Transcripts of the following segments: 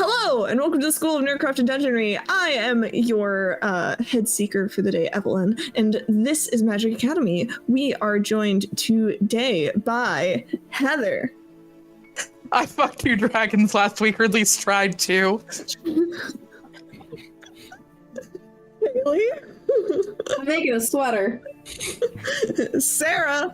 Hello, and welcome to the School of Nerdcraft and Dungeonry. I am your head seeker for the day, Evelyn, and this is Magic Academy. We are joined today by Heather. I fucked 2 dragons last week, or at least tried to. Haley? I'm making a sweater. Sarah.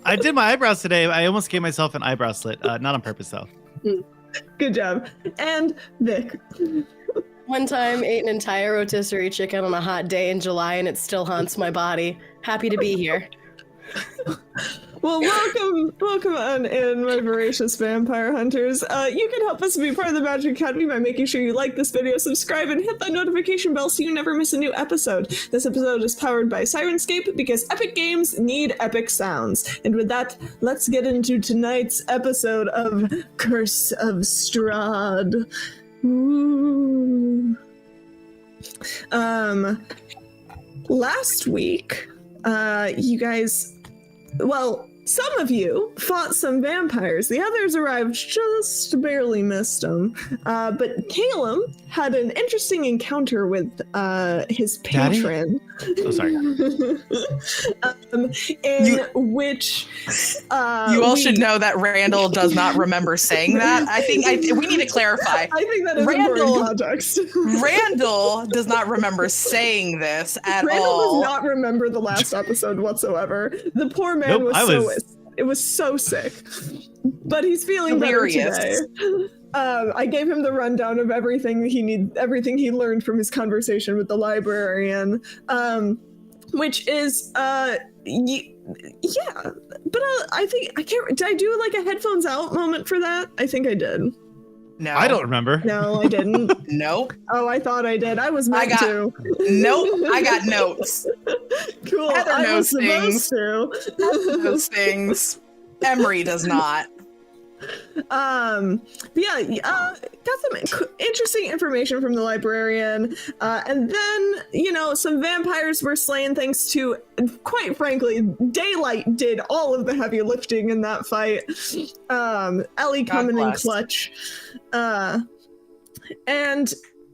I did my eyebrows today. I almost gave myself an eyebrow slit. Not on purpose, though. Good job. And Vic. One time, ate an entire rotisserie chicken on a hot day in July, and it still haunts my body. Happy to be here. Well, welcome on in, my voracious vampire hunters. You can help us be part of the Magic Academy by making sure you like this video, subscribe, and hit that notification bell so you never miss a new episode. This episode is powered by Sirenscape because epic games need epic sounds. And with that, let's get into tonight's episode of Curse of Strahd. Ooh. Last week, you guys... Well, some of you fought some vampires. The others arrived, just barely missed them. But Kellum had an interesting encounter with his patron. Oh, sorry. Which you all should know that Randall does not remember saying that. I think we need to clarify. I think that is important context. Randall does not remember saying this at Randall all. Randall does not remember the last episode whatsoever. The poor man it was so sick, but he's feeling hilarious. Better today. I gave him the rundown of everything he learned from his conversation with the librarian, which is yeah. But I think I can't. Did I do like a headphones out moment for that? I think I did. No, I don't remember. No, I didn't. Nope. Oh, I thought I did. I was meant to. Nope. I got notes. Cool. Heather knows things. Heather knows things. Emery does not. Got some interesting information from the librarian, and then some vampires were slaying thanks to, quite frankly, daylight did all of the heavy lifting in that fight. Ellie coming in clutch, and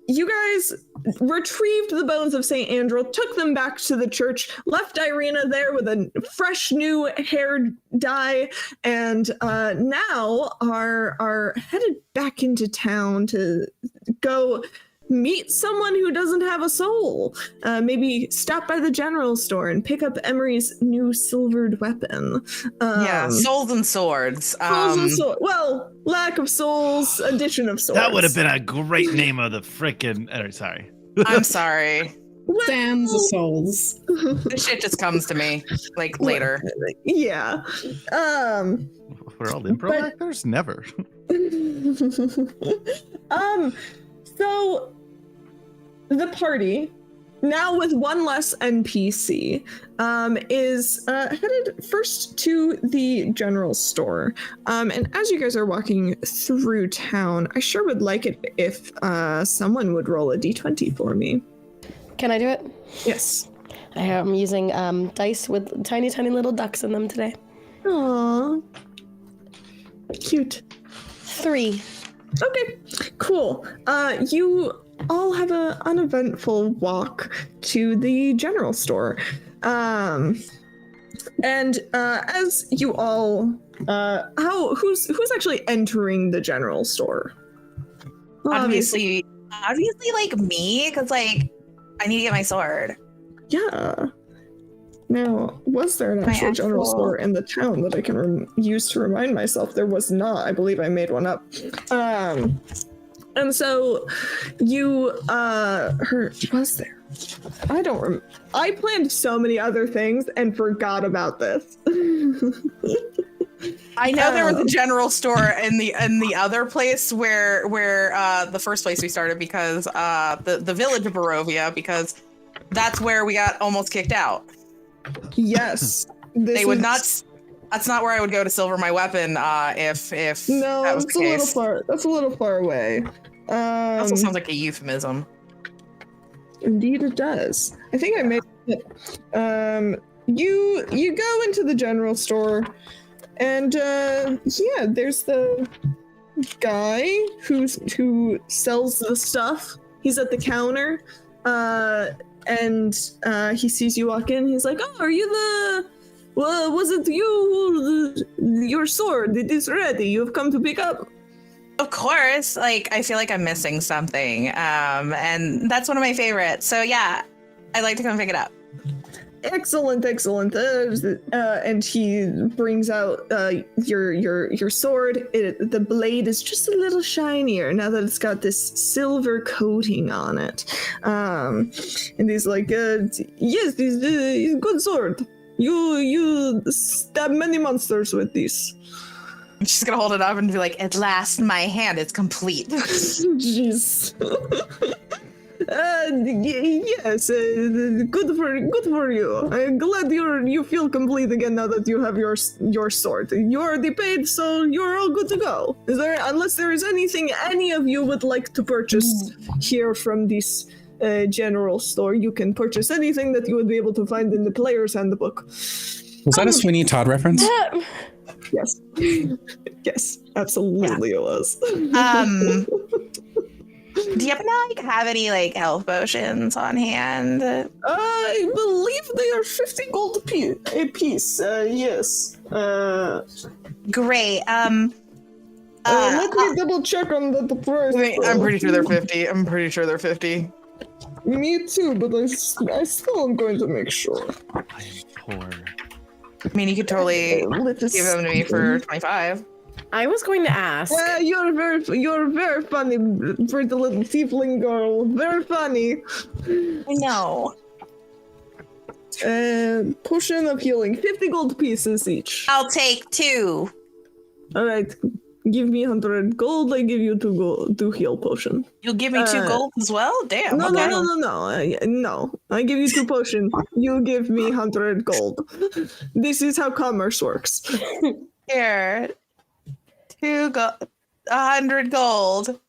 you guys retrieved the bones of St. Andral, took them back to the church, left Ireena there with a fresh new hair dye, and now are headed back into town to go meet someone who doesn't have a soul. Maybe stop by the general store and pick up Emery's new silvered weapon. Souls and swords. Well, lack of souls, addition of swords. That would have been a great name of the frickin'... sorry. I'm sorry. Sands of souls. This shit just comes to me, like, later. Yeah. We're all improv actors? Never. So... The party, now with one less NPC, is headed first to the general store. And as you guys are walking through town, I sure would like it if someone would roll a d20 for me. Can I do it? Yes. I am using dice with tiny, tiny little ducks in them today. Aww. Cute. 3. Okay, cool. You all have an uneventful walk to the general store. And as you all, who's actually entering the general store? Obviously like me, because like I need to get my sword. Yeah. Now, was there an actual general store in the town that I can use to remind myself? There was not. I believe I made one up. And so you, was there? I don't remember. I planned so many other things and forgot about this. I know there was a general store in the other place where the first place we started, because the village of Barovia, because that's where we got almost kicked out. Yes. They would not. That's not where I would go to silver my weapon if no, that was the case. That's a little far away. Also sounds like a euphemism. Indeed it does. I think I made it. you go into the general store, and yeah, there's the guy who sells the stuff. He's at the counter, and he sees you walk in. He's like, "Oh, are you the? Well, was it you? Your sword? It is ready. You've come to pick up." Of course, like I feel like I'm missing something, and that's one of my favorites. So yeah, I'd like to come pick it up. Excellent. And he brings out your sword. The blade is just a little shinier now that it's got this silver coating on it. And he's like, yes, this is good sword. You stab many monsters with this. I'm just gonna hold it up and be like, at last my hand is complete. Jeez. Yes, good for you. I'm glad you feel complete again now that you have your sword. You're already paid, so you're all good to go. Unless there is anything any of you would like to purchase here from this general store, you can purchase anything that you would be able to find in the player's handbook. Was that a Sweeney Todd reference? Yes. Yes, absolutely it was. Do you happen to have any health potions on hand? I believe they are 50 gold a piece. Yes. Great. Let me double check on the price. I'm pretty sure they're 50. Me too, but I still am going to make sure. I am poor. I mean, you could totally give them to me for 25. I was going to ask. You're very funny, pretty little tiefling girl. Very funny. I know. Potion of healing, 50 gold pieces each. I'll take 2. All right, give me 100 gold. I give you 2 heal potion. You'll give me 2 gold as well? Damn. No, okay. no. I give you 2 potion. You give me 100 gold. This is how commerce works. Here. 100 gold.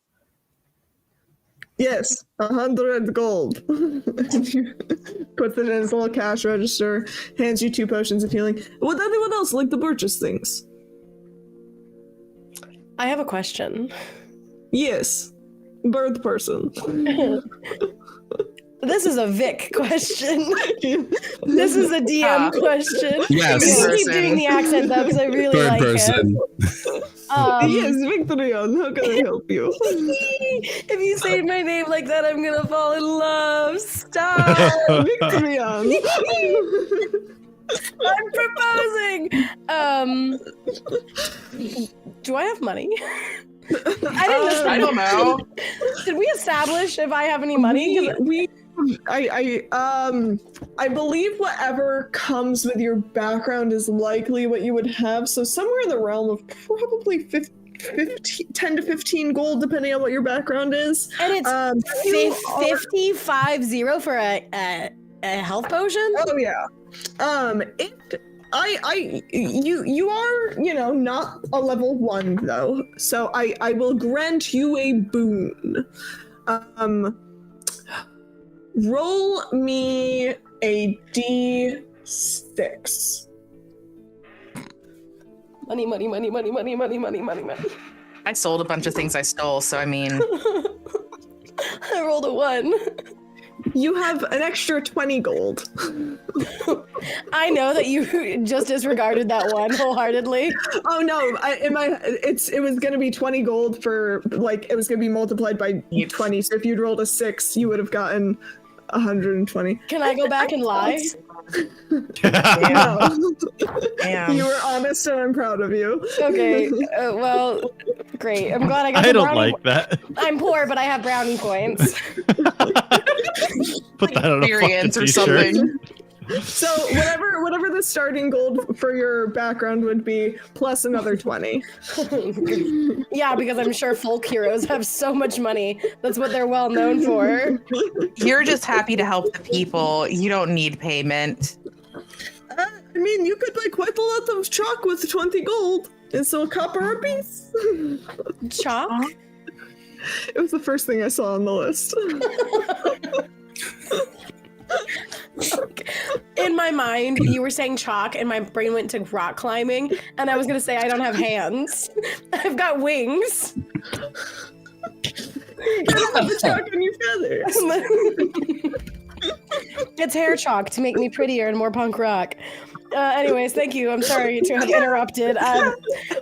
Yes, 100 gold. Puts it in his little cash register, hands you 2 potions of healing. Would anyone else like to purchase things? I have a question. Yes. Bird person. This is a Vic question. This is a DM question. Yes. I'm gonna keep doing the accent though because I really Bird like person. it. Yes, Victorian, how can I help you? If you say my name like that, I'm gonna fall in love. Stop. Victorian. I'm proposing. Do I have money? I don't know. Did we establish if I have any money? I believe whatever comes with your background is likely what you would have. So somewhere in the realm of probably 10 to 15 gold, depending on what your background is. And it's 50 for a health potion? Oh yeah. You are, not a level 1 though. So I will grant you a boon. Roll me a D6. Money. I sold a bunch of things I stole, so I mean... I rolled a 1. You have an extra 20 gold. I know that you just disregarded that 1 wholeheartedly. Oh no, it was gonna be 20 gold for, it was gonna be multiplied by 20, so if you'd rolled a 6, you would have gotten 120. Can I go back and lie? No. Damn. You were honest and I'm proud of you. Okay, well, great. I'm glad I got I the don't brownie. like that. I'm poor, but I have brownie points. Put that on a Experience fucking or t-shirt. something. So whatever the starting gold for your background would be, plus another 20. Yeah, because I'm sure folk heroes have so much money. That's what they're well known for. You're just happy to help the people. You don't need payment. I mean, you could buy quite a lot of chalk with 20 gold. And so a copper a piece. Chalk? It was the first thing I saw on the list. In my mind, you were saying chalk, and my brain went to rock climbing, and I was gonna say I don't have hands. I've got wings. You gotta have the chalk on your feathers. It's hair chalk to make me prettier and more punk rock. Anyways, thank you. I'm sorry to have interrupted.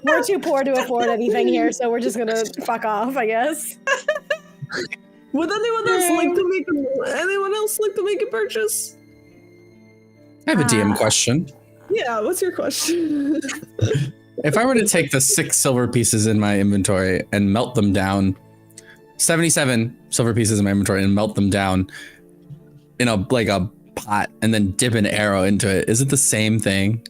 We're too poor to afford anything here, so we're just gonna fuck off, I guess. Would anyone else like to make a purchase? I have a DM question. Yeah, what's your question? If I were to take the 6 silver pieces in my inventory and melt them down, 77 silver pieces in my inventory and melt them down in a pot and then dip an arrow into it, is it the same thing?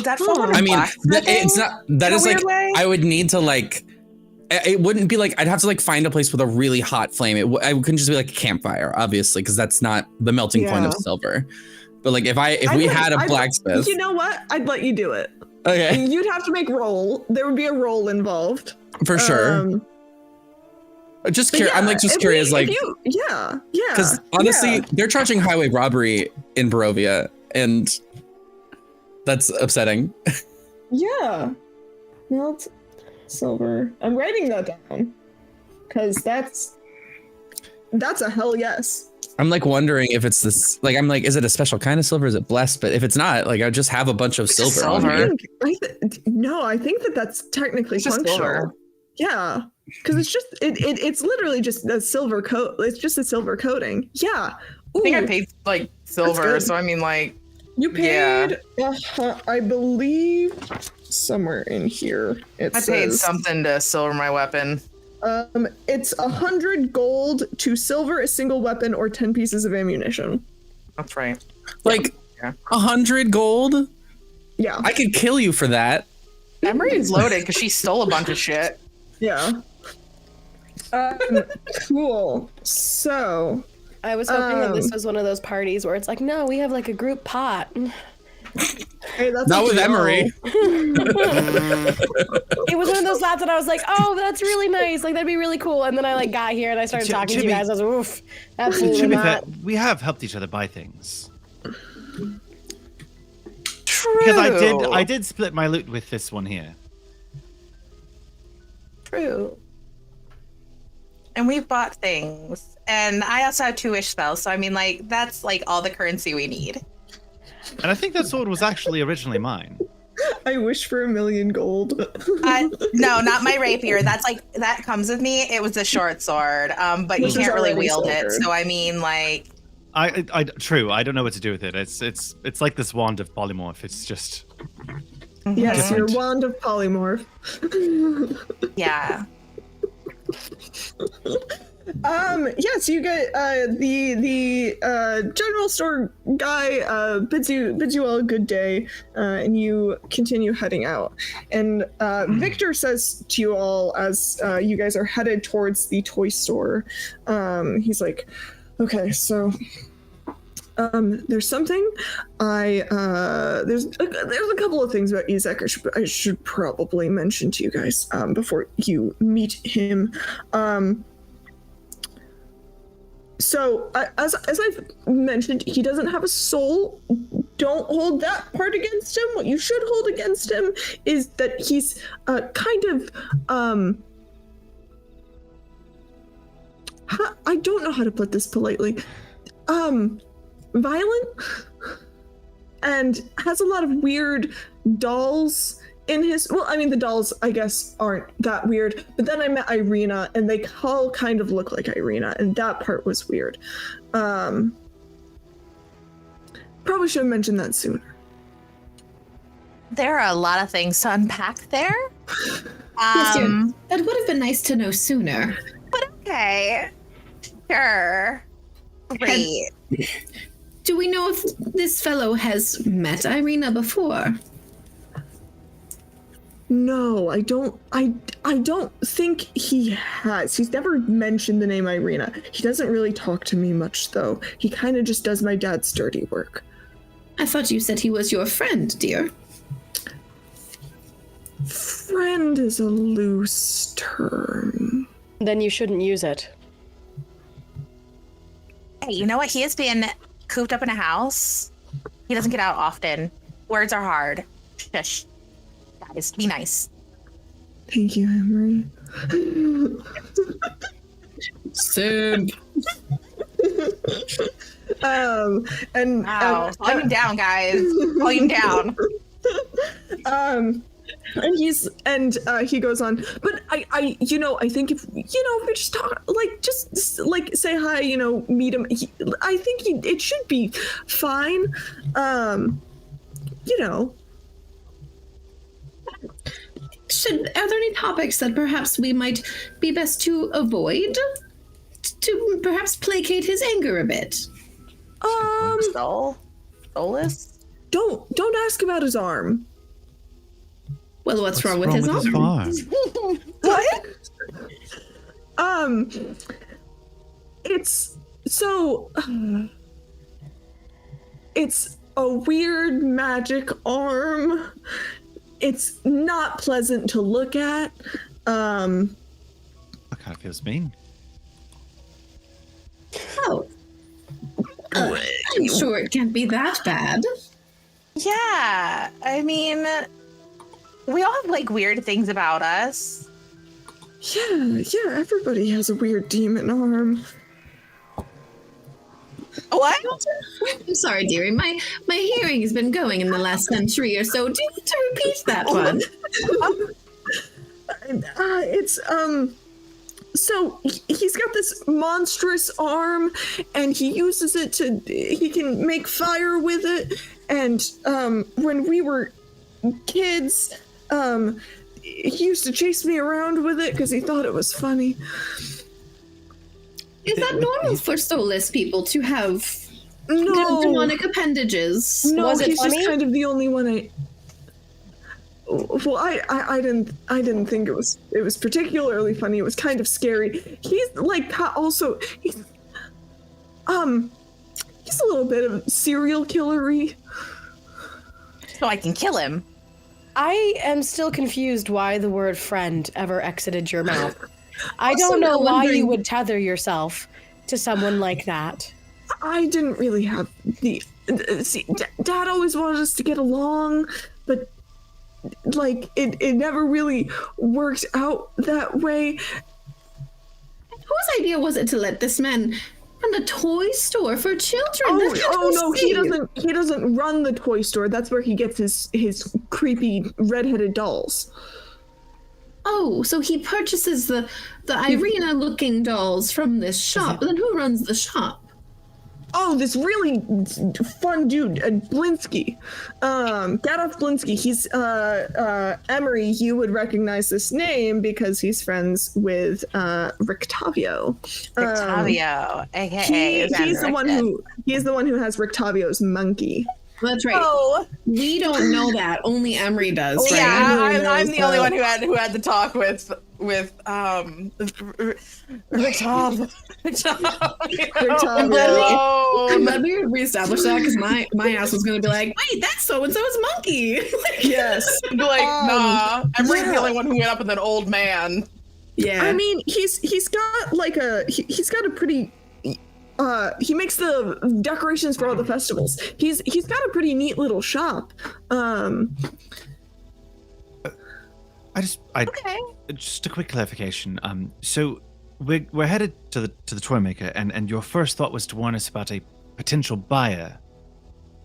That fall under I mean, blacksmithing it's not. That in a is like weird way? I would need to like. It wouldn't be like I'd have to like find a place with a really hot flame. I couldn't just be like a campfire, obviously, because that's not the melting point of silver. But like if we had a blacksmith, you know what? I'd let you do it. Okay, You'd have to make roll. There would be a roll involved for sure. Just curious. I'm like just curious, yeah. Because honestly, they're charging highway robbery in Barovia, and that's upsetting. Yeah. Melt silver. I'm writing that down because that's a hell yes. I'm like wondering if it's this. Like I'm like, is it a special kind of silver? Is it blessed? But if it's not, like I just have a bunch of silver on here. I think that's technically functional. Silver. Yeah, because it's just it's literally just a silver coat. It's just a silver coating. Yeah. I think I paid like silver, so I mean like you paid. I believe somewhere in here it I says, paid something to silver my weapon. It's 100 gold to silver a single weapon or 10 pieces of ammunition. That's right. Like 100 gold. Yeah, I could kill you for that. Emery's loaded because she stole a bunch of shit. yeah. Cool. So I was hoping that this was one of those parties where it's like, no, we have like a group pot. hey, that's Not with Emery. It was one of those thoughts that I was like, oh, that's really nice. Like, that'd be really cool. And then I like got here and I started talking to you guys. I was like, oof, absolutely To be not. fair, we have helped each other buy things. True. Because I did split my loot with this one here. True. And we've bought things. And I also have 2 wish spells. So I mean like that's like all the currency we need. And I think that sword was actually originally mine. I wish for 1,000,000 gold. No, not my rapier. That's like that comes with me. It was a short sword. But you Which is can't really already wield it. silver. So I mean like True. I don't know what to do with it. It's like this wand of polymorph. It's just Yes, Different. your wand of polymorph. yeah. Yes, you get the general store guy bids you all a good day, and you continue heading out. And Victor says to you all as you guys are headed towards the toy store, he's like, okay, so there's something there's a couple of things about Izek I should probably mention to you guys before you meet him. So, as I've mentioned, he doesn't have a soul. Don't hold that part against him. What you should hold against him is that he's kind of I don't know how to put this politely. Violent and has a lot of weird dolls in his, well, I mean, the dolls, I guess, aren't that weird, but then I met Ireena, and they all kind of look like Ireena, and that part was weird. Probably should have mentioned that sooner. There are a lot of things to unpack there. Yes, dear. That would have been nice to know sooner. But okay. Sure. Great. Do we know if this fellow has met Ireena before? No, I don't think he has. He's never mentioned the name Ireena. He doesn't really talk to me much, though. He kind of just does my dad's dirty work. I thought you said he was your friend, dear. Friend is a loose term. Then you shouldn't use it. Hey, you know what? He has been cooped up in a house. He doesn't get out often. Words are hard. Shush. Guys, be nice. Thank you, Emery. Simp. And Wow. Volume down, guys. Volume down. And he goes on, but I think if we just talk, just say hi, meet him. I think it should be fine. Are there any topics that perhaps we might be best to avoid? To perhaps placate his anger a bit? Soulless? Don't ask about his arm. Well, what's wrong with his arm? What? It's a weird magic arm. It's not pleasant to look at. That kind of feels mean. Oh. I'm sure it can't be that bad. Yeah. I mean, we all have weird things about us. Yeah, everybody has a weird demon arm. What? I'm sorry, dearie. My hearing has been going in the last century or so. Do you want to repeat that one? So he's got this monstrous arm, and he uses it he can make fire with it. And when we were kids, he used to chase me around with it because he thought it was funny. Is that normal for soulless people to have No, demonic appendages? no, Was it he's funny? just kind of the only one Well, I didn't think it was particularly funny. It was kind of scary. He's he's a little bit of serial killery. So I can kill him. I am still confused why the word friend ever exited your mouth. I Also, don't know I'm why wondering- you would tether yourself to someone like that. I didn't really have the Dad always wanted us to get along, but it never really worked out that way. Whose idea was it to let this man run a toy store for children? Oh, That's not no, safe. he doesn't run the toy store. That's where he gets his creepy redheaded dolls. Oh, so he purchases the Ireena-looking dolls from this shop. But then who runs the shop? Oh, this really fun dude, Blinsky. Gadolf Blinsky. He's Emery. You would recognize this name because he's friends with Rictavio. Octavio, aka He's the one who has Rictavio's monkey. That's right. Oh, We don't know that. Only Emery does. Right? yeah, Everyone I'm knows the only that. one who had the talk with Rictavio. I'm glad we reestablished that because my ass was going to be like, wait, that's so-and-so's monkey. Yes. Nah, Emery's the yeah. only one who went up with an old man. Yeah. I mean, he's got he's got a pretty. He makes the decorations for all the festivals. He's got a pretty neat little shop. Okay. Just a quick clarification. So we're headed to the toy maker, and your first thought was to warn us about a potential buyer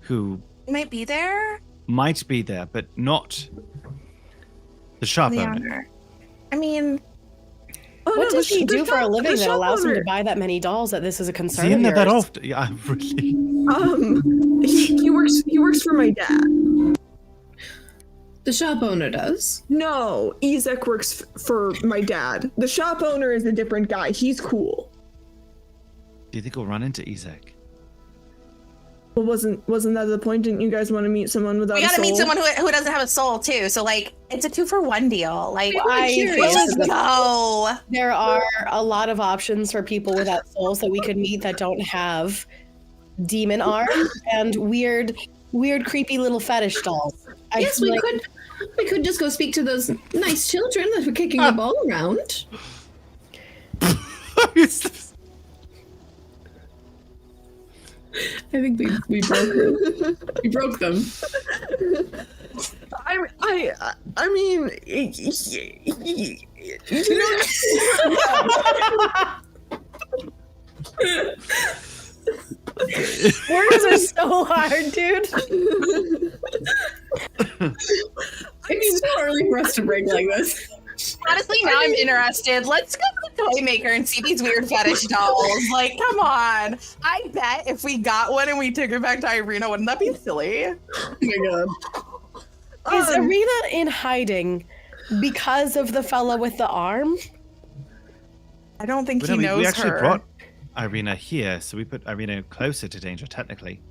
who Might be there. might be there, but not the shop The owner. owner. I mean, Oh, What no, does he the do for a shop- living the that shop allows him owner- to buy that many dolls that this is a Is concern he in of there that yours? often? Yeah, I'm really. He works for my dad. the shop owner does. No, Ezek works for my dad. The shop owner is a different guy. He's cool. Do you think we'll run into Ezek? But wasn't that the point? Didn't you guys want to meet someone without we a gotta soul? meet someone who doesn't have a soul too. So it's a 2-for-1 deal. I curious. feel Let's as go. there are a lot of options for people without souls that we could meet that don't have demon arms and weird, creepy little fetish dolls. Yes, we could just go speak to those nice children that were kicking the ball around. I think we broke them. We broke them. I mean, you know. Words are so hard, dude. It's so early for us to break like this. Honestly, now I'm interested. Let's go to the toy maker and see these weird fetish dolls. Like, come on. I bet if we got one and we took it back to Ireena, wouldn't that be silly? Oh my god. Is Ireena in hiding because of the fella with the arm? I don't think he we knows actually her. brought Ireena here, so we put Ireena closer to danger, technically.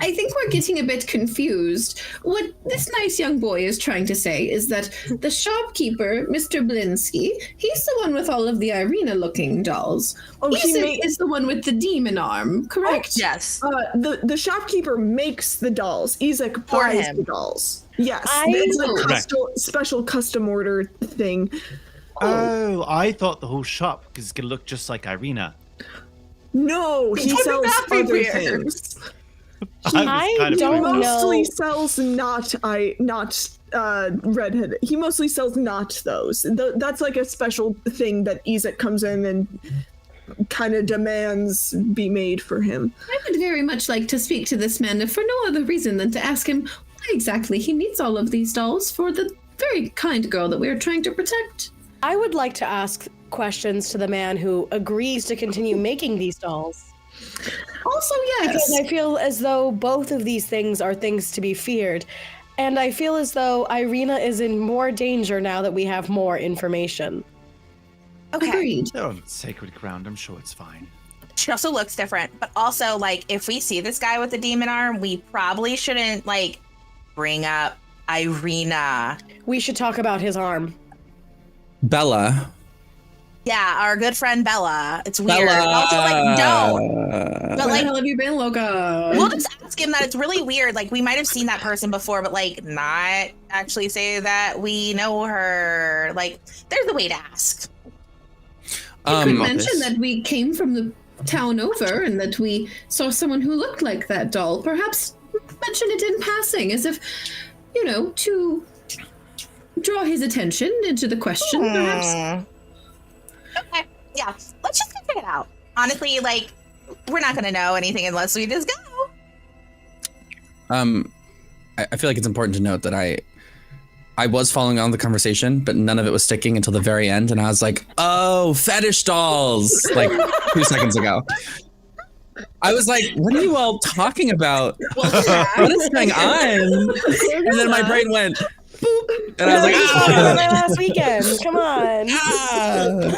I think we're getting a bit confused. What this nice young boy is trying to say is that the shopkeeper, Mr. Blinsky, he's the one with all of the Ireena-looking dolls. Oh, He is the one with the demon arm, correct? Yes. The shopkeeper makes the dolls. Isaac For buys him. the dolls. Yes, I- it's a Correct. special custom order thing. Oh, I thought the whole shop was gonna look just like Ireena. No, he Wouldn't sells that be other weird? things. I don't He mostly know. sells not redhead. He mostly sells not those. That's like a special thing that Isaac comes in and kind of demands be made for him. I would very much like to speak to this man for no other reason than to ask him why exactly he needs all of these dolls for the very kind girl that we are trying to protect. I would like to ask questions to the man who agrees to continue making these dolls. Also, Because yes. I feel as though both of these things are things to be feared. And I feel as though Ireena is in more danger now that we have more information. Okay. Agreed. They're on sacred ground. I'm sure it's fine. She also looks different. But also, like, if we see this guy with the demon arm, we probably shouldn't, like, bring up Ireena. We should talk about his arm. Bella. Yeah, our good friend Bella. It's weird. Also, like, don't. But, Where the like, hell have you been, Loka? we'll just ask him that. It's really weird. Like, we might have seen that person before, but, like, not actually say that we know her. Like, there's a way to ask. You could Um, mention that we came from the town over and that we saw someone who looked like that doll. Perhaps mention it in passing, as if, you know, to draw his attention into the question, perhaps. Okay, yeah. Let's just go check it out. Honestly, like, we're not gonna know anything unless we just go. I feel like it's important to note that I was following on the conversation, but none of it was sticking until the very end, and I was like, "Oh, fetish dolls!" Like 2 seconds ago. I was like, "What are you all talking about? What is going on?" And then my brain went, "Boop," and I was like, We talked about "Ah!" it last weekend. Come on. Ah.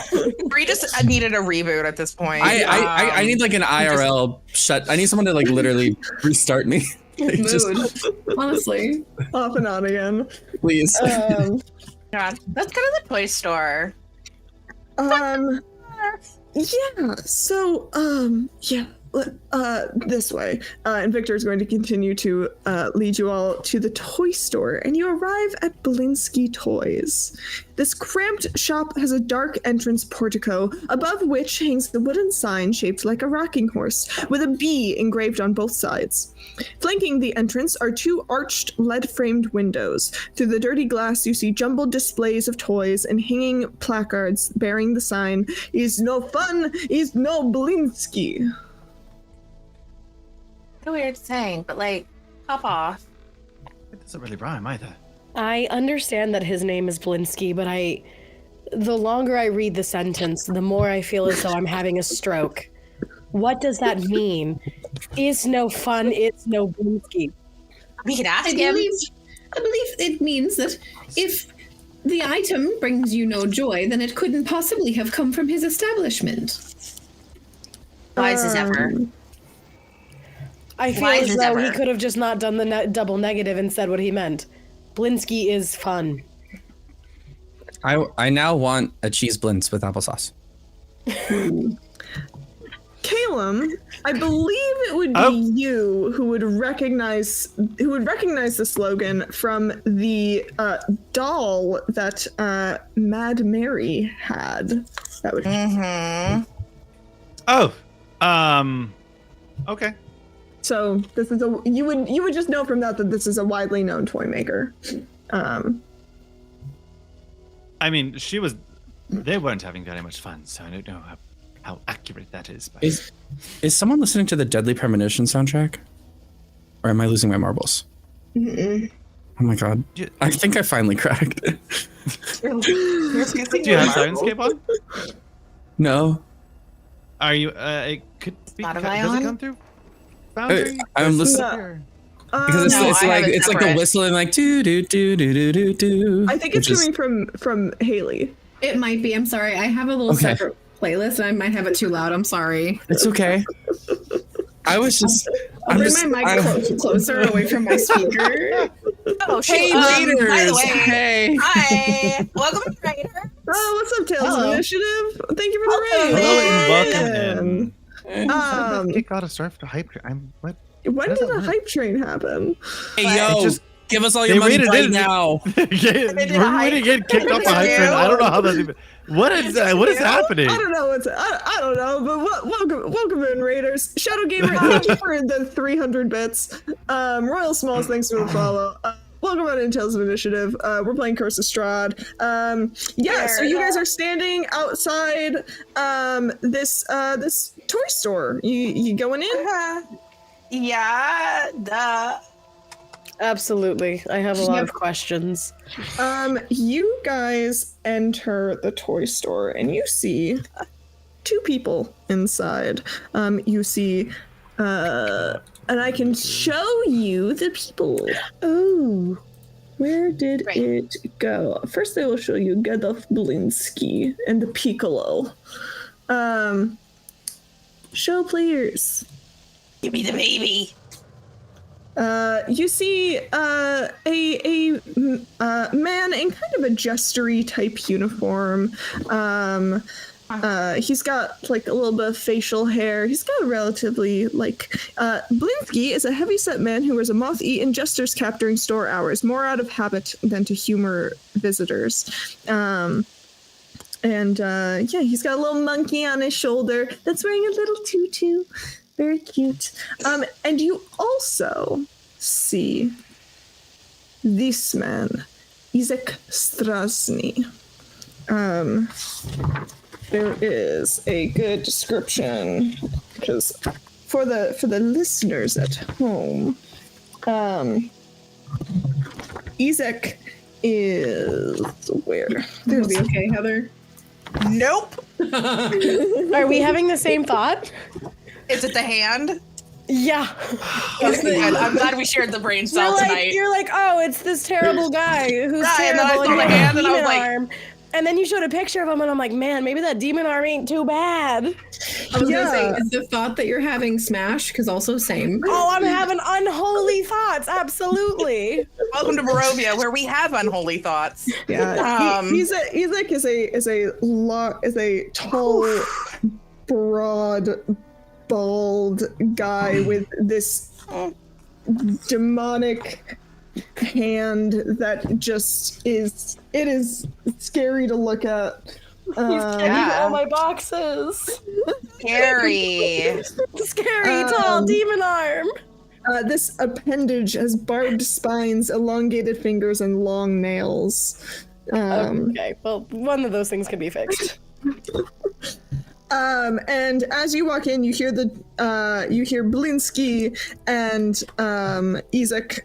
Bree just needed a reboot at this point. I need like an IRL shut. I need someone to like literally restart me. Like, just Mood. Honestly. Off and on again. please. God, let's go to the toy store. Yeah. So, yeah. This way. And Victor is going to continue to lead you all to the toy store, and you arrive at Blinsky Toys. This cramped shop has a dark entrance portico, above which hangs the wooden sign shaped like a rocking horse, with a bee engraved on both sides. Flanking the entrance are 2 arched, lead-framed windows. Through the dirty glass, you see jumbled displays of toys and hanging placards bearing the sign, "Is no fun, is no Blinsky." A weird saying, but like, pop off. It doesn't really rhyme either. I understand that his name is Blinsky, but the longer I read the sentence, the more I feel as though I'm having a stroke. What does that mean? Is no fun, it's no Blinsky. We could ask I him. believe it means that if the item brings you no joy, then it couldn't possibly have come from his establishment. Wise as ever. I feel Wise as as though he ever. could have just not done the double negative and said what he meant. Blinsky is fun. I now want a cheese blintz with applesauce. Kellum, I believe it would be you who would recognize the slogan from the doll that Mad Mary had. That would Mm-hmm. Oh, okay. So this is you would just know from that this is a widely known toy maker. I mean, they weren't having very much fun, so I don't know how accurate that is. But... Is someone listening to the Deadly Premonition soundtrack? Or am I losing my marbles? Mm-mm. Oh my god. I think I finally cracked. Do Do you have Sirenscape on? No. Are you, it could be, does Spotify it on? come through? Boundary? I'm listening. Or- Because it's, No, it's I like have it it's like the separate. whistling like do do do do do do do. I think it's coming from Haley. It might be. I'm sorry. I have a little Okay. separate playlist, and I might have it too loud. I'm sorry. It's okay. I'm Bring just, my mic closer away from my speaker. Oh, shoot. Hey, By the Raiders! way, Hey! hi. Welcome to Raider. Oh, what's up, Tales of Hello. Initiative? Thank you for the raid. Hello and welcome in. Um, Kick out a surf to hype. What? when does did that the work? hype train happen? Hey, yo! Just- Give us all they your money rated right it. now. We're going to get kicked off the hype train. I don't know how that's even. What is happening? I don't know I don't know, but welcome in, Raiders. Shadow Gamer, thank you for the 300 bits. Royal Smalls, thanks for the follow. Welcome on in Tales of Initiative. We're playing Curse of Strahd. So you guys are standing outside this toy store. You going in? Yeah, duh. Absolutely. I have a lot of questions. You guys enter the toy store and you see two people inside. You see, and I can show you the people. Oh, where did it go? First, I will show you Gadolf Blinsky and the Piccolo. Show players. Give me the baby. You see a man in kind of a jestery type uniform. He's got like a little bit of facial hair. He's got a relatively Blinsky is a heavy-set man who wears a moth-eaten jester's cap during store hours, more out of habit than to humor visitors. He's got a little monkey on his shoulder that's wearing a little tutu. Very cute. And you also see this man, Izek Strasny. There is a good description because for the listeners at home, Izek is where? It'll be okay, Heather. Nope. Are we having the same thought? Is it the hand? Yeah. Okay, good. I'm glad we shared the brain cell tonight. You're like, oh, it's this terrible guy who's Right, and then I terrible saw the and he has a hand and I was demon like- arm. And then you showed a picture of him, and I'm like, man, maybe that demon arm ain't too bad. I was gonna say, is the thought that you're having smash? Because also same. Oh, I'm having unholy thoughts. Absolutely. Welcome to Barovia, where we have unholy thoughts. Yeah, Izek is a tall, broad, bald guy with this demonic hand that just is scary to look at. He's checking all my boxes. Scary. Scary tall demon arm. This appendage has barbed spines, elongated fingers, and long nails. Okay, well, one of those things can be fixed. And as you walk in, you hear you hear Blinsky and Izek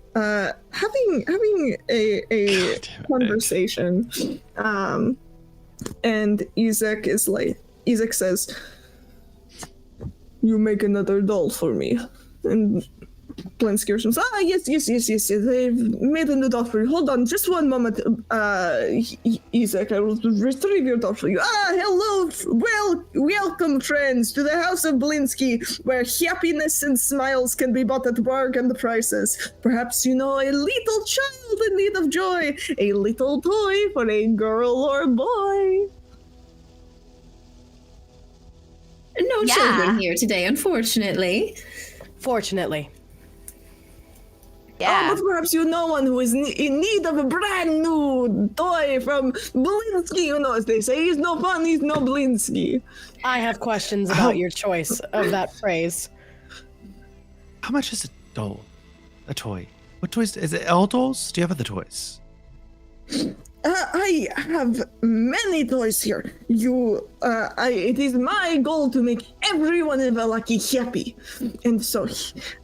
having a conversation. And Izek says, "You make another doll for me." And Blinsky responds, yes. They've made a new doll for you. Hold on, just one moment, Izek. I will retrieve your doll for you. Hello, welcome, friends, to the house of Blinsky, where happiness and smiles can be bought at bargain prices. Perhaps you know a little child in need of joy, a little toy for a girl or boy. No Yeah. children here today, unfortunately. Fortunately. Yeah. But perhaps you know one who is in need of a brand new toy from Blinsky. You know, as they say, he's no fun, he's no Blinsky. I have questions about your choice of that phrase. How much is a doll? A toy? What toys? Is it all dolls? Do you have other toys? I have many toys here. It is my goal to make everyone in Valaki happy, and so,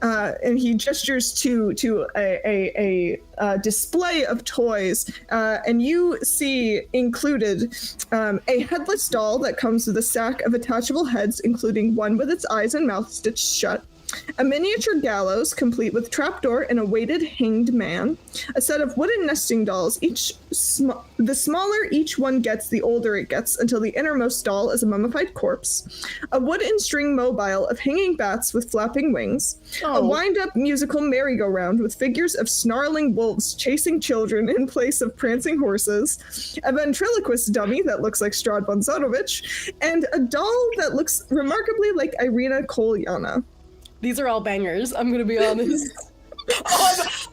and he gestures to a display of toys, and you see included a headless doll that comes with a stack of attachable heads, including one with its eyes and mouth stitched shut. A miniature gallows, complete with trapdoor and a weighted hanged man. A set of wooden nesting dolls. The smaller each one gets, the older it gets, until the innermost doll is a mummified corpse. A wood and string mobile of hanging bats with flapping wings. A wind-up musical merry-go-round with figures of snarling wolves chasing children in place of prancing horses. A ventriloquist dummy that looks like Strahd Bonzarovich. And a doll that looks remarkably like Ireena Kolyana. These are all bangers, I'm gonna be honest.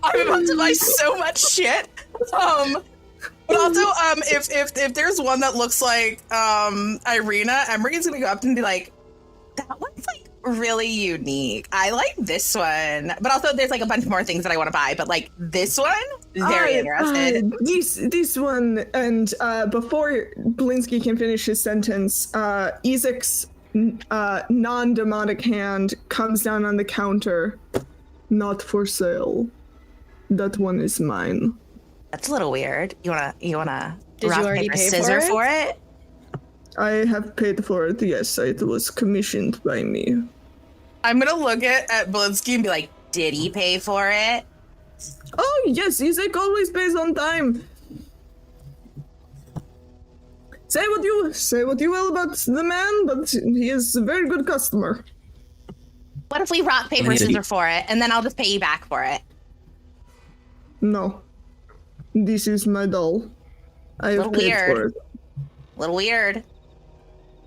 I'm about to buy so much shit. But also, if there's one that looks like Ireena, Emery's gonna go up and be like, that one's like really unique. I like this one. But also there's like a bunch more things that I want to buy, but like this one, very interested. This one, and before Blinsky can finish his sentence, Ezek's non-demonic hand comes down on the counter. Not for sale. That one is mine. That's a little weird. You wanna Did rock, you already paper, pay scissor for it? I have paid for it, yes. It was commissioned by me. I'm gonna look at Blinsky and be like, did he pay for it? Oh, yes, Ezek always pays on time. Say what you will about the man, but he is a very good customer. What if we rock, paper, scissor for it, and then I'll just pay you back for it? No. This is my doll. I have paid for it. Little weird.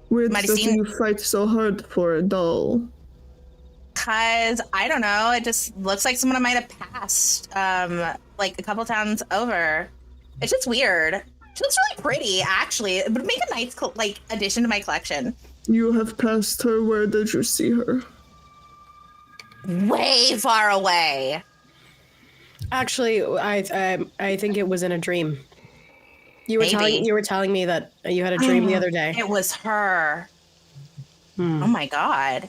Weird Might have that seen- you fight so hard for a doll. Cause I don't know, it just looks like someone might have passed, like a couple towns over. It's just weird. She looks really pretty, actually. It would make a nice addition to my collection. You have passed her. Where did you see her? Way far away. Actually, I think it was in a dream. You were Maybe. telling me that you had a dream the other day. It was her. Oh my god.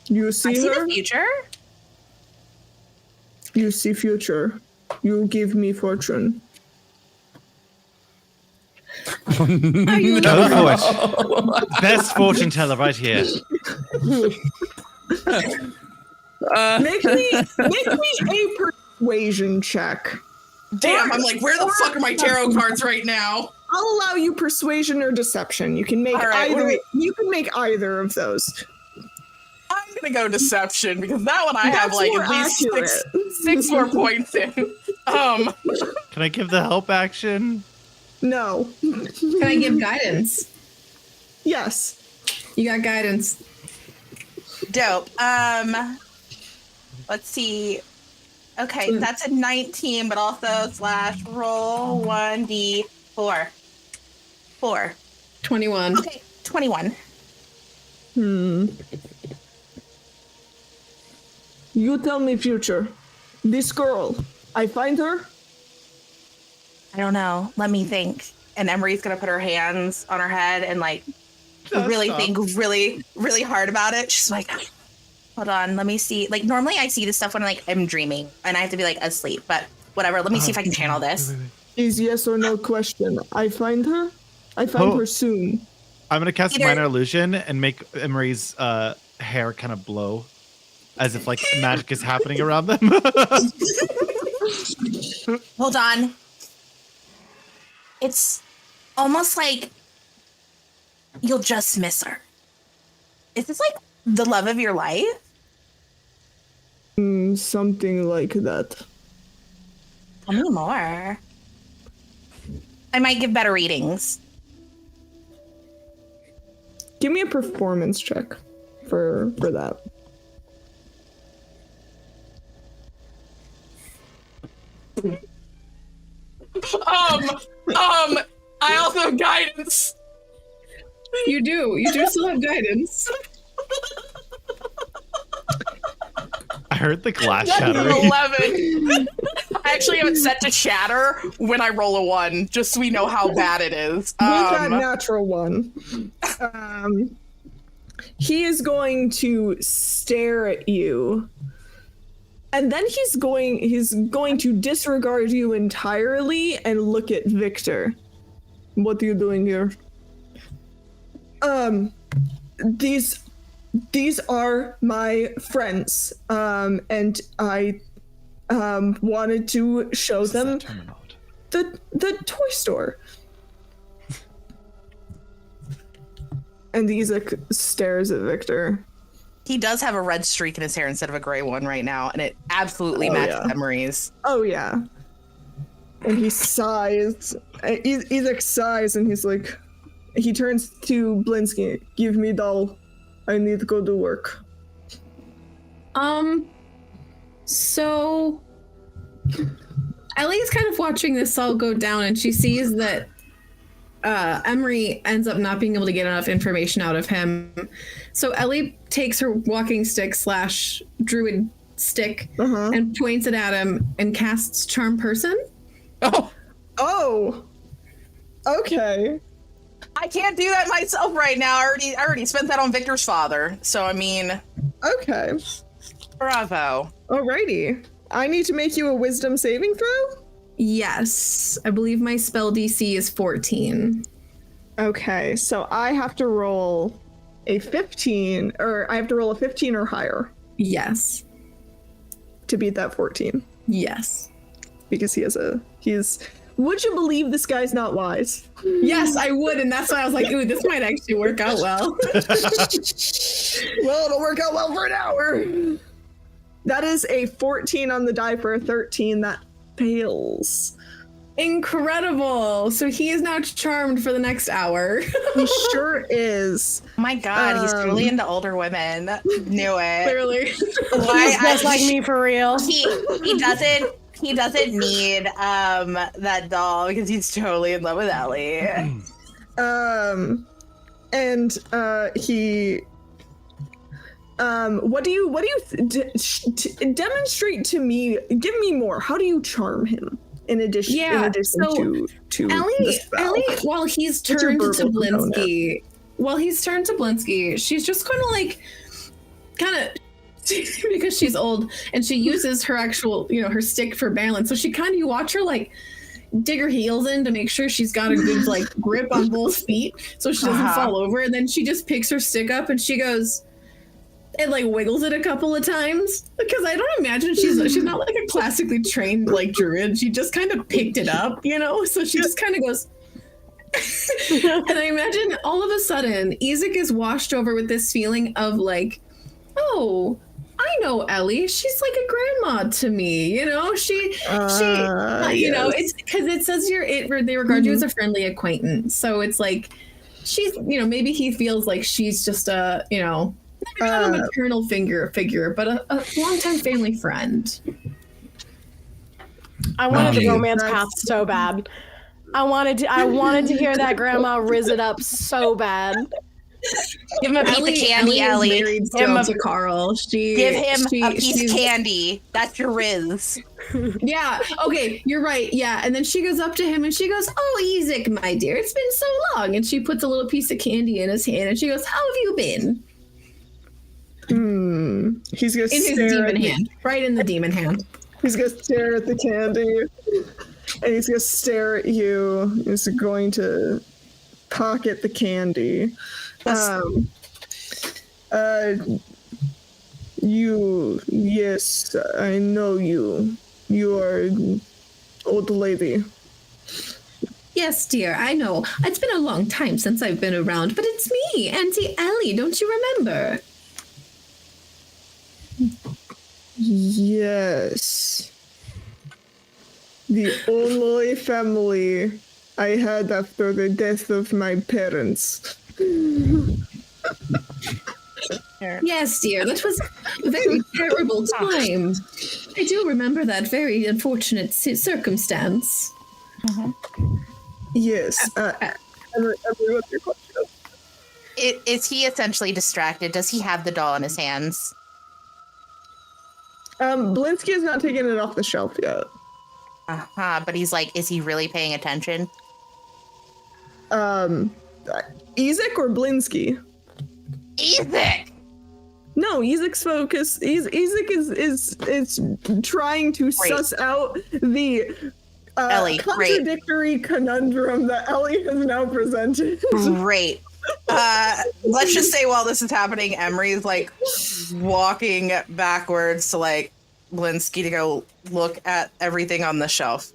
You I see see her? the future. You see future. You give me fortune. Go for it. Best fortune teller right here. Make me a persuasion check. Damn, I'm like, where the fuck are my tarot cards right now? I'll allow you persuasion or deception. You can make All right, either. You can make either of those. I'm gonna go deception because that one I have That's like more at least accurate. six more points in. Can I give the help action? No. Can I give guidance? Yes. You got guidance. Dope. Let's see. Okay, that's a 19, but also / roll 1d4. 4. 21. Okay, 21. You tell me future. This girl, I find her. I don't know. Let me think. And Emery's gonna put her hands on her head and like really think really, really hard about it. She's like, hold on, let me see. Like normally I see this stuff when I'm dreaming and I have to be like asleep, but whatever. Let me see if I can channel this. Is yes or no question. I find her. I find her soon. I'm gonna cast Either- minor illusion and make Emery's hair kind of blow, as if like magic is happening around them. Hold on. It's almost like you'll just miss her. Is this like the love of your life? Something like that. Tell me more. I might give better readings. Give me a performance check for that. I also have guidance. You do still have guidance. heard the glass That's an shattering. 11. I actually have it set to shatter when I roll a 1, just so we know how bad it is. With that natural one, he is going to stare at you, and then he's going to disregard you entirely and look at Victor. What are you doing here? These are my friends, and I wanted to show them the toy store. And Isaac stares at Victor. He does have a red streak in his hair instead of a gray one right now, and it absolutely matches Emery's. Oh, yeah. And he sighs. Isaac sighs, and he's like, he turns to Blinsky. Give me doll. I need to go do work. So Ellie's kind of watching this all go down, and she sees that Emery ends up not being able to get enough information out of him. So Ellie takes her walking stick / druid stick and points it at him and casts Charm Person. Oh! Okay. I can't do that myself right now. I already spent that on Victor's father. So, I mean... Okay. Bravo. Alrighty. I need to make you a wisdom saving throw? Yes. I believe my spell DC is 14. Okay, so I have to roll a 15, or I have to roll a 15 or higher Yes. to beat that 14. Yes. Because he's... Would you believe this guy's not wise? Yes, I would, and that's why I was like, ooh, this might actually work out well. Well, it'll work out well for an hour. That is a 14 on the die for a 13. That fails. Incredible. So he is now charmed for the next hour. He sure is. Oh my God, he's truly into older women. Knew it. Clearly. Why? He's just like me for real. He doesn't need that doll because he's totally in love with Ellie. He what do you demonstrate to me? Give me more. How do you charm him? In addition to Ellie, while he's turned to Blinsky, she's just kind of because she's old and she uses her actual, her stick for balance. So you watch her dig her heels in to make sure she's got a good grip on both feet so she doesn't fall over. And then she just picks her stick up and she goes and wiggles it a couple of times, because I don't imagine she's not a classically trained druid. She just kind of picked it up, so she just kind of goes and I imagine all of a sudden Isaac is washed over with this feeling of oh, I know Ellie. She's like a grandma to me, it's because it says they regard you as a friendly acquaintance. So it's she's, maybe he feels like she's just a, maybe not a maternal figure, but a longtime family friend. I wanted the romance path so bad. I wanted to hear that grandma rizz it up so bad. Give him a piece of candy, Ellie. Give him to Carl. Give him a piece of candy. That's your Riz. Yeah. Okay. You're right. Yeah. And then she goes up to him and she goes, "Oh, Isaac, my dear, it's been so long." And she puts a little piece of candy in his hand and she goes, "How have you been?" He's gonna in his demon hand, right in the demon hand. He's gonna stare at the candy, and he's gonna stare at you. He's going to pocket the candy. Yes, I know you. You are an old lady. Yes, dear, I know. It's been a long time since I've been around, but it's me, Auntie Ellie. Don't you remember? Yes. The only family I had after the death of my parents. Yes, dear, that was a very terrible time. I do remember that very unfortunate circumstance. Yes. What's your question? Is he essentially distracted? Does he have the doll in his hands? Blinsky has not taken it off the shelf yet. But he's like, is he really paying attention? Ezek or Blinsky? Ezek! No, Ezek's focus. Ezek is trying to suss out the Ellie, contradictory conundrum that Ellie has now presented. Great. Let's just say while this is happening, Emery's like walking backwards to like Blinsky to go look at everything on the shelf.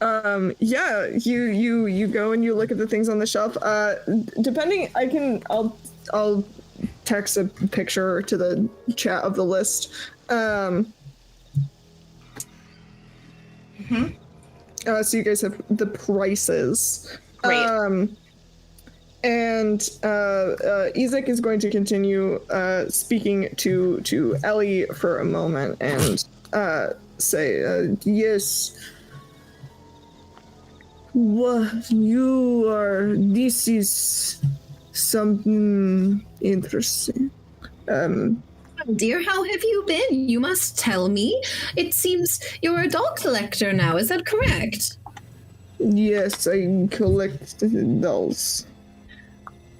Yeah, you go and you look at the things on the shelf. Depending, I'll text a picture to the chat of the list. So you guys have the prices. Great. And Ezek is going to continue speaking to Ellie for a moment and say, yes, what you are, this is something interesting. Dear, how have you been? You must tell me. It seems you're a doll collector now, is that correct? Yes, I collect dolls.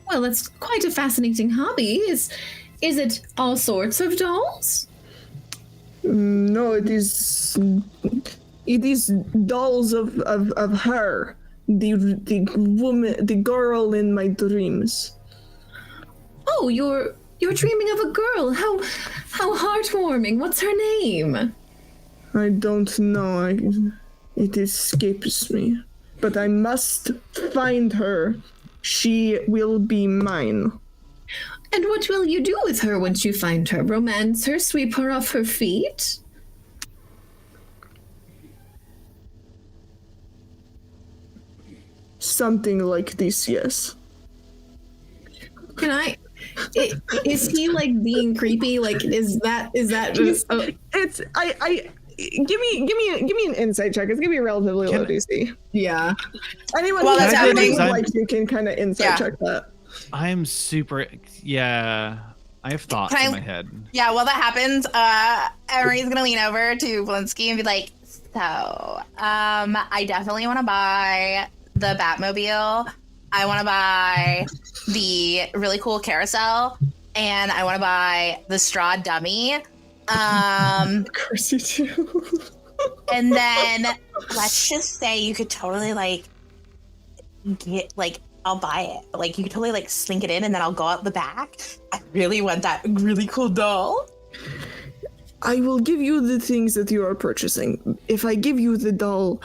Well, that's quite a fascinating hobby. Is it all sorts of dolls? No, it is dolls of her, the woman, the girl in my dreams. Oh, you're dreaming of a girl. How heartwarming. What's her name? I don't know. It escapes me. But I must find her. She will be mine. And what will you do with her once you find her? Romance her? Sweep her off her feet? Something like this, yes. Can I... Is he like being creepy? Like, is that just... Oh. It's give me an insight check. It's gonna be relatively low DC. Yeah. Anyone Well, that's happening. like you can kind of insight check that. I am super. Yeah, I have thoughts in my head. Yeah, while that happens, Emery's gonna lean over to Blinsky and be like, so, I definitely want to buy the Batmobile. I want to buy the really cool carousel, and I want to buy the Strahd dummy. Of course you do. And then let's just say you could totally like get like, I'll buy it. Like you could totally like slink it in and then I'll go out the back. I really want that really cool doll. I will give you the things that you are purchasing. If I give you the doll,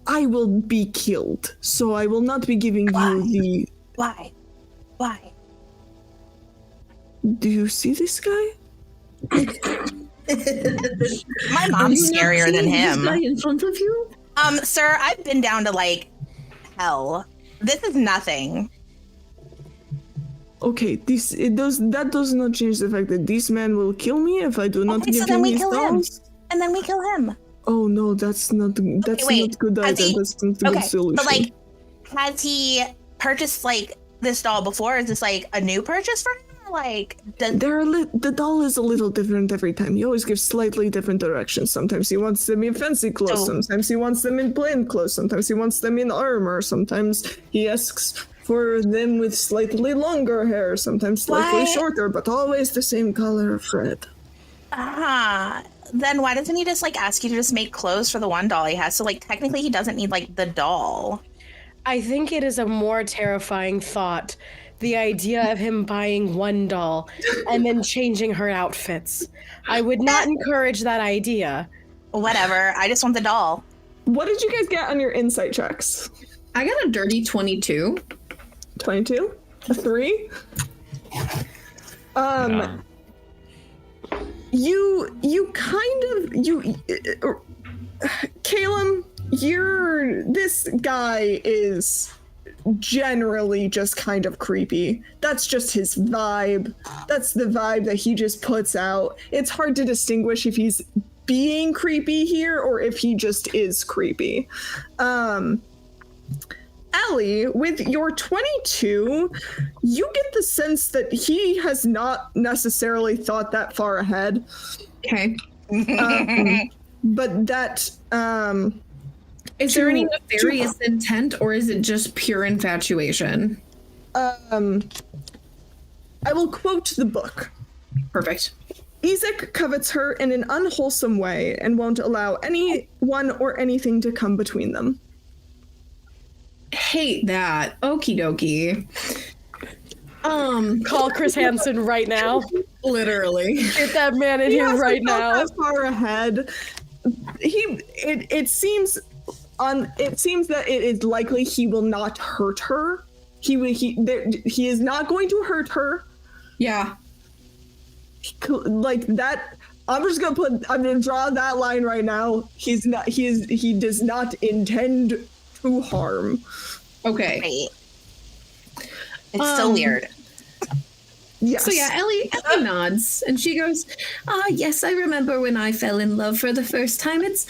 I will be killed. So I will not be giving you the... Why? Do you see this guy? My mom's scarier than him. This guy in front of you? Sir, I've been down to like hell. This is nothing. Okay, that does not change the fact that this man will kill me if I do not give him his dolls. And then we kill him. Oh no, that's not good either. That's not a good solution. But like, has he purchased like this doll before? Is this like a new purchase for him? Like, the doll is a little different every time. He always gives slightly different directions. Sometimes he wants them in fancy clothes. Sometimes he wants them in plain clothes. Sometimes he wants them in armor. Sometimes he asks for them with slightly longer hair. Sometimes slightly shorter, but always the same color of red. Then why doesn't he just like ask you to just make clothes for the one doll he has? So like technically he doesn't need like the doll. I think it is a more terrifying thought. The idea of him buying one doll and then changing her outfits. I would not encourage that idea. Whatever. I just want the doll. What did you guys get on your insight checks? I got a dirty 22. 22? A 3? You kind of Kellum, this guy is generally just kind of creepy. That's just his vibe. That's the vibe that he just puts out. It's hard to distinguish if he's being creepy here or if he just is creepy. Ellie, with your 22, you get the sense that he has not necessarily thought that far ahead. Okay. But that Is there any nefarious intent, or is it just pure infatuation? I will quote the book. Perfect. Ezek covets her in an unwholesome way and won't allow anyone or anything to come between them. Hate that. Okie dokie. Call Chris Hansen right now. Literally. Get that man in here right now. That far ahead. It seems that it is likely he will not hurt her. He is not going to hurt her. Yeah. Like that. I'm gonna draw that line right now. He does not intend to harm. Okay. Right. It's still weird. Yes. So yeah, Ellie nods and she goes, yes, I remember when I fell in love for the first time. It's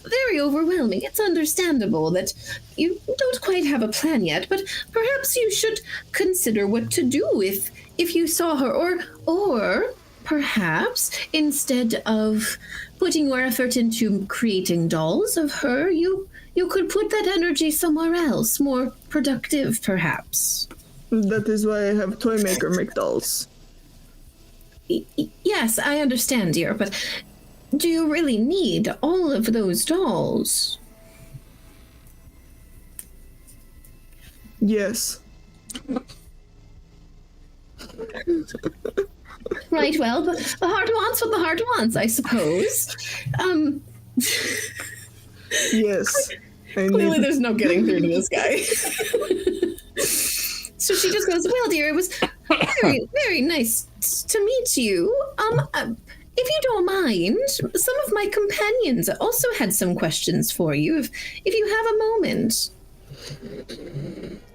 very overwhelming. It's understandable that you don't quite have a plan yet, but perhaps you should consider what to do if you saw her, or perhaps instead of putting your effort into creating dolls of her, you could put that energy somewhere else, more productive perhaps. That is why I have Toymaker make dolls. Yes, I understand, dear, but do you really need all of those dolls? Yes. Right, well, but the heart wants what the heart wants, I suppose. Yes. Clearly there's no getting through to this guy. So she just goes, well, dear, it was very, very nice to meet you. If you don't mind, some of my companions also had some questions for you, if you have a moment.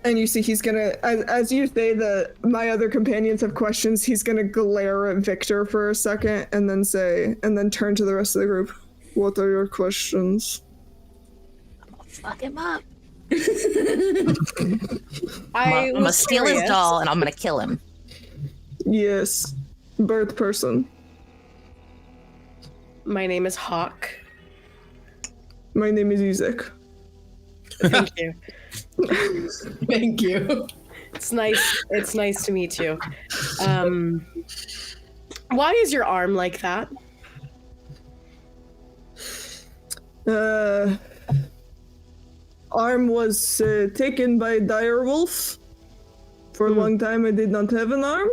And you see he's gonna, as you say that my other companions have questions, he's gonna glare at Victor for a second and then turn to the rest of the group. What are your questions? Fuck him up. I'm gonna steal his doll and I'm gonna kill him. Yes. Bird person. My name is Hawke. My name is Ezek. Thank you. Thank you. It's nice to meet you. Why is your arm like that? Arm was taken by dire wolf. For a long time I did not have an arm.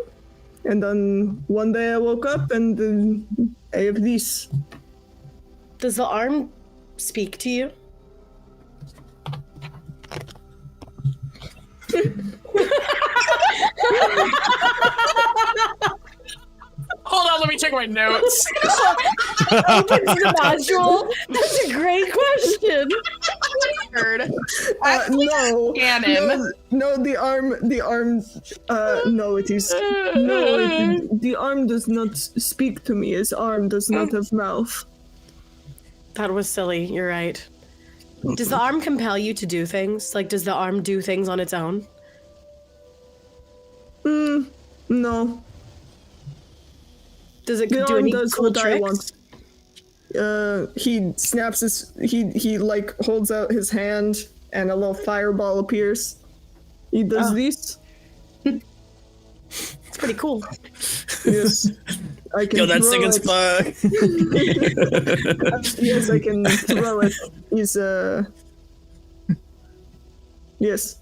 And then one day I woke up and I have this. Does the arm speak to you? Hold on, let me check my notes. Opens the nostril? That's a great question. Weird. No, Scan him. no, the arm, no, it is, the arm does not speak to me. His arm does not have mouth. That was silly. You're right. Does the arm compel you to do things? Like, does the arm do things on its own? No. Does it The do arm any does cool what I tricks? want. He snaps he like holds out his hand and a little fireball appears. He does this. It's pretty cool. Yes. I can Yo, that throw singing it. spot. Yes, I can throw it. He's yes.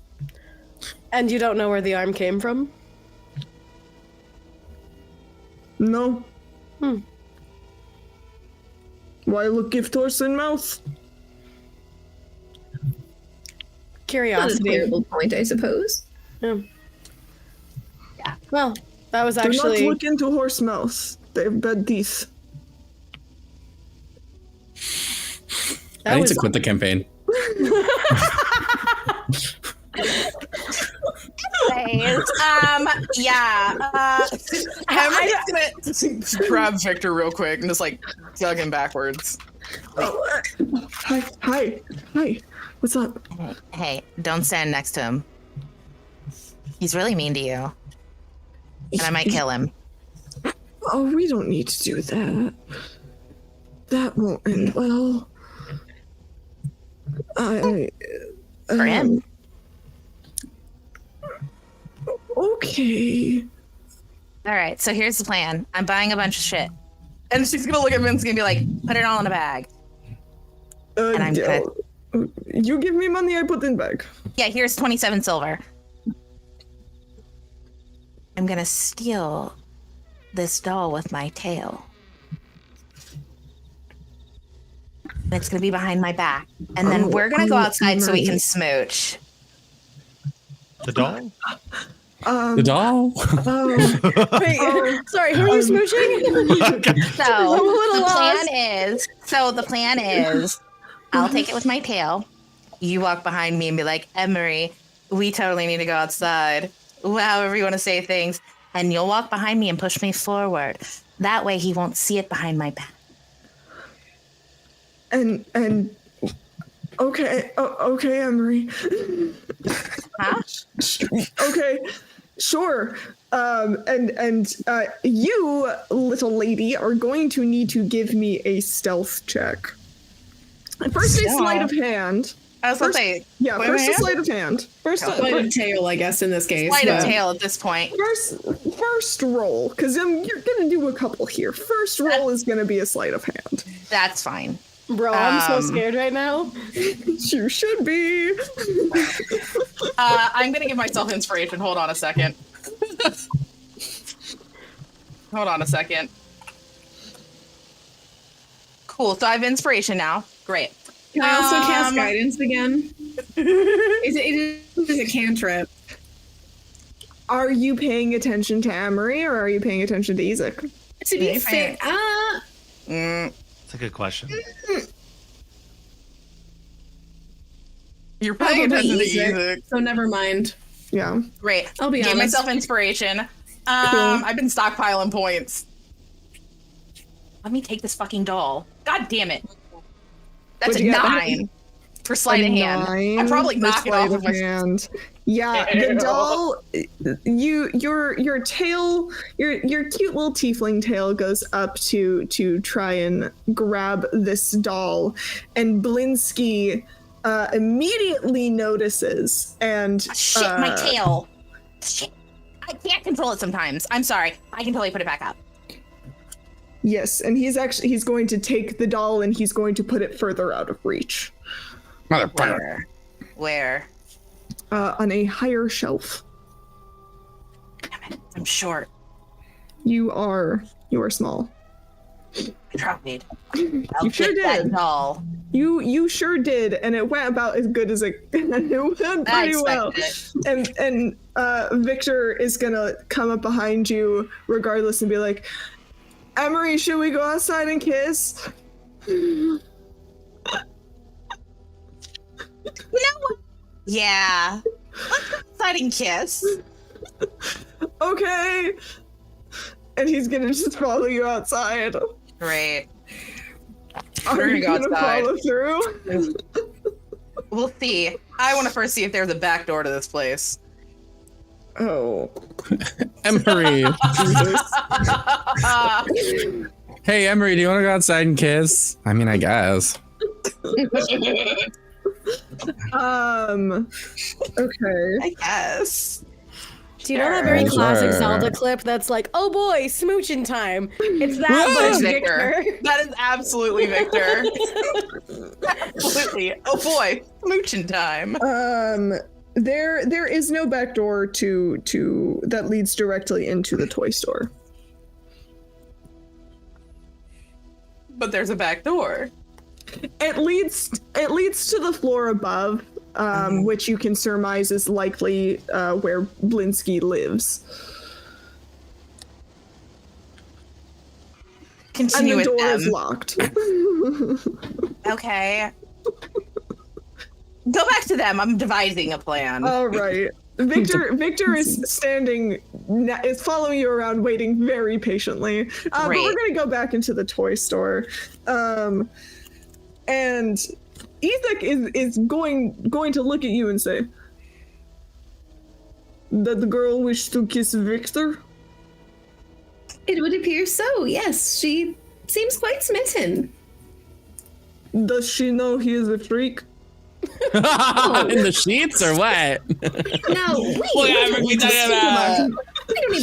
And you don't know where the arm came from? No. Why look gift horse in mouth? Not a Curiosity. terrible point, I suppose. Yeah. Well, that was Do not actually... look into horse mouth. They have bad teeth. That I need was to quit the campaign. I'm just gonna grab Victor real quick and just like tug him backwards. Oh, hi. What's up? Hey, don't stand next to him. He's really mean to you. And I might kill him. Oh, we don't need to do that. That won't end well. For him. Okay. All right, so here's the plan. I'm buying a bunch of shit. And she's gonna look at Blinsky and be like, put it all in a bag. And I'm gonna... You give me money, I put in bag. Yeah, here's 27 silver. I'm gonna steal this doll with my tail. And it's gonna be behind my back. And then we're gonna go outside so we can smooch. The doll? The doll? Wait, sorry, who are you smooching? So lost. the plan is I'll take it with my tail. You walk behind me and be like, Emery, we totally need to go outside. However you want to say things. And you'll walk behind me and push me forward. That way he won't see it behind my back. And okay, okay, Emery. Huh? Okay, sure. And you, little lady, are going to need to give me a stealth check. First, a sleight of hand. I was going to say, yeah, first a sleight of hand. First, Sleight of tail, I guess, in this case. sleight of tail at this point. First roll, because you're gonna do a couple here. First roll is gonna be a sleight of hand. That's fine. Bro, I'm so scared right now. You should be. I'm gonna give myself inspiration. Hold on a second. Cool. So I have inspiration now. Great. Can I also cast guidance again? Is it a cantrip? Are you paying attention to Emery or are you paying attention to Isaac? To be fair, That's a good question. You're paying attention to Isaac. so never mind. Yeah. Great. I'll be Give honest. myself inspiration. I've been stockpiling points. Let me take this fucking doll. God damn it. That's What'd a you get? 9 for sleight of hand. I probably for knock it sleight off of my hand. Yeah, the doll. Your tail, your cute little tiefling tail goes up to try and grab this doll, and Blinsky immediately notices and Shit, my tail. Shit. I can't control it sometimes. I'm sorry. I can totally put it back up. Yes, and he's going to take the doll and he's going to put it further out of reach. Motherfucker. Where? On a higher shelf. Damn it. I'm short. You are small. I tried. You sure did. That doll. You sure did, and it went about as good as it went pretty well. And Victor is gonna come up behind you regardless and be like, Emery, should we go outside and kiss? You know what? Yeah. Let's go outside and kiss. Okay. And he's gonna just follow you outside. Great. Are We're you gonna gonna go outside. follow through? We'll see. I want to first see if there's a back door to this place. Oh. Emery. Hey, Emery, do you want to go outside and kiss? I mean, I guess. Okay. I guess. Do you know that very classic Sure. Zelda clip that's like, oh boy, smooching time? It's that, but That's it's Victor. Victor. That is absolutely Victor. Absolutely. Oh boy, smooching time. There is no back door to that leads directly into the toy store. But there's a back door. It leads to the floor above, which you can surmise is likely where Blinsky lives. Continue And the with door them. is locked. Okay. Go back to them. I'm devising a plan. All right. Victor is is following you around, waiting very patiently. But we're gonna go back into the toy store, and Isaac is going to look at you and say, "Did the girl wish to kiss Victor?" It would appear so, yes. She seems quite smitten. Does she know he is a freak? In the sheets or what? Now, we don't need to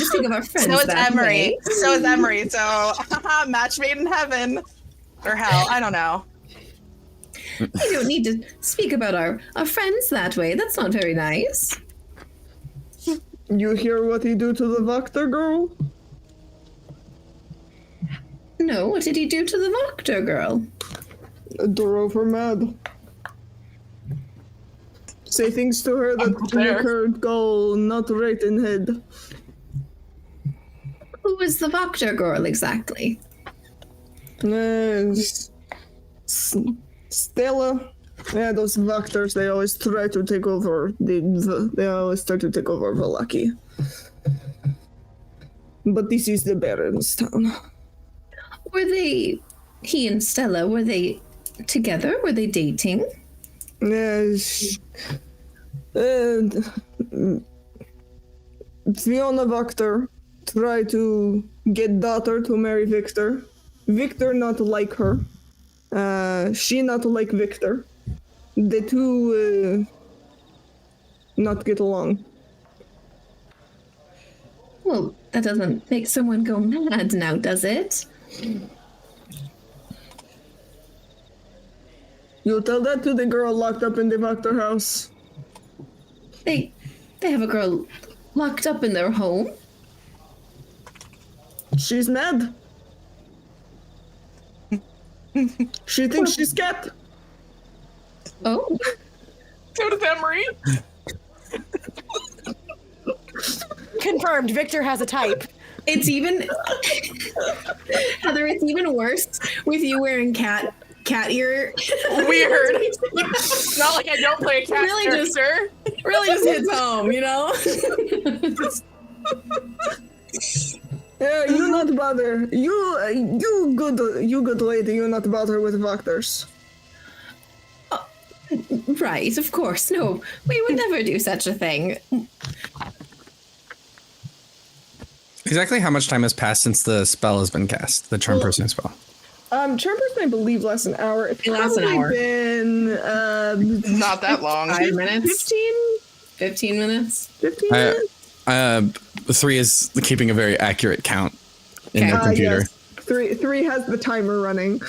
speak of our friends. So is that Emery. way. So is Emery. So match made in heaven. Or hell. I don't know. We don't need to speak about our friends that way. That's not very nice. You hear what he do to the Vector girl? No, what did he do to the Vector girl? Drove her mad. Say things to her that make her go not right in head. Who is the Vector girl exactly? Stella. Yeah, those Vectors, they always try to take over. They always try to take over Valaki. But this is the Baron's town. Were they, he and Stella, were they together? Were they dating? Yes. Fiona Vector tried to get daughter to marry Victor. Victor not like her. She not like Victor. The two not get along. Well, that doesn't make someone go mad now, does it? You tell that to the girl locked up in the Vector house. They have a girl locked up in their home? She's mad. She thinks she's cat. Oh. So does Emery. Confirmed. Victor has a type. It's even Heather, it's even worse with you wearing cat ear. Weird. Not like I don't play a cat Really character. Really just hits home, you know? Yeah, you not bother. You good lady. You not bother with Vectors. Right, of course. No, we would never do such a thing. Exactly how much time has passed since the spell has been cast? The charm person spell. Charm person, I believe, lasts an hour. It's It lasts an probably hour. been Not that long. 5 minutes? 15 15 minutes? 15 minutes. 3 is keeping a very accurate count in Okay. your computer. Yes. Three has the timer running.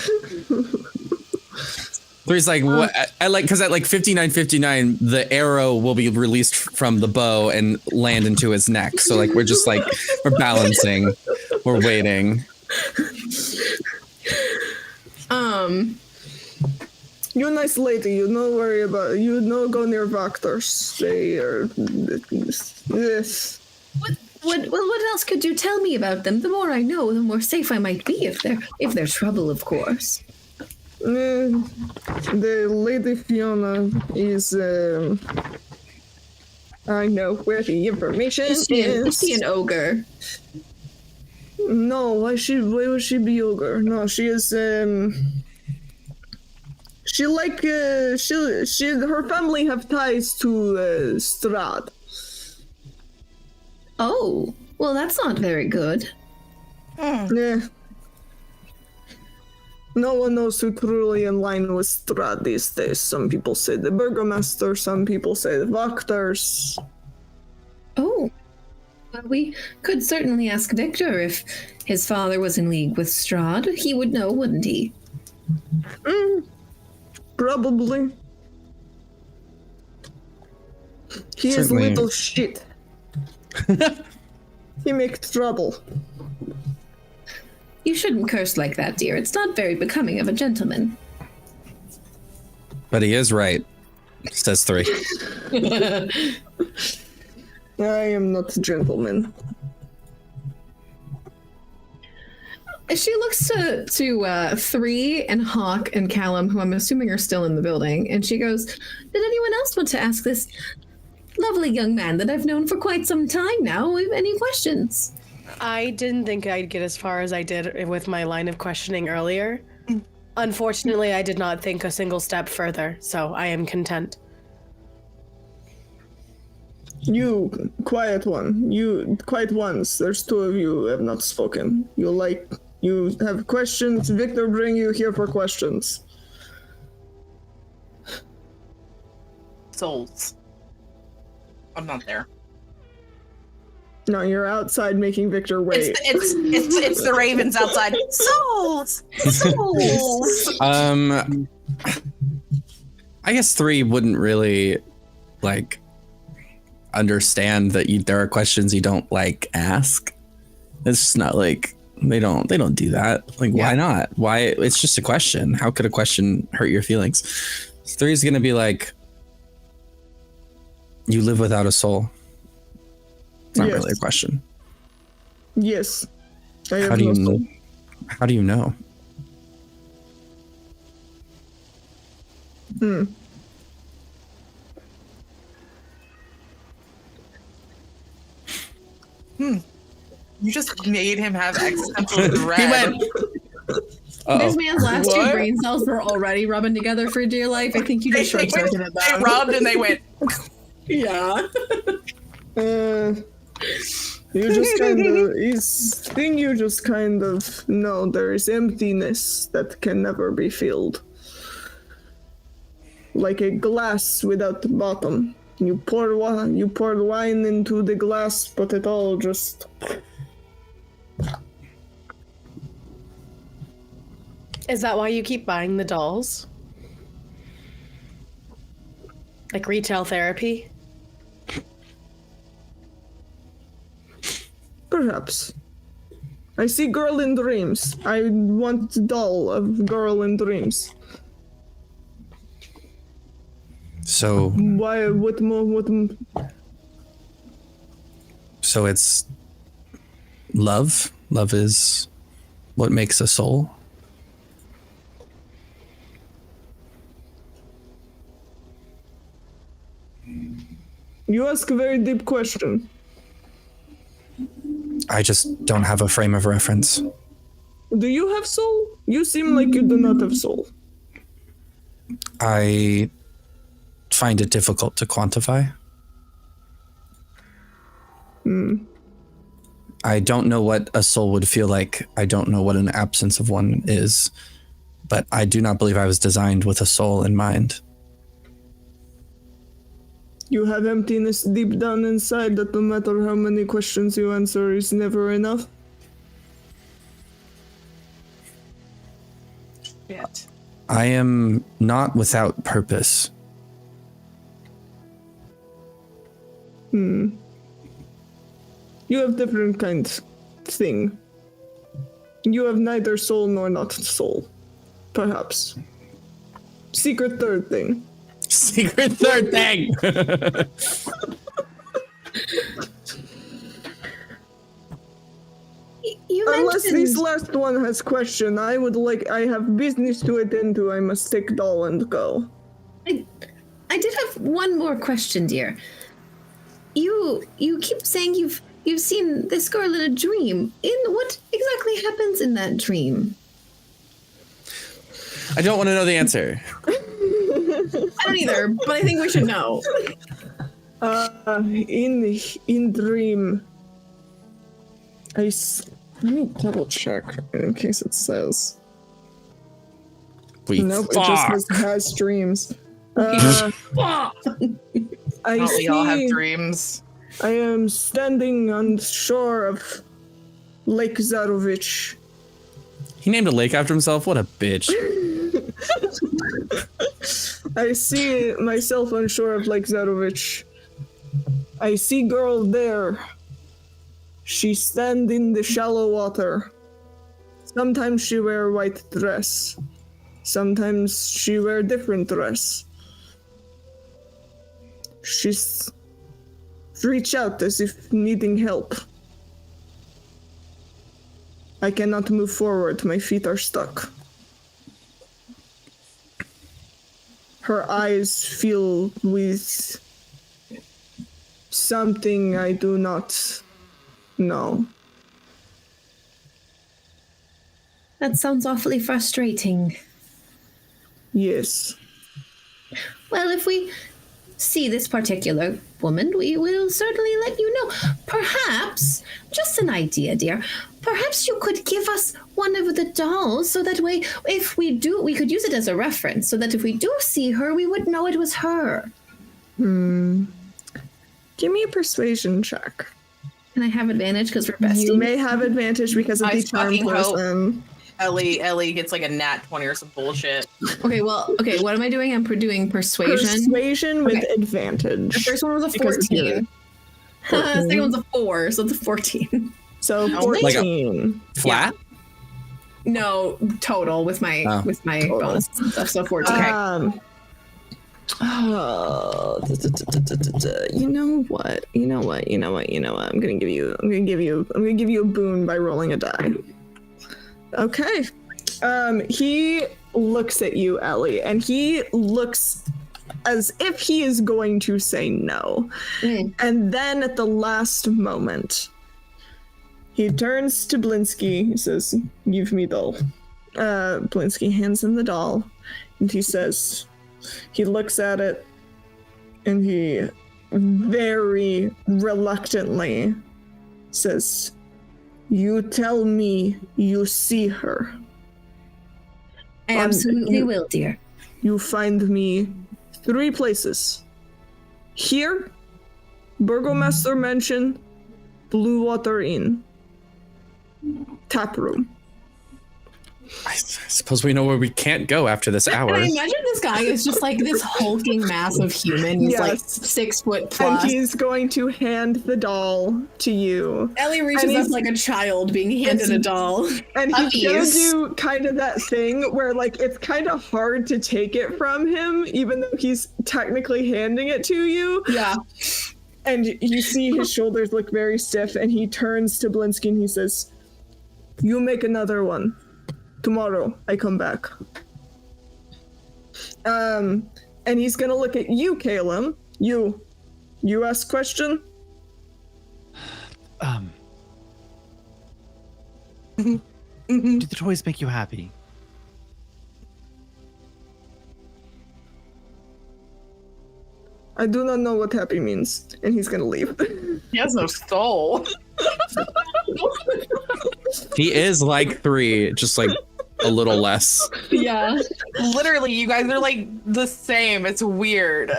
3's like what? I like because at like 59:59, the arrow will be released from the bow and land into his neck. So like we're just like we're balancing, we're waiting. You nice lady. You no worry about. You no go near Vectors. They are this. What else could you tell me about them? The more I know, the more safe I might be if they're trouble, of course. The Lady Fiona is. I know where the information Is she an ogre? No, why would she be ogre? No, she is. She like she her family have ties to Strahd. Oh, well, that's not very good. Yeah. No one knows who truly in line with Strahd these days. Some people say the Burgomaster, some people say the Vectors. Oh, well, we could certainly ask Victor if his father was in league with Strahd. He would know, wouldn't he? Probably. He Certainly. is little shit. He make trouble. You shouldn't curse like that, dear. It's not very becoming of a gentleman. But he is right, says 3. I am not a gentleman. She looks to 3 and Hawke and Kellum, who I'm assuming are still in the building, and she goes, "Did anyone else want to ask this lovely young man that I've known for quite some time now any questions?" I didn't think I'd get as far as I did with my line of questioning earlier. Unfortunately, I did not think a single step further, so I am content. You, quiet one. You, quiet ones. There's 2 of you who have not spoken. You have questions. Victor bring you here for questions. souls. I'm not there. No, you're outside making Victor wait. It's the ravens outside. Souls! Souls! I guess 3 wouldn't really like understand that there are questions you don't like ask. It's just not like they don't do that. Like, why not? Why? It's just a question. How could a question hurt your feelings? 3 is gonna be like, you live without a soul. It's not really a question. Yes. How do you know? How do you know? You just made him have existential dread. He went. This man's last What? 2 brain cells were already rubbing together for dear life. I think you just short-circuited They them. rubbed and they went. Yeah. You just kind of know there is emptiness that can never be filled. Like a glass without the bottom. You pour wine into the glass, but it all just... Is that why you keep buying the dolls? Like retail therapy? Perhaps. I see girl in dreams. I want the doll of girl in dreams. So Why? What more? So it's love. Love is what makes a soul. You ask a very deep question. I just don't have a frame of reference. Do you have soul? You seem like you do not have soul. I find it difficult to quantify. I don't know what a soul would feel like. I don't know what an absence of one is. But I do not believe I was designed with a soul in mind. You have emptiness deep down inside that no matter how many questions you answer is never enough. Shit. I am not without purpose. You have different kinds thing. You have neither soul nor not soul. Perhaps. Secret third thing. Secret third thing! You Unless mentioned... this last one has question, I have business to attend to. I must take doll and go. I did have one more question, dear. You keep saying you've seen this girl in a dream. What exactly happens in that dream? I don't want to know the answer. I don't either, but I think we should know. In dream, let me double check in case it says. Nope, it just has dreams. I Don't we all have see. dreams? I am standing on the shore of Lake Zarovich. He named a lake after himself? What a bitch. I see myself on shore of Lake Zarovich. I see girl there. She stand in the shallow water. Sometimes she wear white dress. Sometimes she wear different dress. She's reach out as if needing help. I cannot move forward. My feet are stuck. Her eyes fill with something I do not know. That sounds awfully frustrating. Yes. Well, if we see this particular woman, we will certainly let you know. Perhaps, just an idea, dear, perhaps you could give us one of the dolls so that way, if we do, we could use it as a reference so that if we do see her, we would know it was her. Give me a persuasion check. Can I have advantage because we're besties? You may have advantage because of I the charm fucking hope. person. Ellie gets like a nat 20 or some bullshit. Okay, what am I doing? I'm doing persuasion. Persuasion with Okay. advantage. The first one was a Because it's 14. The second one's a 4, so it's a 14. So Like 14. Flat? No, total with my Total. bonus and stuff. So 14. You know what? I'm gonna give you a boon by rolling a die. Okay. He looks at you, Ellie, and he looks as if he is going to say no. And then at the last moment, he turns to Blinsky. He says, "Give me doll." Blinsky hands him the doll, and he says, he looks at it, and he very reluctantly says, "You tell me you see her. I absolutely will, dear. You find me 3 places. Here, Burgomaster Mansion, Blue Water Inn, Tap Room." I suppose we know where we can't go after this hour. And I imagine this guy is just like this hulking mass of human. He's like Yes. 6 foot plus. And he's going to hand the doll to you. Ellie reaches and up he's- like a child being handed a doll. And he's gonna Puppies. do kind of that thing where, like, it's kind of hard to take it from him, even though he's technically handing it to you. Yeah. And you see his shoulders look very stiff, and he turns to Blinsky and he says, "You make another one. Tomorrow, I come back." And he's gonna look at you, Kellum. You ask question? Do the toys make you happy? I do not know what happy means. And he's gonna leave. He has no soul. He is like 3, just like a little less. Yeah. Literally, you guys are like the same. It's weird.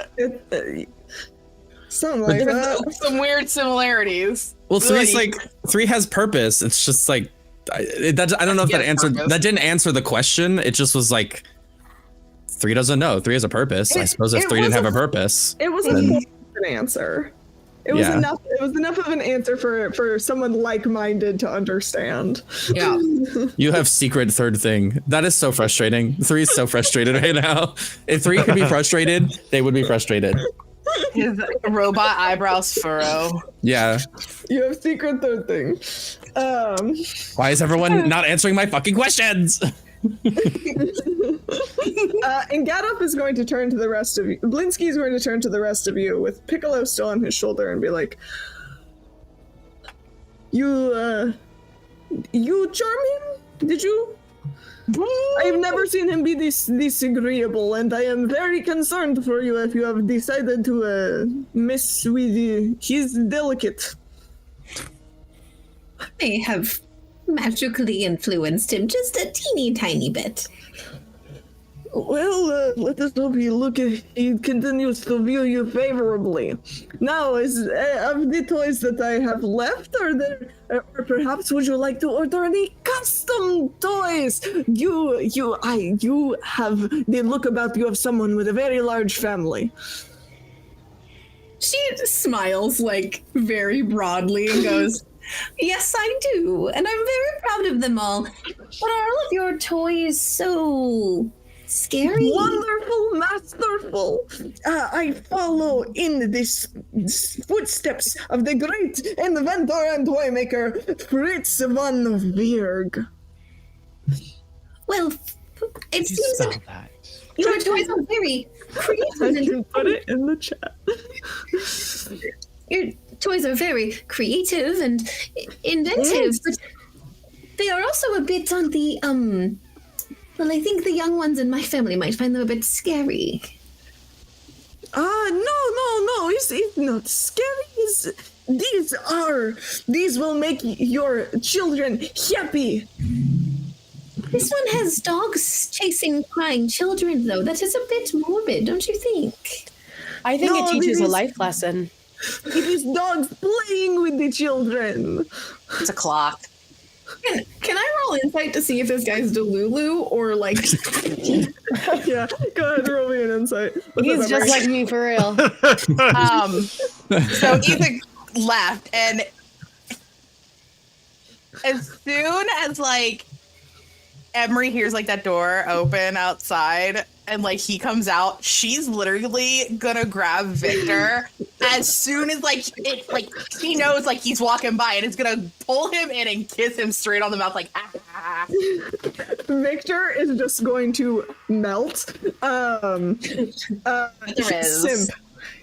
Something like that. There's some weird similarities. Well, 3's Like- like 3 has purpose. It's just like I don't know if that Yes, answered purpose. that didn't answer the question. It just was like 3 doesn't know. 3 has a purpose. I suppose if it 3 didn't was have a- a purpose. It was Then- an answer. It was Yeah. enough. It was enough of an answer for someone like-minded to understand. Yeah. You have secret third thing. That is so frustrating. 3 is so frustrated right now. If 3 could be frustrated, they would be frustrated. His robot eyebrows furrow. Yeah. You have secret third thing. Why is everyone not answering my fucking questions? And Gadop is going to turn to the rest of you. Blinsky is going to turn to the rest of you with Piccolo still on his shoulder and be like, You charm him? Did you? I've never seen him be this agreeable, and I am very concerned for you if you have decided to mess with he's delicate. I have magically influenced him just a teeny tiny bit. Well, let us hope he continues to view you favorably. Now, is of the toys that I have left, or perhaps would you like to order any custom toys? You have the look about you of someone with a very large family. She smiles like very broadly and goes, "Yes, I do, and I'm very proud of them all. But are all of your toys so scary?" Wonderful, masterful. I follow in the footsteps of the great inventor and toy maker Fritz von Vierg. Well, it Did you seems spell that that? your toys are very I creative. can put it in the chat. Your toys are very creative and inventive, but they are also a bit on the well, I think the young ones in my family might find them a bit scary. No. It's not scary. These will make your children happy. This one has dogs chasing crying children, though. That is a bit morbid, don't you think? I think No, it teaches a this is- life lesson. It is dogs playing with the children. It's a clock. Can I roll insight to see if this guy's Delulu or like? Yeah, go ahead, roll me an insight. What's He's up, just Emery? like me for real. So Ethan left, and as soon as like Emery hears like that door open outside, and like he comes out, she's literally gonna grab Victor as soon as like it like she knows like he's walking by, and is gonna pull him in and kiss him straight on the mouth like ah. Victor is just going to melt. Simp.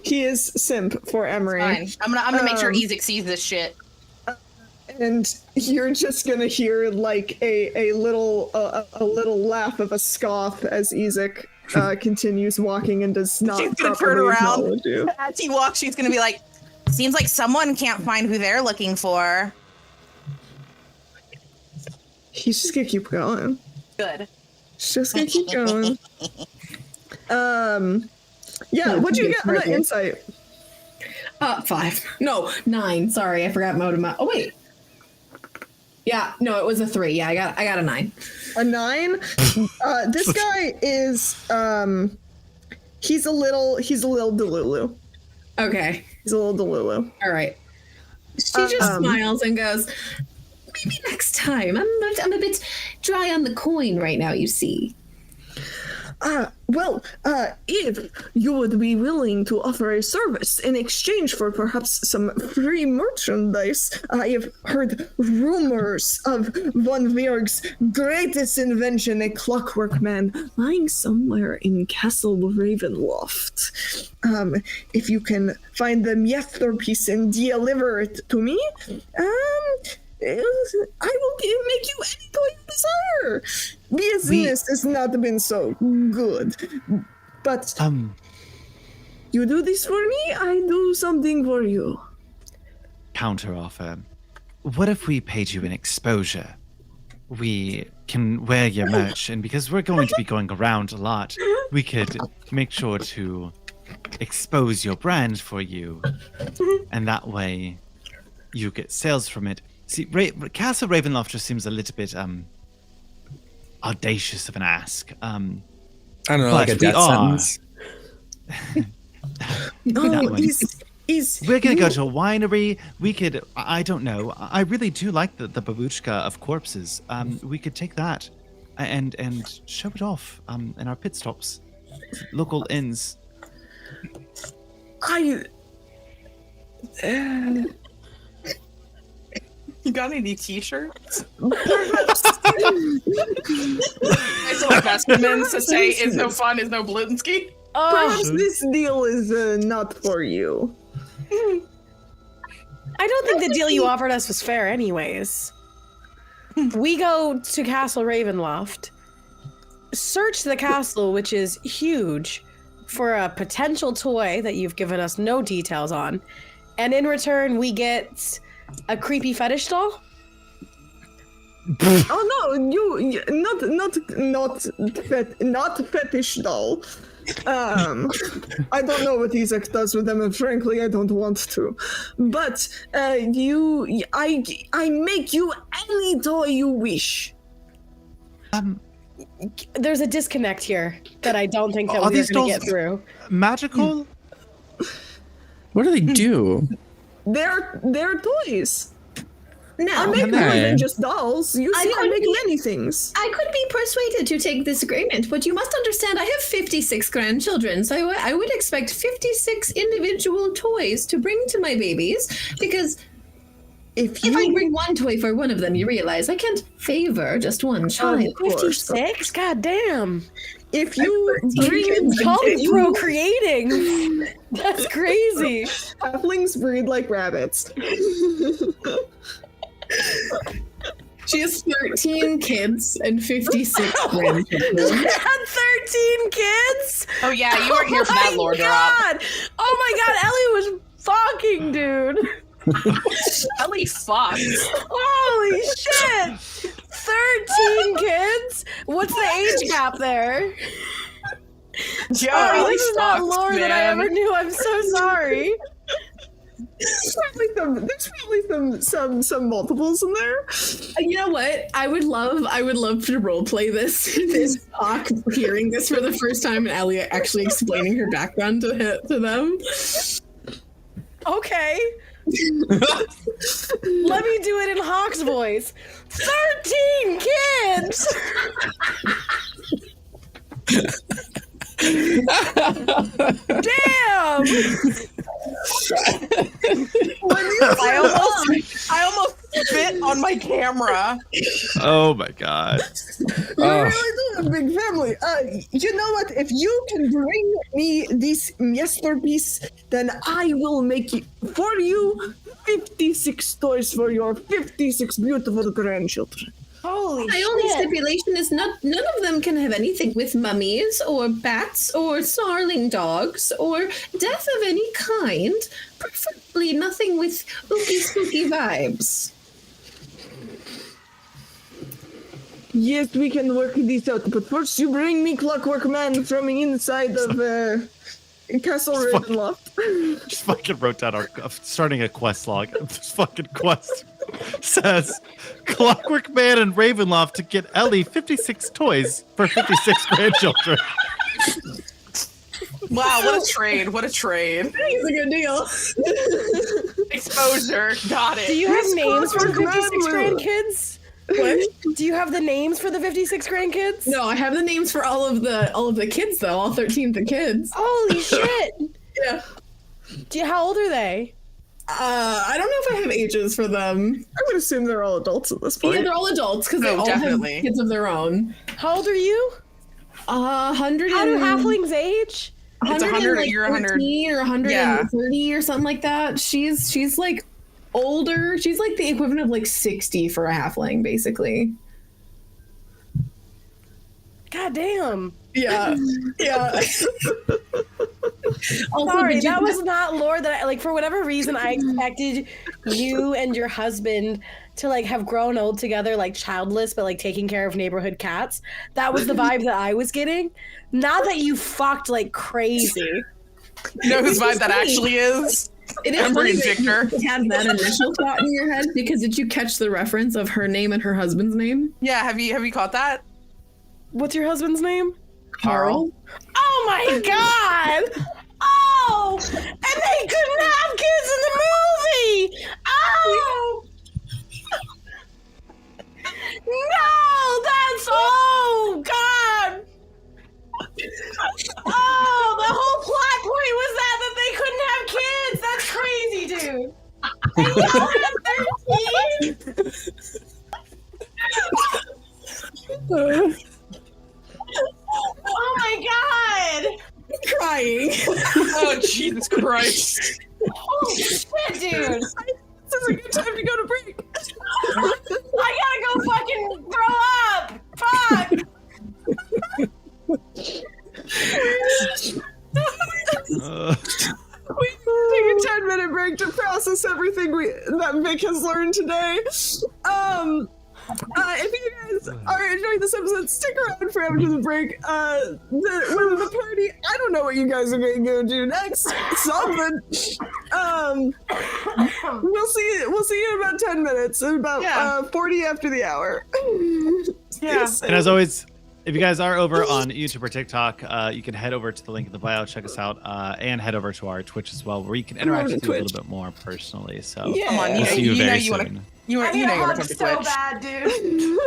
He is simp for Emery. Fine. I'm gonna make sure Ezek sees this shit. And you're just gonna hear like a little laugh of a scoff as Ezek continues walking and does not She's gonna turn properly around. acknowledge you. As he walks, she's gonna be like, seems like someone can't find who they're looking for. He's just gonna keep going. Good. He's just gonna keep going. Yeah, what'd you get on that insight? 5. No, 9. Sorry, I forgot mode of my. Oh wait. Yeah, no, it was a 3. Yeah, I got a 9. A 9? This guy is he's a little delulu. Okay. He's a little delulu. All right. She just smiles and goes, maybe next time. I'm a bit dry on the coin right now, you see. Well, if you would be willing to offer a service in exchange for perhaps some free merchandise, I have heard rumors of von Vierg's greatest invention, a clockwork man, lying somewhere in Castle Ravenloft. If you can find the masterpiece and deliver it to me, I will make you any toy you desire. Business has not been so good, but you do this for me, I do something for you. Counter offer. What if we paid you an exposure? We can wear your merch, and because we're going to be going around a lot, we could make sure to expose your brand for you, and that way you get sales from it. See, Castle Ravenloft just seems a little bit audacious of an ask. I don't know, like a death sentence. We're gonna go to a winery. We could, I don't know. I really do like the babushka of corpses. We could take that and show it off in our pit stops, local inns. You got any t-shirts? Perhaps, Nice little vestments that say "It's no fun, it's no Blinsky." perhaps this deal is not for you. I don't think the deal you offered us was fair anyways. We go to Castle Ravenloft, search the castle, which is huge, for a potential toy that you've given us no details on, and in return we get a creepy fetish doll? Oh no, you not fetish doll. I don't know what Ezek does with them, and frankly, I don't want to. But I make you any toy you wish. There's a disconnect here that I don't think that Are we're these going to dolls get through. magical? What do they do? They're toys. I Now, make more Okay. than just dolls. You see, I could make be- many things. I could be persuaded to take this agreement, but you must understand I have 56 grandchildren, so I would expect 56 individual toys to bring to my babies, because If if I you bring one toy for one of them, you realize I can't favor just one child. Of course. 56? God damn. if you bring Call me procreating. That's crazy. halflings breed like rabbits. She has 13 kids and 56 grandchildren. Had 13 kids? Oh yeah, you weren't here for that Oh lore my drop. God. Oh my god, Ellie was fucking, dude. Ellie fucked. Holy shit. 13 kids? What's the age gap there? Sorry, Ellie this is not sucks, lore that I man. ever knew. I'm so sorry. There's probably some multiples in there. You know what? I would love to roleplay this Hawke hearing this for the first time and Ellie actually explaining her background to them. Okay. Let me do it in Hawke's voice. 13 kids! Damn! I almost spit on my camera. Oh my god. You really do have a big family. You know what? If you can bring me this masterpiece, then I will make it for you 56 toys for your 56 beautiful grandchildren. Holy My only shit. stipulation is none of them can have anything with mummies or bats or snarling dogs or death of any kind. Preferably nothing with spooky vibes. Yes, we can work this out, but first you bring me Clockwork Man from inside of Castle Ravenloft. Just fucking wrote down starting a quest log. This fucking quest says Clockwork Man and Ravenloft to get Ellie 56 toys for 56 grandchildren. Wow, what a trade. What a trade. It's a good deal. Exposure. Got it. Do you have names for the Clockwork 56 Man. grandkids? What? Do you have the names for the 56 grandkids? No, I have the names for all of the kids though, all 13 of the kids. Holy shit! Yeah. How old are they? I don't know if I have ages for them. I would assume they're all adults at this point. Yeah, they're all adults because they No, all definitely. have kids of their own. How old are you? 100. How do halflings age? It's 100, you're 100. 114 or 130 or something like that. She's like older. She's like the equivalent of like 60 for a halfling, basically. God damn. Yeah. Yeah. Also, Sorry, did you- that was not lore that I, like, for whatever reason, I expected you and your husband to, like, have grown old together, like, childless, but, like, taking care of neighborhood cats. That was the vibe that I was getting. Not that you fucked like crazy. You know whose vibe that actually is? It is Emery funny and that Victor. you had that initial thought in your head because did you catch the reference of her name and her husband's name? Yeah, have you caught that? What's your husband's name? Carl. Oh my god! Oh! And they couldn't have kids in the movie! Oh! No! That's... Oh, God! Oh, the whole plot point was that they couldn't have kids! That's crazy, dude! And y'all had 13? Oh my god! Crying. Oh, Jesus Christ. Holy shit, dude! This is a good time to go to break. I gotta go fucking throw up! Fuck! We take a 10-minute break to process everything that Vic has learned today. If you guys are enjoying this episode, stick around for after the break. The party, I don't know what you guys are going to go do next. Something. We'll see you in about 10 minutes. In about 40 after the hour. Yeah. And as always, if you guys are over on YouTube or TikTok, you can head over to the link in the bio, check us out, and head over to our Twitch as well, where you can interact with you a little bit more personally. So Yeah. Come on, we'll see you very you wanna, soon. you know you want to come to so Twitch. bad, dude.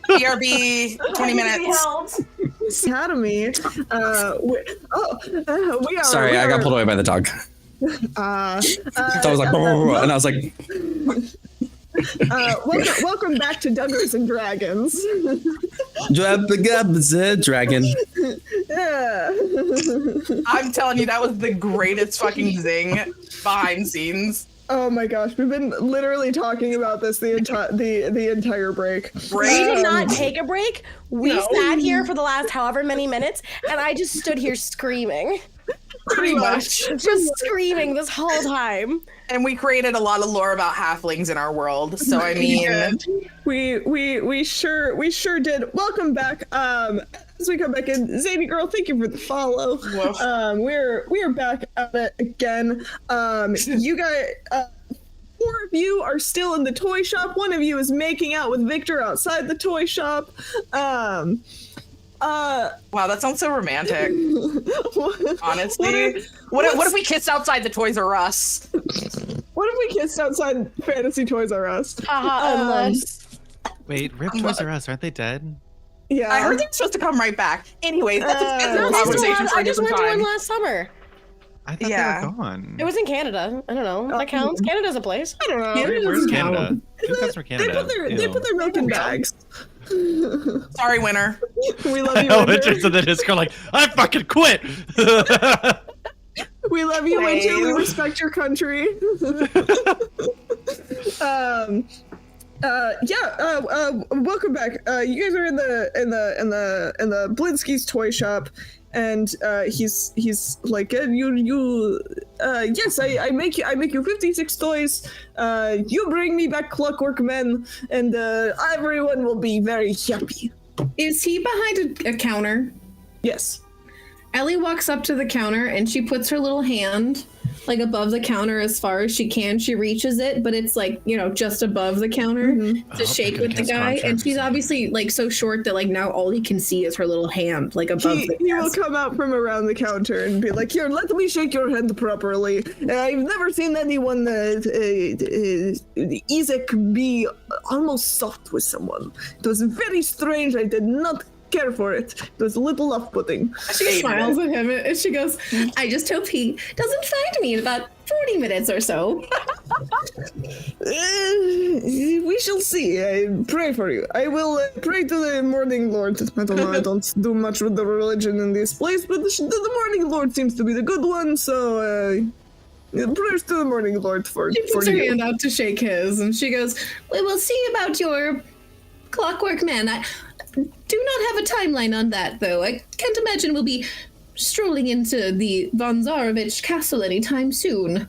BRB, 20 minutes. Academy. We are. Sorry, I got pulled away by the dog. So I was like, and I was like, welcome back to Duggars and Dragons. dragon. Yeah. I'm telling you, that was the greatest fucking zing behind scenes. Oh my gosh, we've been literally talking about this the entire break. We did not take a break. We sat here for the last however many minutes, and I just stood here screaming. Pretty much. Just screaming this whole time. And we created a lot of lore about halflings in our world. So I mean, we sure did. Welcome back. as we come back in, Zany Girl, thank you for the follow. We're back at it again. You guys, 4 of you are still in the toy shop. 1 of you is making out with Victor outside the toy shop. Wow, that sounds so romantic. Honestly, what if we kissed outside the Toys R Us? What if we kissed outside Fantasy Toys R Us? Unless. Wait, Rip Toys R Us, aren't they dead? Yeah, I heard they're supposed to come right back. Anyways, that's a No, conversation for I a just different went to one time. last summer. I thought Yeah. they were gone. It was in Canada. I don't know. That counts. Canada's a place. I don't know. Where's Canada? Who comes from They Canada? put their milk in bags. Sorry, winner. We love you, Oh, Winter. Winter's in the Discord like, I fucking quit! We love you, Wave. Winter. We respect your country. Welcome back. You guys are in the Blinsky's toy shop, and he's like, yes, I make you 56 toys. You bring me back Clockwork Men, and everyone will be very happy. Is he behind a counter? Yes. Ellie walks up to the counter and she puts her little hand like above the counter as far as she can. She reaches it, but it's like, just above the counter to shake with the guy. And she's obviously like so short that like now all he can see is her little hand like above the He will desk. come out from around the counter and be like, here, let me shake your hand properly. I've never seen anyone Isaac be almost soft with someone. It was very strange. I did not care for it. It was a little off-putting. She smiles at him and she goes, I just hope he doesn't find me in about 40 minutes or so. We shall see. I pray for you. I will pray to the Morning Lord. I don't know, I don't do much with the religion in this place, but the Morning Lord seems to be the good one, so prayers to the Morning Lord for She puts her you. hand out to shake his and she goes, we will see about your Clockwork Man. I do not have a timeline on that, though. I can't imagine we'll be strolling into the Von Zarovich castle anytime soon.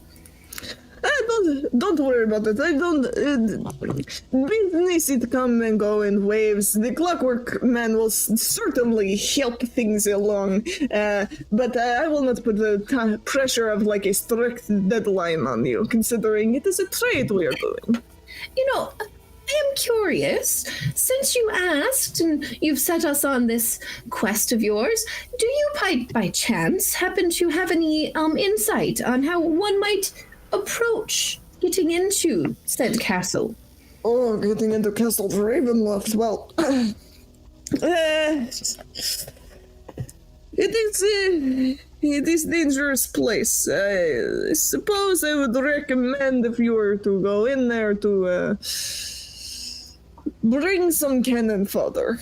Don't worry about it. I don't. Business it come and go in waves. The Clockwork Man will certainly help things along, but I will not put the pressure of like a strict deadline on you, considering it is a trade we are doing. I am curious, since you asked and you've set us on this quest of yours, do you by chance happen to have any insight on how one might approach getting into said castle? Oh, getting into Castle Ravenloft. Well, it is a dangerous place. I suppose I would recommend if you were to go in there to bring some cannon fodder.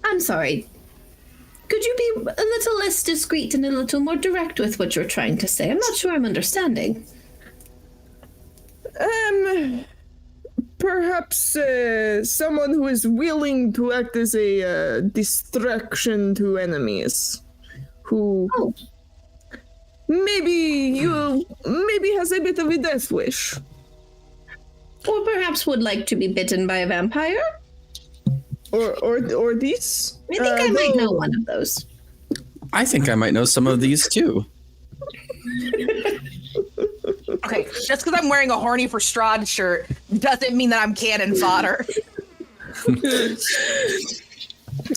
I'm sorry. Could you be a little less discreet and a little more direct with what you're trying to say? I'm not sure I'm understanding. Perhaps someone who is willing to act as a distraction to enemies, who maybe has a bit of a death wish. Or perhaps would like to be bitten by a vampire? Or these? I think I might know one of those. I think I might know some of these too. Okay, just because I'm wearing a horny for Strahd shirt doesn't mean that I'm cannon fodder.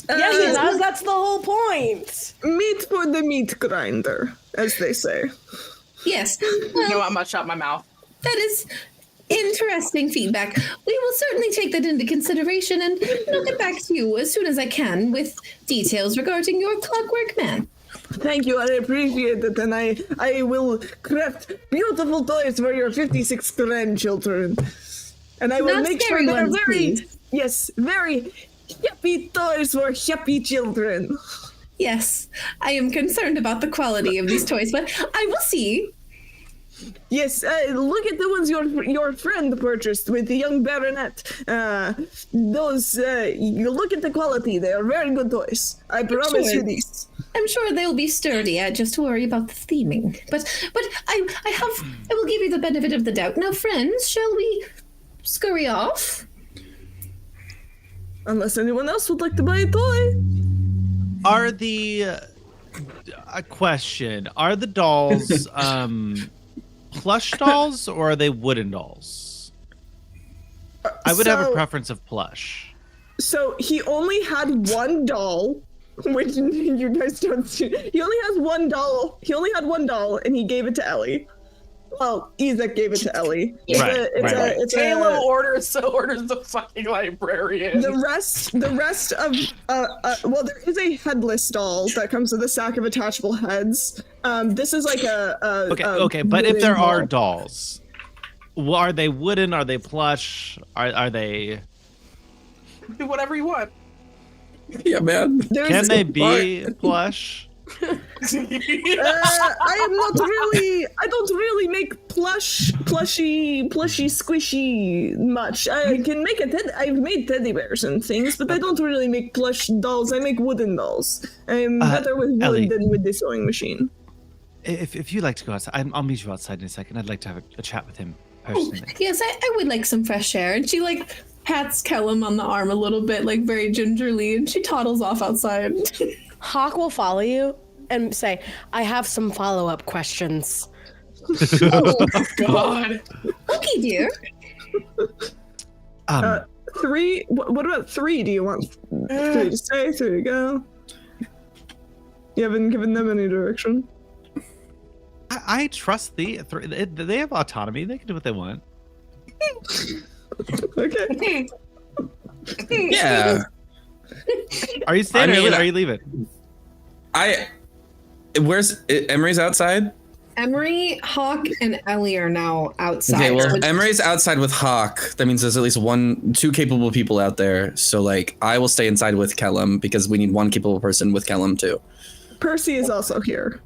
That's the whole point. Meat for the meat grinder, as they say. Yes. You Well, know what? I'm gonna shut my mouth. that is interesting feedback. We will certainly take that into consideration and I'll get back to you as soon as I can with details regarding your Clockwork Man. Thank you, I appreciate it, and I will craft beautiful toys for your 56 grandchildren. And I will Not make sure scary they're ones, very, please. very happy toys for happy children. Yes, I am concerned about the quality of these toys, but I will see. Yes, look at the ones your friend purchased with the young baronet. Those, you look at the quality, they are very good toys. I promise you these. I'm sure they'll be sturdy. I just worry about the theming. But I will give you the benefit of the doubt. Now, friends, shall we scurry off? Unless anyone else would like to buy a toy. Are the a question? Are the dolls plush dolls or are they wooden dolls? I would have a preference of plush. So he only had one doll, which you guys don't see. He only has one doll. He only had one doll, and he gave it to Ellie. Well, Isaac gave it to Ellie. It's Taylor orders the fucking librarian. The rest of well, there is a headless doll that comes with a sack of attachable heads. This is like okay, but if there are dolls, are they wooden? Are they plush? Are they? Do whatever you want. Yeah, man. Can they be plush? I don't really make plushy, squishy much. I can make I've made teddy bears and things, but I don't really make plush dolls. I make wooden dolls. I'm better with wood Ellie, than with the sewing machine. If you like to go outside, I'll meet you outside in a second. I'd like to have a chat with him personally. Yes, I would like some fresh air. And she pats Kellum on the arm a little bit, very gingerly, and she toddles off outside. Hawke will follow you and say, I have some follow-up questions. Oh, God. Okay, dear. 3. What about 3? Do you want 3 to stay? 3 to go? You haven't given them any direction. I trust the 3. They have autonomy. They can do what they want. Okay. Yeah. Are you staying I mean, or are you leaving? Where's Emery's outside? Emery, Hawke, and Ellie are now outside. Okay, well, Emery's outside with Hawke. That means there's at least 2 capable people out there. So, I will stay inside with Kellum because we need 1 capable person with Kellum too. Percy is also here.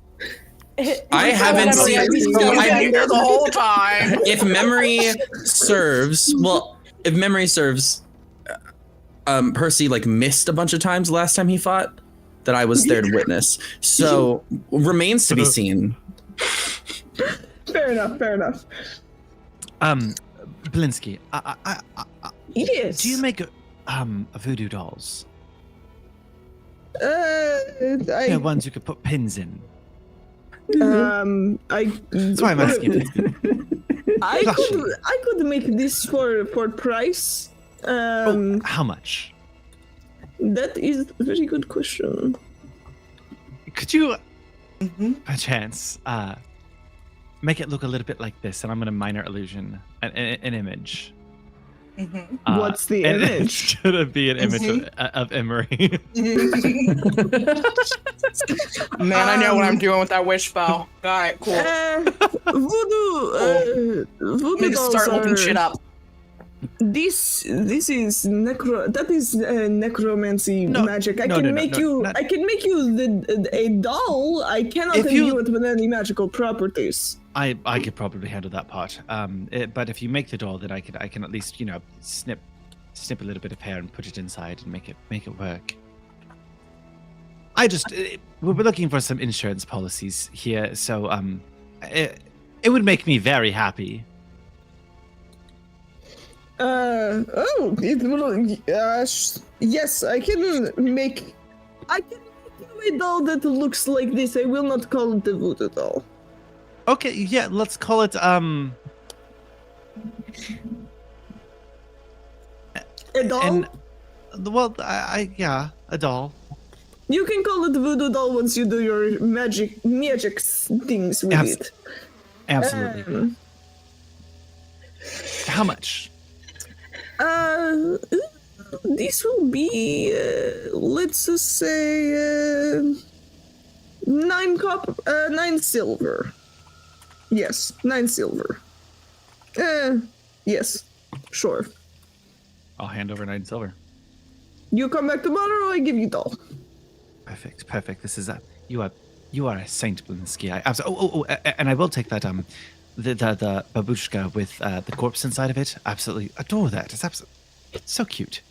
I haven't seen the whole time. If memory serves, Percy missed a bunch of times the last time he fought that I was there to witness. So remains to be seen. Fair enough. Blinsky, Yes. do you make voodoo dolls? Ones you could put pins in. That's why I'm asking. I could make this for price. How much? That is a very good question. Could you, perchance, make it look a little bit like this? And I'm going to minor illusion an image. What's the and image? It's gonna be an image of Emery. Man, I know what I'm doing with that wish spell. All right, cool. Voodoo Need to dolls start looking are- shit up. This is necromancy magic. I can make you a doll. I cannot imbue it with any magical properties. I could probably handle that part. But if you make the doll, then I can at least snip a little bit of hair and put it inside and make it work. We're looking for some insurance policies here, so it would make me very happy. Yes, I can make you a doll that looks like this. I will not call it the voodoo doll. Okay, yeah, let's call it a doll. A doll. You can call it voodoo doll once you do your magic things with it. Absolutely. How much? This will be, let's just say, 9 silver. Yes, 9 silver. Yes, sure. I'll hand over 9 silver. You come back tomorrow, I give you doll. Perfect. This is you are a saint, Blinsky. And I will take that the babushka with the corpse inside of it. Absolutely adore that. It's absolutely so cute.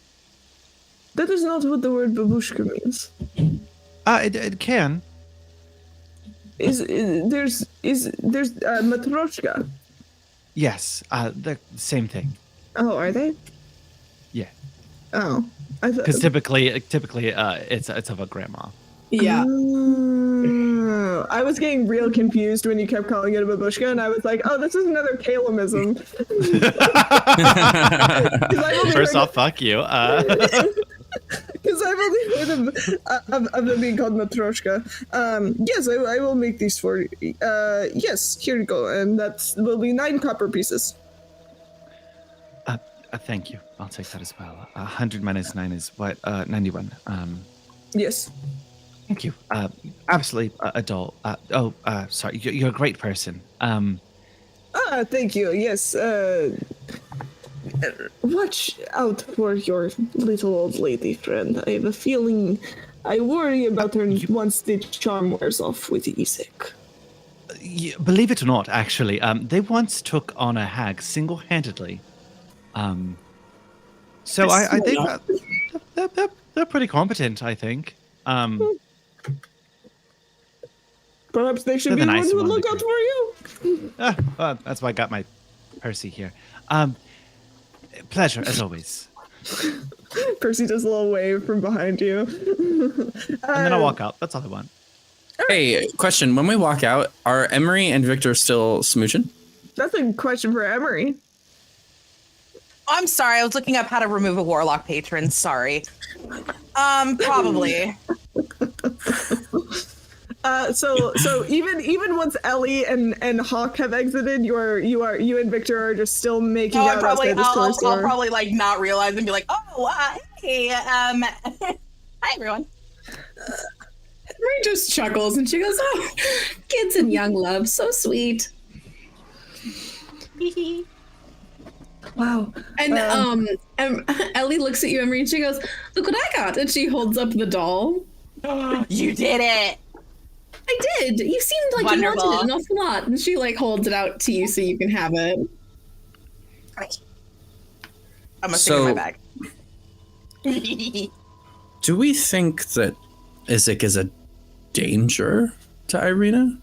That is not what the word babushka means. It can. There's matroshka. Yes, the same thing. Oh, are they? Yeah. Oh. Because typically, it's of a grandma. Yeah. Oh, I was getting real confused when you kept calling it a babushka, and I was like, "Oh, this is another Kellumism." First off, fuck you. Because I've only heard of them being called matroshka. Yes, I will make these for you. Yes, here you go, and that will be 9 copper pieces. Thank you. I'll take that as well. 100 minus 9 is what? 91. Yes. Thank you. Absolutely adult. Sorry. You're a great person. Thank you. Yes. Watch out for your little old lady friend. I have a feeling I worry about her once the charm wears off with Isaac. Believe it or not, actually, they once took on a hag single-handedly. So I think they're pretty competent, I think. Perhaps they should be the ones who would look out for you. Well, that's why I got my Percy here. Pleasure, as always. Percy does a little wave from behind you. And then I'll walk out. That's all I want. Hey, question. When we walk out, are Emery and Victor still smooching? That's a question for Emery. I'm sorry, I was looking up how to remove a warlock patron. Sorry. Probably. So even once Ellie and Hawke have exited, you and Victor are just still making out outside the store. I'll probably like not realize and be like, oh, hey, hi everyone. Emery just chuckles and she goes, "Oh, kids and young love, so sweet." Wow. And Ellie looks at you, Emery, and she goes, "Look what I got!" And she holds up the doll. You did it. I did. You seemed like you wanted it an awful lot. And she like holds it out to you so you can have it. I'm gonna stick it in my bag. Do we think that Isaac is a danger to Ireena?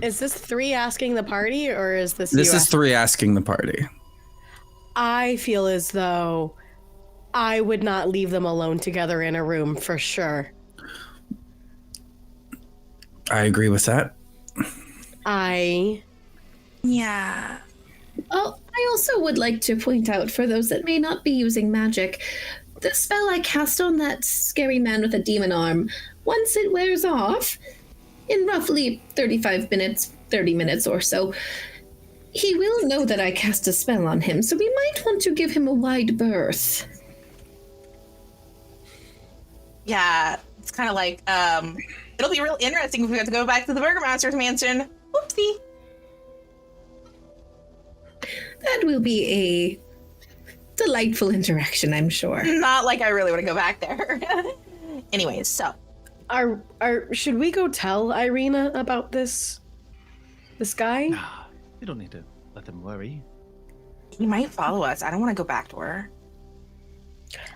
Is this 3 asking the party, or is this This you is 3 asking the party. I feel as though I would not leave them alone together in a room for sure. I agree with that. Yeah. Oh, I also would like to point out, for those that may not be using magic, the spell I cast on that scary man with a demon arm, once it wears off, in roughly 35 minutes, 30 minutes or so, he will know that I cast a spell on him, so we might want to give him a wide berth. Yeah, it's kind of like, it'll be real interesting if we have to go back to the Burgermaster's mansion. Oopsie. That will be a delightful interaction, I'm sure. Not like I really want to go back there. Anyways, so. Should we go tell Ireena about this guy? You don't need to let them worry. He might follow us. I don't want to go back to her.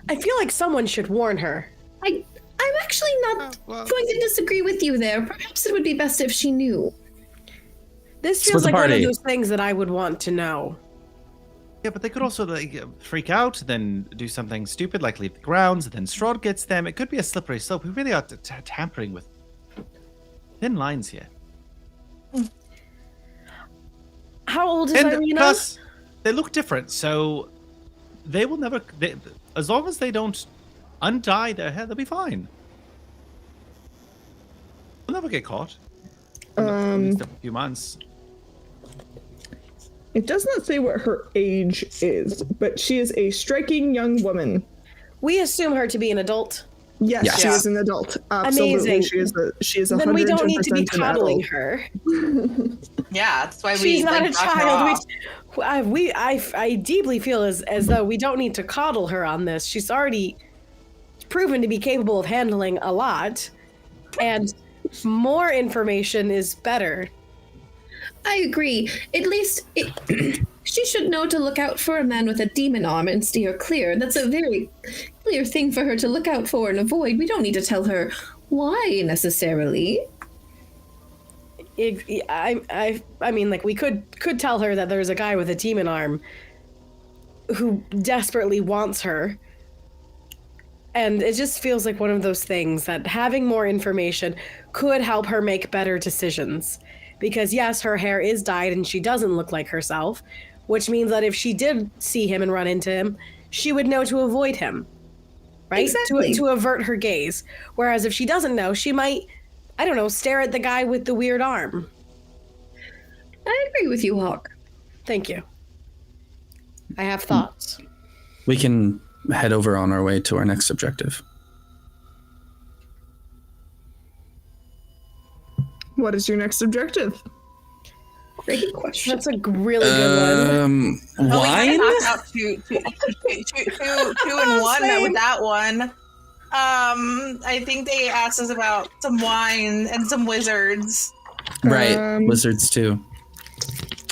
I feel like someone should warn her. I'm actually not going to disagree with you there. Perhaps it would be best if she knew. This feels like one of those things that I would want to know. Yeah, but they could also like freak out, then do something stupid like leave the grounds, and then Strahd gets them. It could be a slippery slope. We really are tampering with thin lines here. How old is And Ireena? plus, they look different, so they will never. As long as they don't undye their hair, they'll be fine. They'll never get caught. At least a few months. It does not say what her age is, but she is a striking young woman. We assume her to be an adult. Yes, she is an adult. Absolutely. Amazing. She is 110% Then we don't need to be an coddling adult. her. Yeah, that's why She's not a child. I deeply feel as though we don't need to coddle her on this. She's already proven to be capable of handling a lot, and more information is better. I agree. At least she should know to look out for a man with a demon arm and steer clear. That's a very clear thing for her to look out for and avoid. We don't need to tell her why necessarily. I mean, like we could tell her that there's a guy with a demon arm, who desperately wants her. And it just feels like one of those things that having more information could help her make better decisions. Because yes, her hair is dyed and she doesn't look like herself, which means that if she did see him and run into him, she would know to avoid him, right? Exactly. To avert her gaze. Whereas if she doesn't know, she might, I don't know, stare at the guy with the weird arm. I agree with you, Hawke. Thank you. I have thoughts. We can head over on our way to our next objective. What is your next objective? Great question. That's a really good one. Oh, we Wine? knocked out two and one Same. with that one. I think they asked us about some wine and some wizards. Right. Wizards too.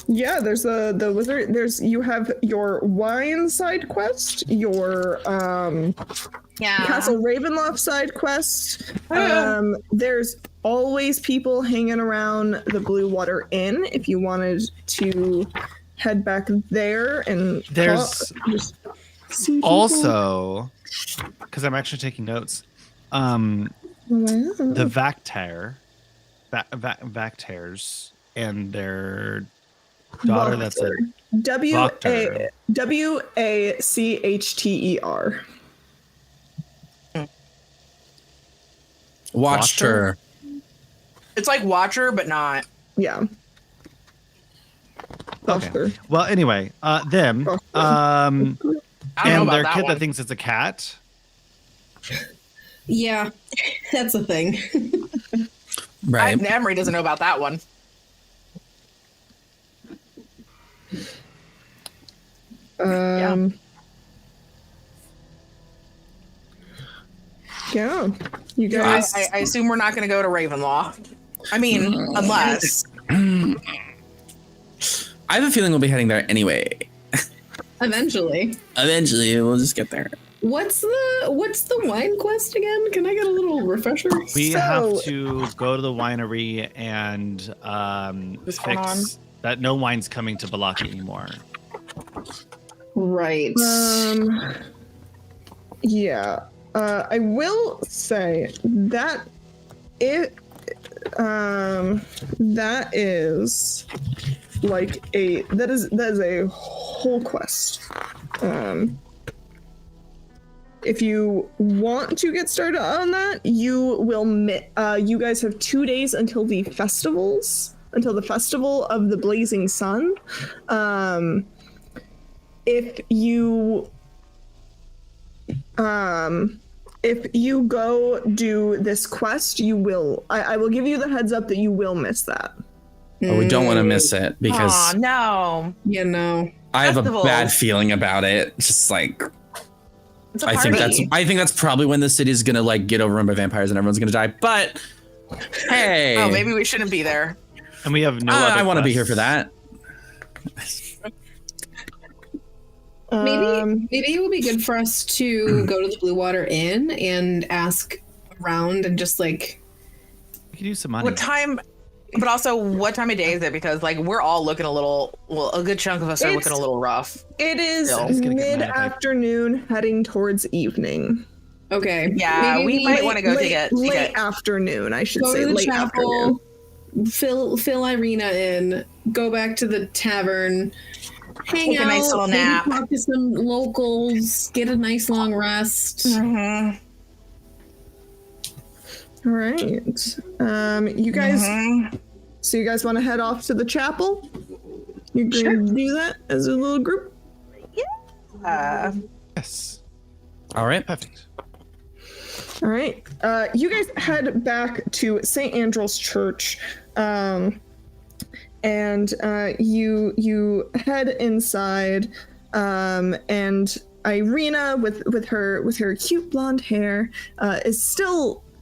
Yeah, there's the wizard. You have your wine side quest, your Castle Ravenloft side quest. There's always people hanging around the Blue Water Inn if you wanted to head back there and There's see people. also, because I'm actually taking notes, the Vactairs and their daughter. That's a Wacchter. Watched her. It's like Watcher, but not. Yeah. Okay. Well, anyway, them, I don't know and about their that kid one. that thinks it's a cat. Yeah, that's a thing. Right. Emery doesn't know about that one. Yeah. You guys. I assume we're not going to go to Ravenloft. I mean, unless. I have a feeling we'll be heading there anyway. Eventually. Eventually, we'll just get there. What's the wine quest again? Can I get a little refresher? We have to go to the winery and What's going on? fix that no wine's coming to Balaki anymore. Right. Yeah. I will say that that is like that is a whole quest. If you want to get started on that, you will you guys have 2 days until the festival of the Blazing Sun. If you go do this quest, you will. I will give you the heads up that you will miss that. But we don't want to miss it because Aw, no. You know. I have a Festival. bad feeling about it. Just like It's a I party. think that's probably when the city's gonna like get overrun by vampires and everyone's gonna die. But hey, Oh, maybe we shouldn't be there. And we have no other I want to be here quests. for that. Maybe it would be good for us to go to the Blue Water Inn and ask around and just like. We could use some money. What time? But also, what time of day is it? Because like we're all looking a little. Well, a good chunk of us are looking a little rough. It is Still. It's gonna get mad if I- mid-afternoon, heading towards evening. Okay. Yeah, Maybe we might want to go late afternoon. I should go say to the late afternoon. chapel, fill Ireena in, go back to the tavern, hang Take a out, nice little maybe nap. talk to some locals, get a nice long rest. Mm-hmm. All right. You guys. Mm-hmm. So you guys want to head off to the chapel? You're going to do that as a little group? Yes. All right. Perfect. All right. You guys head back to St. Andrew's Church, and you head inside, and Ireena with her cute blonde hair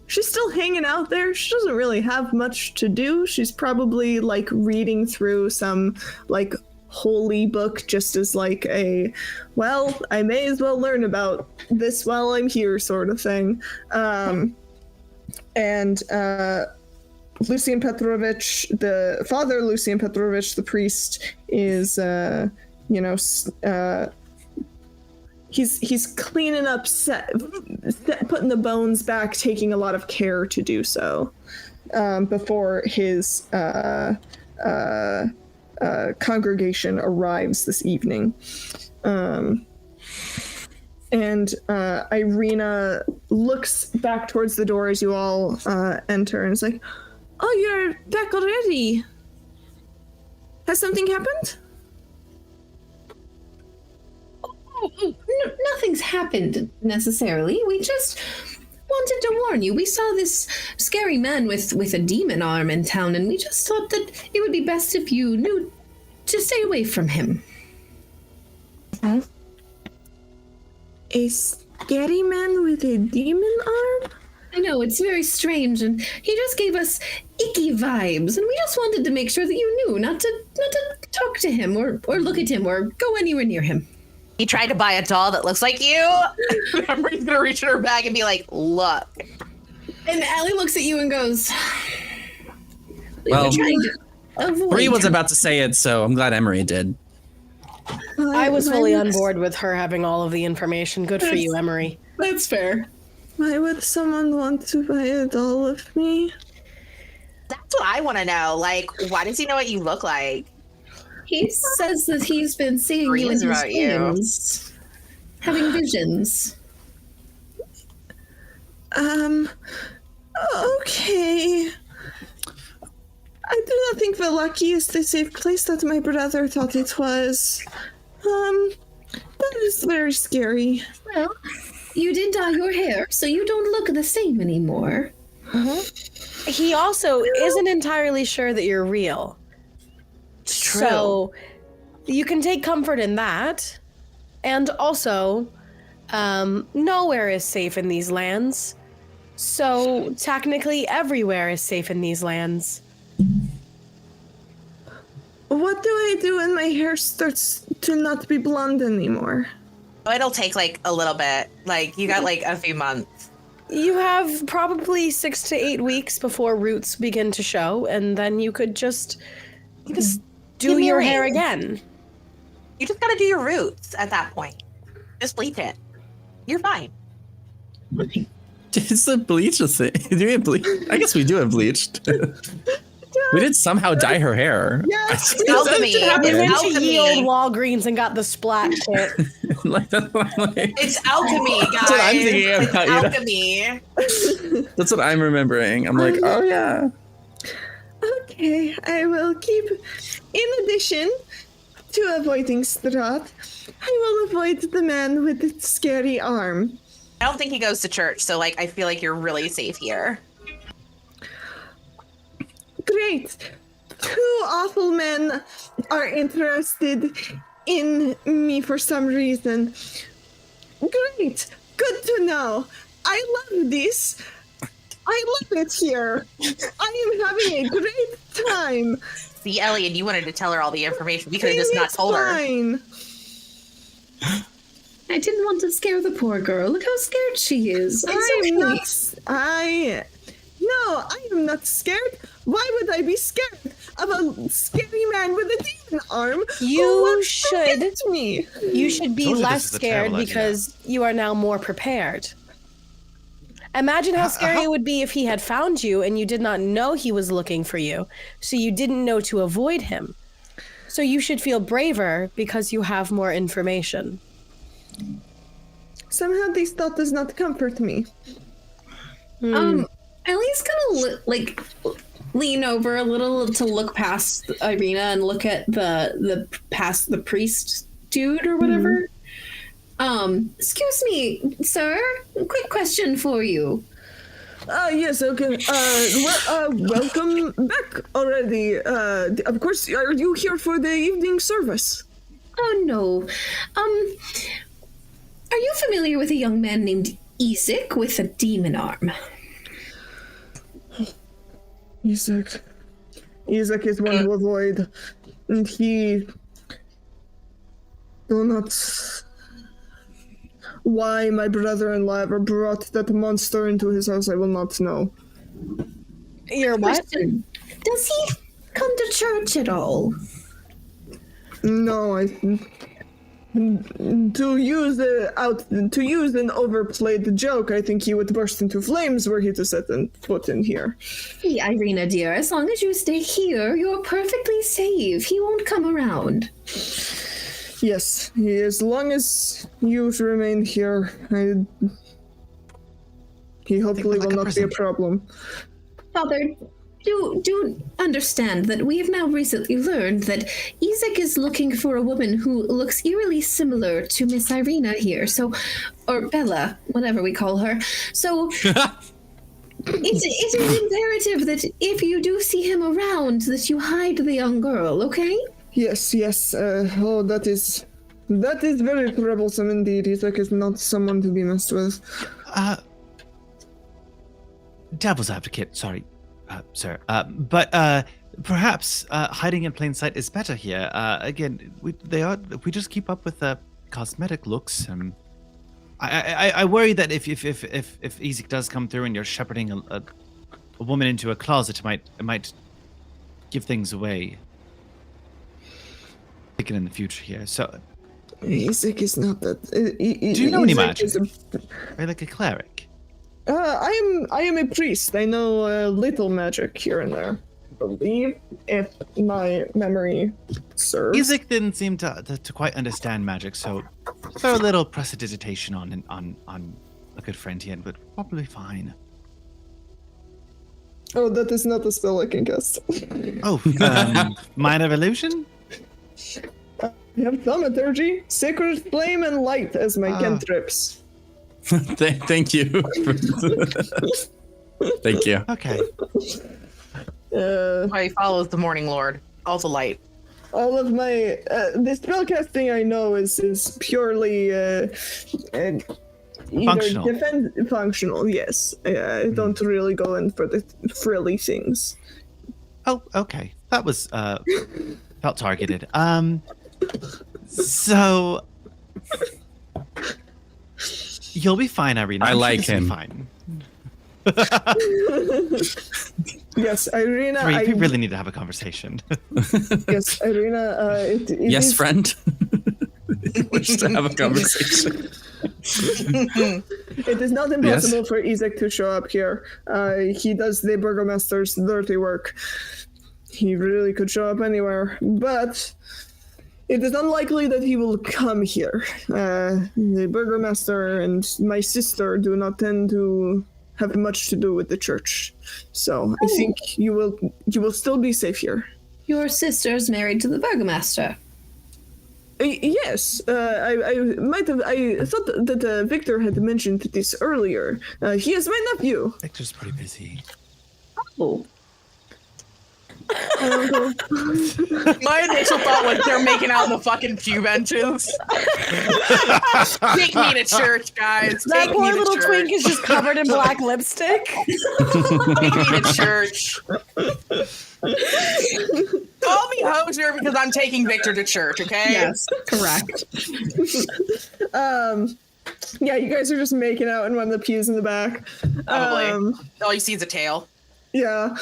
she's still hanging out there. She doesn't really have much to do. She's probably like reading through some like holy book just as like I may as well learn about this while I'm here sort of thing. And Lucian Petrovich, the father Lucian Petrovich, the priest, is he's cleaning up, putting the bones back, taking a lot of care to do so before his congregation arrives this evening. And Ireena looks back towards the door as you all enter and is like, "Oh, you're back already. Has something happened?" No, nothing's happened necessarily. We just wanted to warn you. We saw this scary man with a demon arm in town, and we just thought that it would be best if you knew to stay away from him. A scary man with a demon arm? I know, it's very strange, and he just gave us icky vibes, and we just wanted to make sure that you knew not to talk to him or look at him or go anywhere near him. He tried to buy a doll that looks like you. Emery's gonna reach in her bag and be like, "Look." And Ellie looks at you and goes, Well, trying to avoid Bree was him." about to say it, so I'm glad Emery did. I was fully on board with her having all of the information. Good for you, Emery. That's fair. Why would someone want to buy a doll of me? That's what I want to know. Like, why does he know what you look like? He says that he's been seeing you in Dreams his about you. dreams, having visions. Okay. I do not think Velaki is the safe place that my brother thought it was. That is very scary. Well, you did dye your hair, so you don't look the same anymore. He also isn't entirely sure that you're real. It's true. So you can take comfort in that. And also, nowhere is safe in these lands. So technically everywhere is safe in these lands. What do I do when my hair starts to not be blonde anymore? It'll take like a little bit. Like, you got like a few months. You have probably 6 to 8 weeks before roots begin to show, and then you could just do give me a your hair ring. again. You just gotta do your roots at that point. Just bleach it. You're fine. It's the bleach thing. Do we have bleach? I guess we do have bleached. We did somehow dye her hair. Yes, alchemy. They It's went to alchemy. ye old Walgreens and got the splat kit. Like, that's what I'm like- It's alchemy, guys. That's what I'm thinking It's about, you know? alchemy. That's what I'm remembering. I'm like, oh yeah. Okay, I will keep. In addition to avoiding Strahd, I will avoid the man with the scary arm. I don't think he goes to church, so like I feel like you're really safe here. Great. 2 awful men are interested in me for some reason. Great. Good to know. I love this. I love it here. I am having a great time. See, Ellie, and you wanted to tell her all the information. We could have just not It's told her. fine. I didn't want to scare the poor girl. Look how scared she is. I am not scared. Why would I be scared of a scary man with a demon arm who You wants to should. get me? You should be Told you this less is a scared terrible idea. because you are now more prepared. Imagine how scary it would be if he had found you and you did not know he was looking for you, so you didn't know to avoid him. So you should feel braver because you have more information. Somehow this thought does not comfort me. Ellie's gonna lean over a little to look past Ireena and look at the priest dude or whatever. Excuse me, sir. Quick question for you. Yes, okay. Welcome back already. Of course, are you here for the evening service? Oh no. Are you familiar with a young man named Isaac with a demon arm? Isaac is one to avoid, and he do not. Why my brother-in-law ever brought that monster into his house, I will not know. You're what? Question. Does he come to church at all? No, To use an overplayed joke, I think he would burst into flames were he to set foot in here. Hey, Ireena, dear, as long as you stay here, you're perfectly safe. He won't come around. Yes, as long as you remain here, he hopefully will not be a problem. Father, do understand that we have now recently learned that Isaac is looking for a woman who looks eerily similar to Miss Ireena here, or Bella, whatever we call her. So it is imperative that if you do see him around, that you hide the young girl, okay? Yes. That is very troublesome indeed. Isaac is not someone to be messed with. Devil's advocate, sorry, sir. But perhaps hiding in plain sight is better here. Again, if we just keep up with the cosmetic looks, I worry that if Isaac does come through and you're shepherding a woman into a closet, it might give things away. Thinking in the future here, so. Isaac is not that. Do you know any magic? Are you like a cleric? I am a priest. I know little magic here and there. I believe, if my memory serves. Isaac didn't seem to quite understand magic, so throw a little prestidigitation on a good friend here, but probably fine. Oh, that is not a spell I can cast. Oh, minor illusion? I have thaumaturgy, sacred flame, and light as my cantrips. Thank you. Thank you. Okay. He follows the Morning Lord. Also light. All of my the spellcasting I know is purely functional. Functional, yes. I don't really go in for the frilly things. Oh, okay. That was felt targeted. So you'll be fine, Ireena. I like him. Fine. Yes, Ireena. We really need to have a conversation. Yes, Ireena. Yes, is... friend. Wish to have a conversation. It is not impossible for Isaac to show up here. He does the burgomaster's dirty work. He really could show up anywhere, but it is unlikely that he will come here. The burgomaster and my sister do not tend to have much to do with the church, so I think you will still be safe here. Your sister's married to the burgomaster. Yes, I might have. I thought that Victor had mentioned this earlier. He is my nephew. Victor's pretty busy. Oh. My initial thought was they're making out in the fucking pew benches. Take me to church, guys. That Take poor me to little church. twink is just covered in black lipstick. Take me to church. Call me Hosier because I'm taking Victor to church, okay? Yes, correct. Yeah, you guys are just making out in one of the pews in the back. Probably. All you see is a tail. Yeah.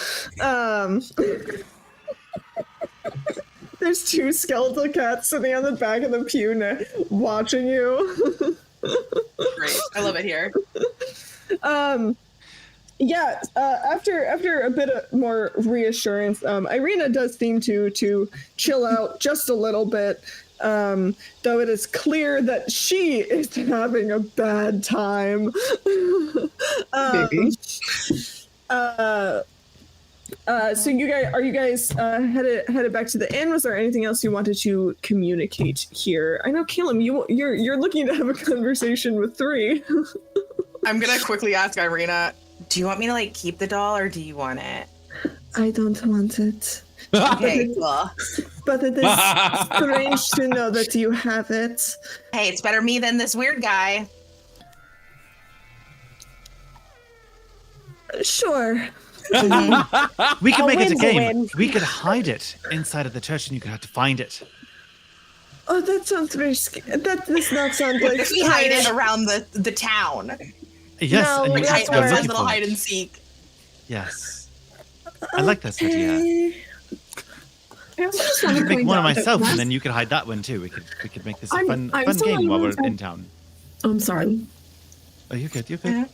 There's two skeletal cats sitting on the back of the pew watching you. Great. I love it here. Yeah, after a bit more reassurance, Ireena does seem to chill out just a little bit, though it is clear that she is having a bad time. So are you guys headed back to the inn? Was there anything else you wanted to communicate here? I know, Kellum, you're looking to have a conversation with Three. I'm gonna quickly ask Ireena, do you want me to like keep the doll or do you want it? I don't want it. Okay, cool. But it is strange to know that you have it. Hey, it's better me than this weird guy. Sure. We could make it a win's a game. win. We could hide it inside of the church and you could have to find it. Oh, that sounds very scary. That does not sound like We hide it around the town. Yes, No, and you that's have Hide to go our looking little for hide it. and seek. Yes. I like this idea. I also just I want to could make point one of out that myself, last- and then you could hide that one too. We could make this a I'm fun still game while we're not- in town. I'm sorry. Oh, you're good. You're good.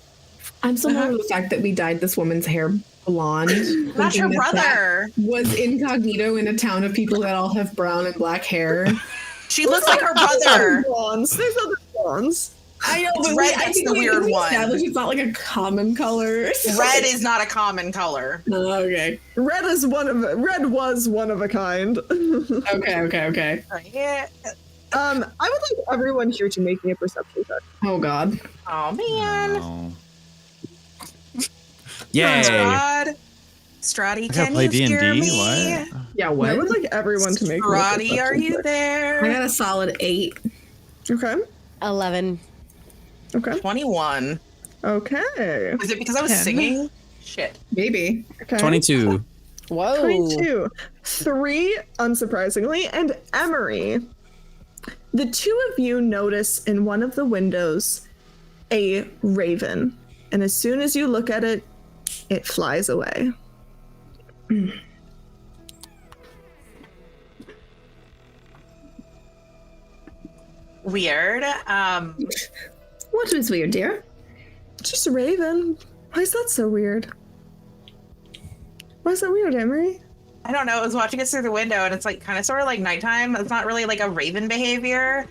I'm still not over the fact that we dyed this woman's hair blonde. That's your thinking that brother. that was incognito in a town of people that all have brown and black hair. She looks like her There's other brother. blondes. There's other blondes. I know, but Red, I that's think the weird one. It's not like a common color. Red is not a common color. Oh, okay. Red was one of a kind. Okay. Yeah. I would like everyone here to make me a perception check. Oh god. Oh man. Oh. Yay! Strahd, I gotta can play you D&D. hear me? What? Yeah, I what? would like everyone to make me a Strahd, perception are you check. I there? got a solid 8. Okay. 11. Okay. 21. Okay. Is it because I was 10. singing? Shit. Maybe. Okay. 22. Whoa. 22. 3, unsurprisingly, and Emery. The two of you notice in one of the windows a raven, and as soon as you look at it, it flies away. Weird. What was weird, dear? It's just a raven. Why is that so weird? Why is that weird, Emery? I don't know. I was watching it through the window and it's like kind of sort of like nighttime. It's not really like a raven behavior.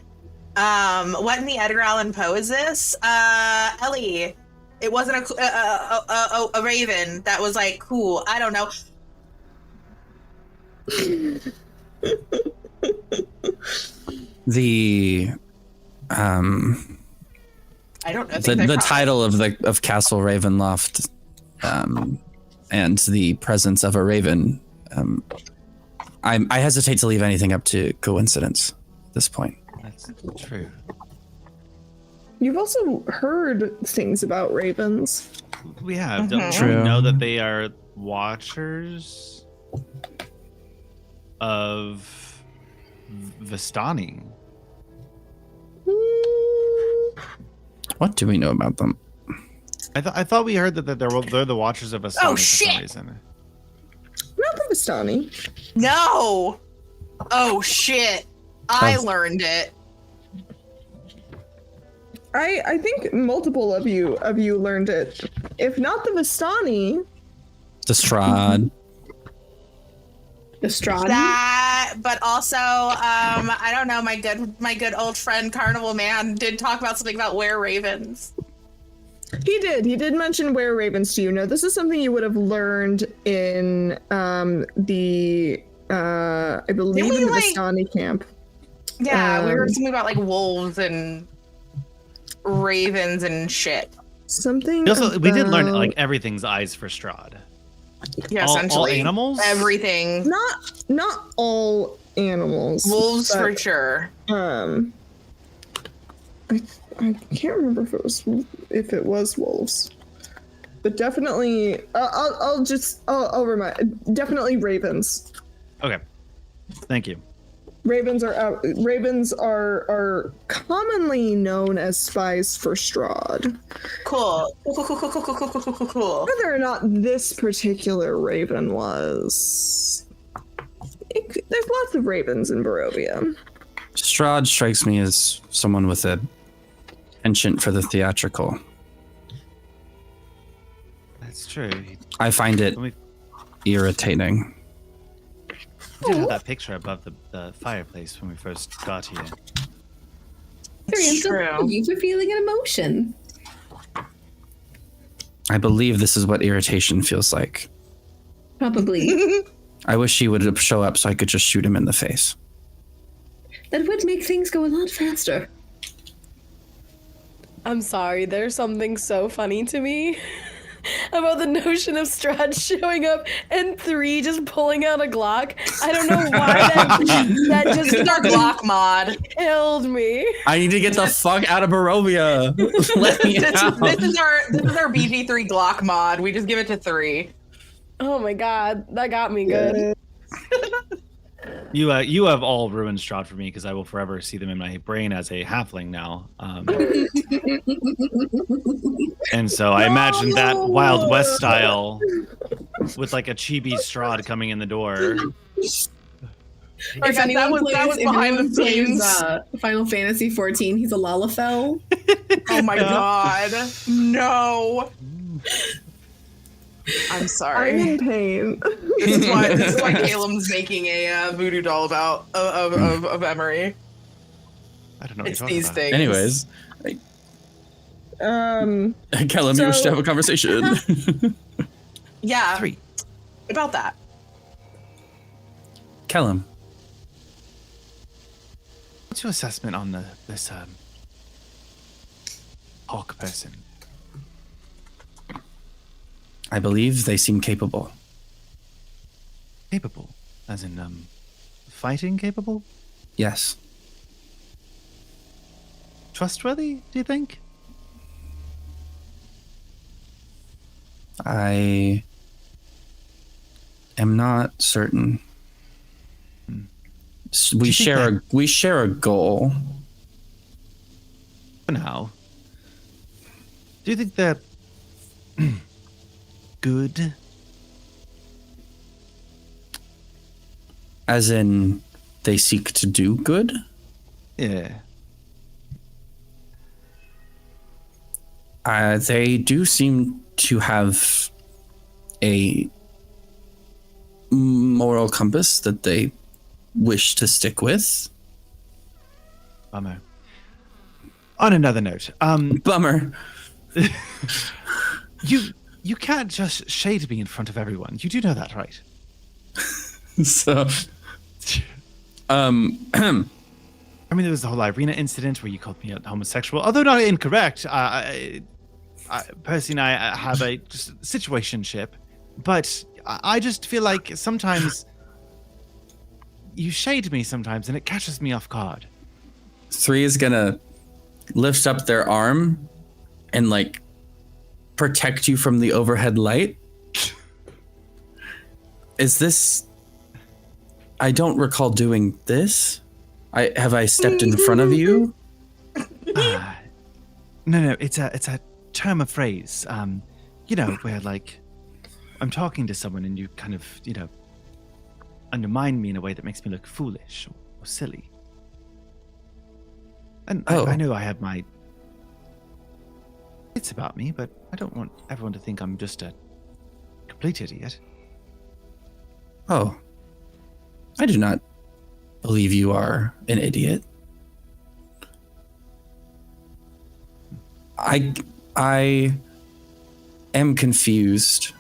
What in the Edgar Allan Poe is this? Ellie. It wasn't a raven that was like cool. I don't know. The I don't know. the title of Castle Ravenloft, and the presence of a raven. I hesitate to leave anything up to coincidence at this point. That's true. You've also heard things about ravens. We have. Don't you True. know that they are watchers of Vistani? What do we know about them? I thought we heard that they're the watchers of Vistani Oh, for shit! some reason. Not the Vistani. No. Oh shit. I Oh. learned it. I think multiple of you learned it. If not the Vistani, The Strahd. The Strahd. That, but also, I don't know. My good old friend Carnival Man did talk about something about were-ravens. he did mention were ravens to you. Now, this is something you would have learned in the I believe we, in the like- Vistani camp. Yeah, we heard Um, something about like wolves and ravens and shit. Something. We did learn about- like everything's eyes for Strahd. Yeah, All essentially. animals? Everything. not all animals. Wolves but, for sure. I can't remember if it was wolves, but definitely I'll remind, definitely ravens. Okay. Thank you. Ravens are commonly known as spies for Strahd. Cool. Cool. Whether or not this particular raven was, there's lots of ravens in Barovia. Strahd strikes me as someone with a penchant for the theatrical. That's true. I find it We irritating. did have that picture above the fireplace when we first got here. Very true. You for feeling an emotion. I believe this is what irritation feels like. Probably. I wish he would show up so I could just shoot him in the face. That would make things go a lot faster. I'm sorry, there's something so funny to me about the notion of Strahd showing up and 3 just pulling out a Glock. I don't know why that just This is our Glock mod. killed me. I need to get the fuck out of Barovia. Let me out. This is our BG3 Glock mod. We just give it to 3. Oh my god, that got me good. You have all ruined Strahd for me because I will forever see them in my brain as a halfling now. And so I imagine that Wild West style with like a chibi Strahd coming in the door. If that anyone was plays, if behind anyone the plays scenes. Final Fantasy 14, he's a Lalafell. Oh my god. No. I'm I'm sorry. in pain. This is why Kellum's making a voodoo doll about of Emery. I don't know what It's you're talking these about. things. Anyways, Kellum, you wish to have a conversation. Yeah. 3. About that. Kellum, What's your assessment on this Hawke person? I believe they seem capable. Capable, as in fighting capable? Yes. Trustworthy? Do you think? I am not certain. We you think share a goal. For now. Do you think they're good? As in, they seek to do good? Yeah. They do seem to have a moral compass that they wish to stick with. Bummer. On another note, Bummer. you can't just shade me in front of everyone. You do know that, right? So, I mean, there was the whole Ireena incident where you called me a homosexual, although not incorrect. Percy and I have a just situationship, but I just feel like sometimes you shade me sometimes, and it catches me off guard. Three is gonna lift up their arm and like protect you from the overhead light. Is this? I don't recall doing this. Have I stepped in front of you? No, it's a term of phrase. You know, where like I'm talking to someone and you kind of, you know, undermine me in a way that makes me look foolish or silly. And I know I have my bits about me, but I don't want everyone to think I'm just a complete idiot. Oh, I do not believe you are an idiot. I am confused.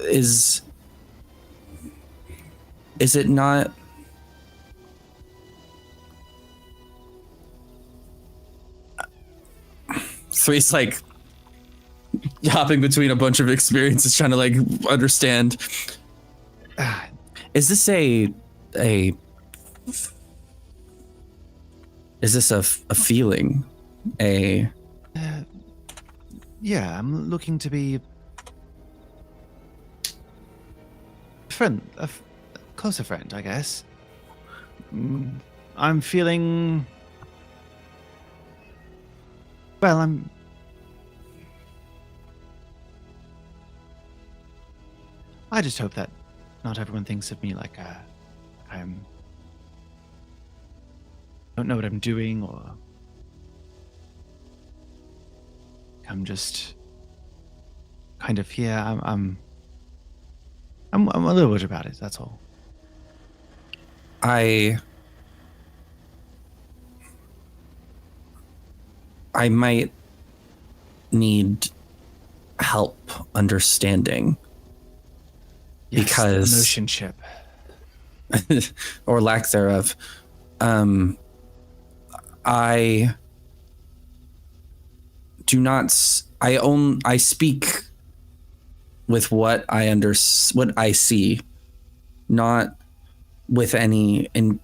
Is it not? Three's like hopping between a bunch of experiences, trying to like understand. Is this a feeling? Yeah, I'm looking to be a closer friend, I guess. I'm feeling. Well, I just hope that not everyone thinks of me like I don't know what I'm doing, or I'm just kind of here. I'm a little bit about it. That's all. I might need help understanding. Yes, because the relationship or lack thereof. I do not. I speak with what what I see, not with any. And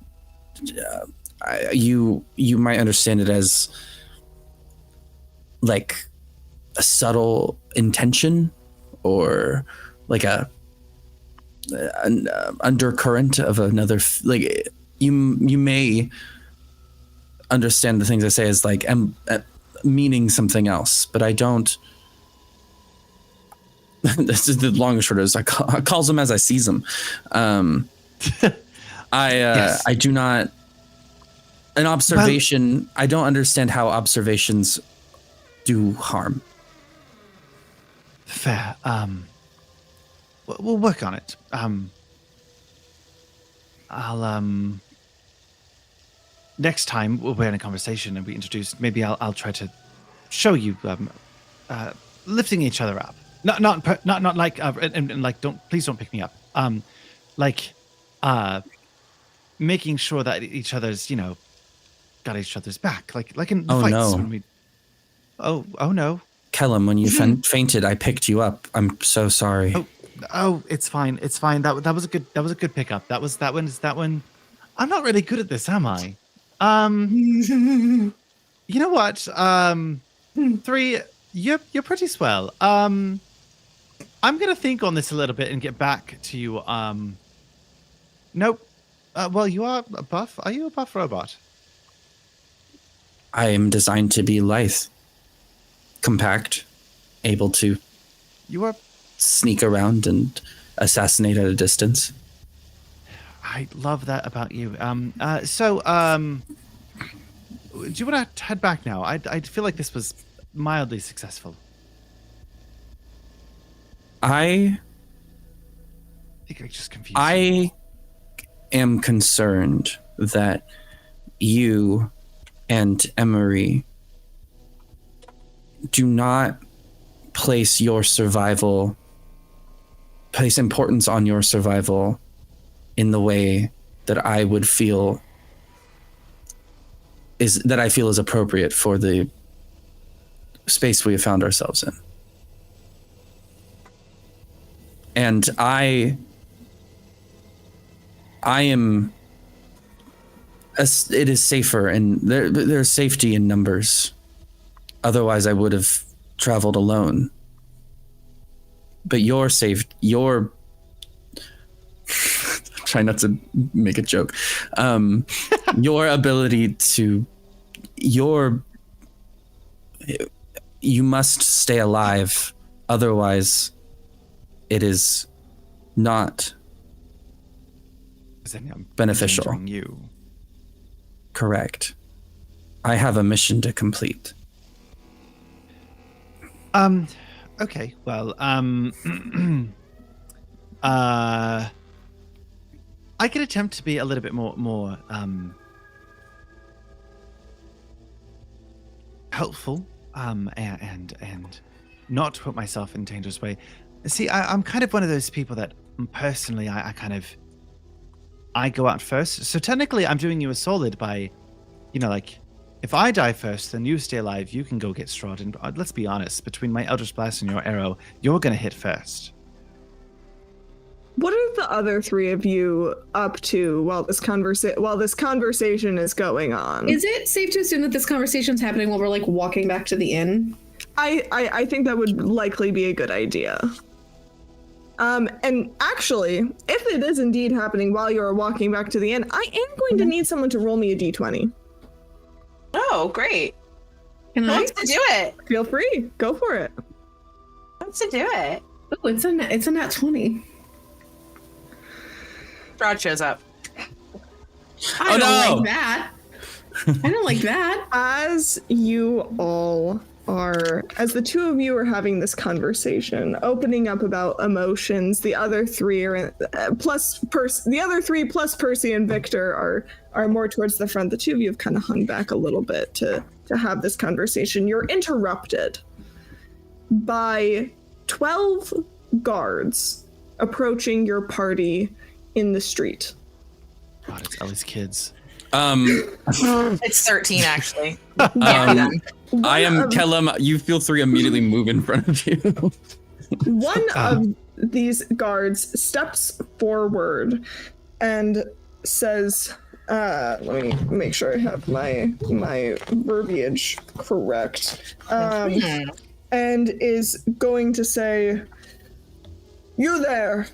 you might understand it as like a subtle intention, or like an undercurrent of another. Like you may understand the things I say as like meaning something else, but I don't. This is the long and short is I calls them as I sees them. I do not. An observation. I don't understand how observations do harm. Fair. We'll work on it. Next time we're in a conversation and we introduce, maybe I'll try to show you lifting each other up. Not like and like please don't pick me up. Making sure that each other's got each other's back. Like in fights when we. Oh no. Kellum, when you fainted, I picked you up. I'm so sorry. Oh, it's fine. It's fine. That was a good pickup. That one. I'm not really good at this, am I? You know what? Three, you're pretty swell. I'm gonna think on this a little bit and get back to you. Nope. Well, you are a buff. Are you a buff robot? I am designed to be lithe, compact, able to. You are. Sneak around and assassinate at a distance. I love that about you. So, do you want to head back now? I feel like this was mildly successful. I think I just confused. I am concerned that you and Emery do not place importance on your survival in the way that I would feel is appropriate for the space we have found ourselves in. And I am it is safer, and there's safety in numbers. Otherwise I would have traveled alone. But you're safe. You're try not to make a joke. Your ability to you must stay alive. Otherwise, it is not beneficial. You. Correct. I have a mission to complete. Okay, well, I could attempt to be a little bit more helpful, and not to put myself in dangerous way. See, I'm kind of one of those people that personally, I go out first. So technically, I'm doing you a solid by, if I die first, then you stay alive, you can go get Strahd. And let's be honest, between my Eldritch Blast and your arrow, you're going to hit first. What are the other three of you up to while this conversation is going on? Is it safe to assume that this conversation's happening while we're walking back to the inn? I think that would likely be a good idea. And actually, if it is indeed happening while you're walking back to the inn, I am going to need someone to roll me a d20. Oh, great. Can Who wants to do it? Feel free. Go for it. Who wants to do it? Oh, it's a nat 20. Strahd shows up. I don't like that. I don't like that. As the two of you are having this conversation, opening up about emotions, the other three plus Percy and Victor are more towards the front. The two of you have kind of hung back a little bit to have this conversation. You're interrupted by 12 guards approaching your party in the street. God, it's Ellie's kids. It's 13, actually. I am Kellum. You feel three immediately move in front of you. One of these guards steps forward and says, let me make sure I have my verbiage correct. And is going to say, "You there.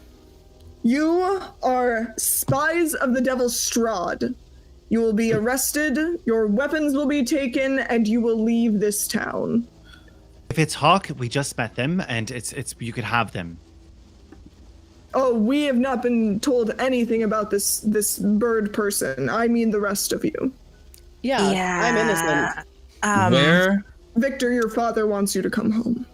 You are spies of the Devil Strahd. You will be arrested, your weapons will be taken, and you will leave this town." If it's Hawke, we just met them, and it's you could have them. Oh, we have not been told anything about this bird person. I mean the rest of you. Yeah, I'm innocent. Where? Victor, your father wants you to come home.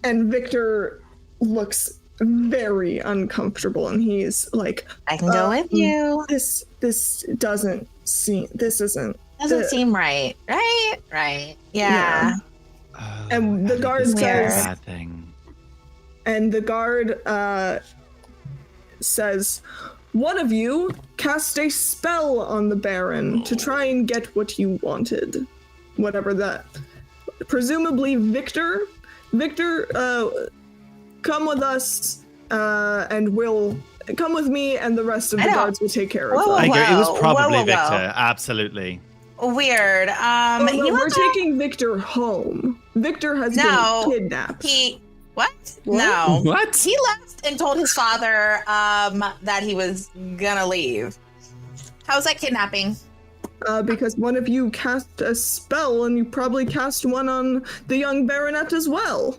And Victor looks very uncomfortable, and he's like, I can go with you. This doesn't seem. This isn't. Doesn't seem right. Right. Yeah. And the guard this is a says, bad thing. and the guard says, one of you cast a spell on the Baron to try and get what you wanted. Whatever that. Presumably Victor. Victor, come with us, and we'll come with me, and the rest of the guards will take care of Whoa, them. I agree. It was probably whoa. Victor. Absolutely. Weird. Oh, no, you we're also- taking Victor home. Victor has been kidnapped. What? No. What? He left and told his father that he was gonna leave. How's that kidnapping? Because one of you cast a spell, and you probably cast one on the young baronet as well.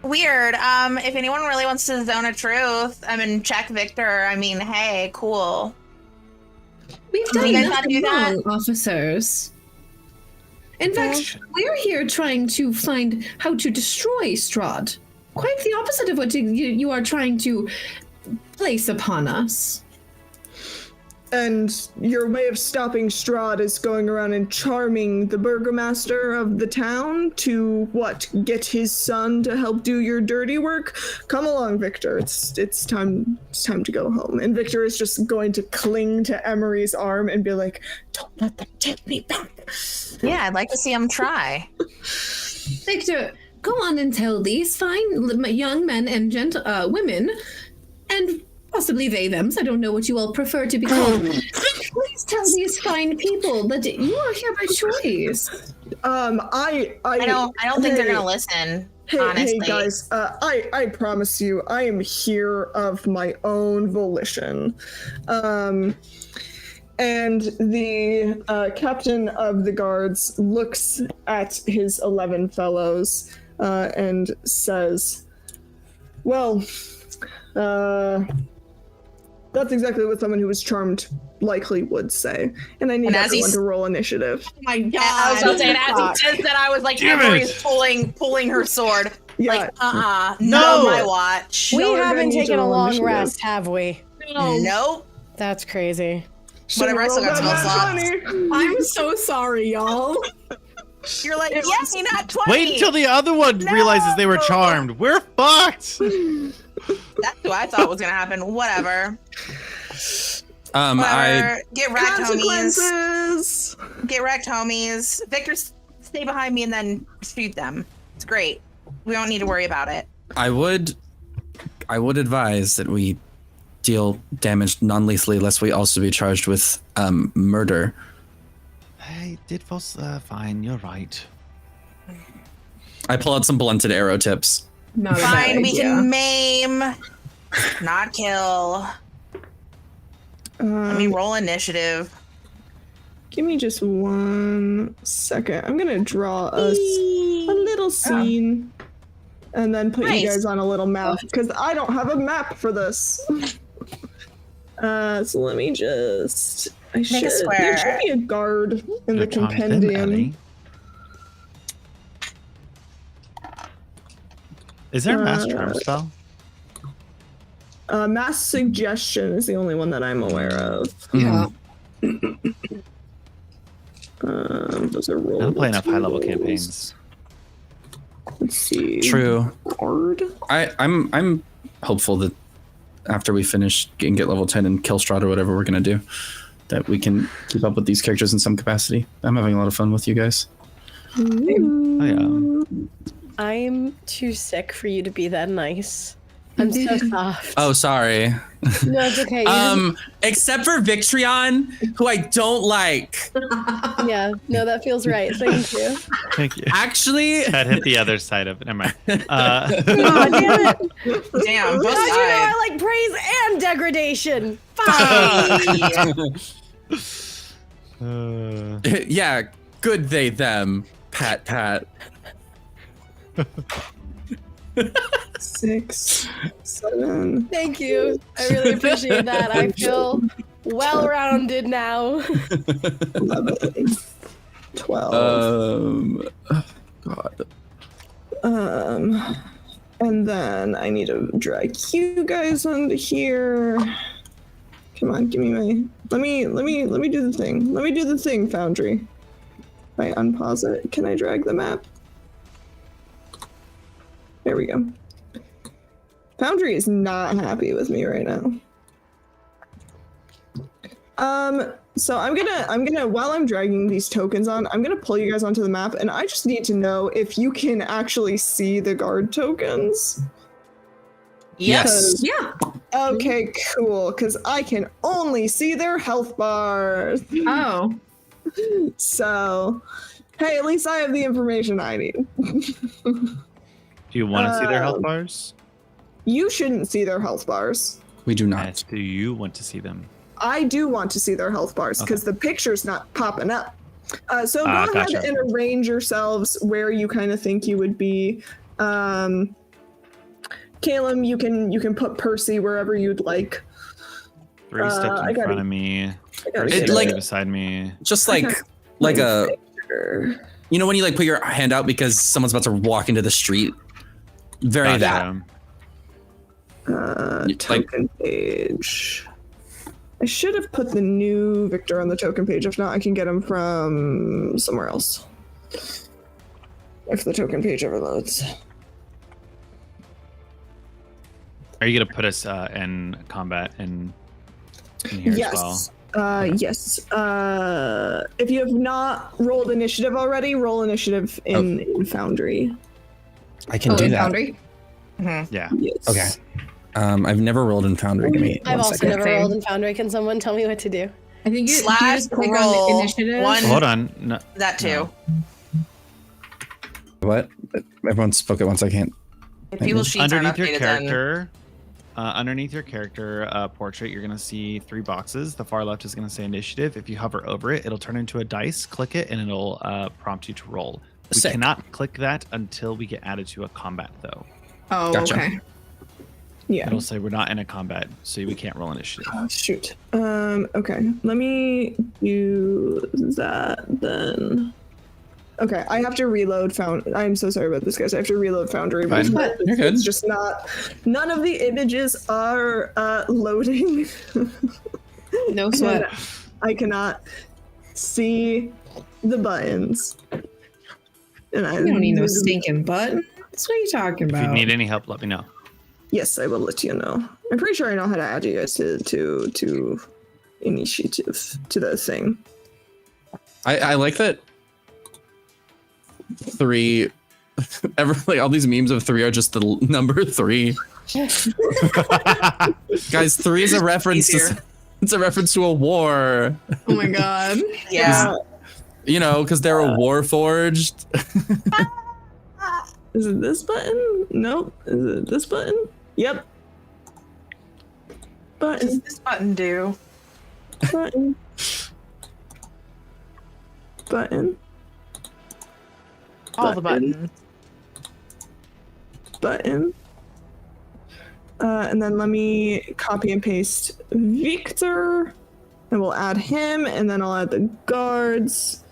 Weird. If anyone really wants to zone a truth, check Victor. Hey, cool. We've Do you done guys not do nothing that? wrong, officers. In fact, we're here trying to find how to destroy Strahd. Quite the opposite of what you are trying to place upon us. And your way of stopping Strahd is going around and charming the burgomaster of the town to, get his son to help do your dirty work? Come along, Victor. It's time to go home. And Victor is just going to cling to Emery's arm and be like, don't let them take me back. Yeah, I'd like to see him try. Victor, go on and tell these fine young men and women, and possibly they, thems, I don't know what you all prefer to be called. Please tell these fine people that you are here by choice. I don't think they're gonna listen. Honestly. Hey guys, I promise you, I am here of my own volition. And the captain of the guards looks at his 11 fellows and says, well, that's exactly what someone who was charmed likely would say. And I need everyone to roll initiative. Oh my god! I was about to say, as he says that, I was like, Emery's pulling her sword. Yeah. Not No. on my watch. We Y'all are gonna haven't need to taken a roll long initiative. rest, have we? Nope. That's crazy. Whatever, I still got Should've rolled 12 that slots. 20. I'm so sorry, y'all. You're like, yes, he not 20. Wait until the other one realizes they were charmed. We're fucked. That's who I thought was gonna happen. Whatever. Get wrecked, homies. Consequences! Get wrecked, homies. Victor, stay behind me and then shoot them. It's great. We don't need to worry about it. I would advise that we deal damage non-lethally, lest we also be charged with murder. Hey, did false? Fine, you're right. I pull out some blunted arrow tips. Not a bad Fine, we idea. can maim, not kill. Let me roll initiative. Give me just 1 second. I'm gonna draw us a little scene and then put you guys on a little map because I don't have a map for this. So let me just. There should be a guard in the compendium. Is there a mass charm spell? Mass suggestion is the only one that I'm aware of. Yeah. Those are I roll. don't play enough high-level campaigns. Let's see. True. Guard. I'm hopeful that after we finish and get level 10 and kill Strahd or whatever we're gonna do, that we can keep up with these characters in some capacity. I'm having a lot of fun with you guys. Oh yeah. I'm too sick for you to be that nice. I'm so soft. Oh, sorry. No, it's okay. You just- Except for Victrion, who I don't like. yeah, no, that feels right. Thank you. Thank you. Actually, That hit the other side of it. Never mind. Oh, damn it. Damn, both How'd you know sides. I like praise and degradation? Fine. yeah, good they them. Pat. 6, 7. Thank you. I really appreciate that. I feel well-rounded now. 11, 12. God. And then I need to drag you guys onto here. Come on, give me my. Let me do the thing. Let me do the thing, Foundry. If I unpause it, can I drag the map? There we go. Foundry is not happy with me right now. So I'm gonna while I'm dragging these tokens on, I'm gonna pull you guys onto the map, and I just need to know if you can actually see the guard tokens. Yes. Yeah. Okay, cool, because I can only see their health bars. Oh. So, hey, at least I have the information I need. Do you want to see their health bars? You shouldn't see their health bars. We do not. Yes, do you want to see them? I do want to see their health bars because the picture's not popping up. So go ahead Gotcha. and arrange yourselves where you kind of think you would be. Kellum, you can put Percy wherever you'd like. 3 steps in front of me. It, It, like- beside me. Just like a, Picture. you know when you like put your hand out because someone's about to walk into the street? Very that. Gotcha. Token page. I should have put the new Victor on the token page. If not, I can get him from somewhere else. If the token page ever loads. Are you gonna put us in combat in here as well? Yes. If you have not rolled initiative already, roll initiative in Foundry. I can do in that. Foundry? Yeah. Yes. Okay. I've never rolled in Foundry. Give me I've one also second. never rolled in Foundry. Can someone tell me what to do? I think you Slash just click on roll the initiative. one- Hold on. No, That too. What? Everyone spoke at once. I can't. If people's sheets aren't underneath your updated, then character portrait, you're gonna see 3 boxes. The far left is gonna say initiative. If you hover over it, it'll turn into a dice. Click it, and it'll prompt you to roll. We Sick. cannot click that until we get added to a combat, though. Oh, Gotcha. okay. Yeah. It'll say we're not in a combat, so we can't roll initiative. Oh, shoot. Okay. Let me do that then. Okay, I have to reload I'm so sorry about this, guys. I have to reload Foundry. Fine. Because You're good. It's just not. None of the images are loading. No sweat. And I cannot see the buttons. And I You don't need no stinking button. That's what are you talking If about? you need any help, let me know. Yes, I will let you know. I'm pretty sure I know how to add you guys to initiative to the thing. I like that. 3. Like all these memes of 3 are just the number 3. Guys, 3 is a reference to. It's a reference to a war. Oh my god. yeah. You know, because they were war forged. Is it this button? Nope. Is it this button? Yep. What does this button do? Button. Button. All the buttons. Button. And then let me copy and paste Victor. And we'll add him, and then I'll add the guards.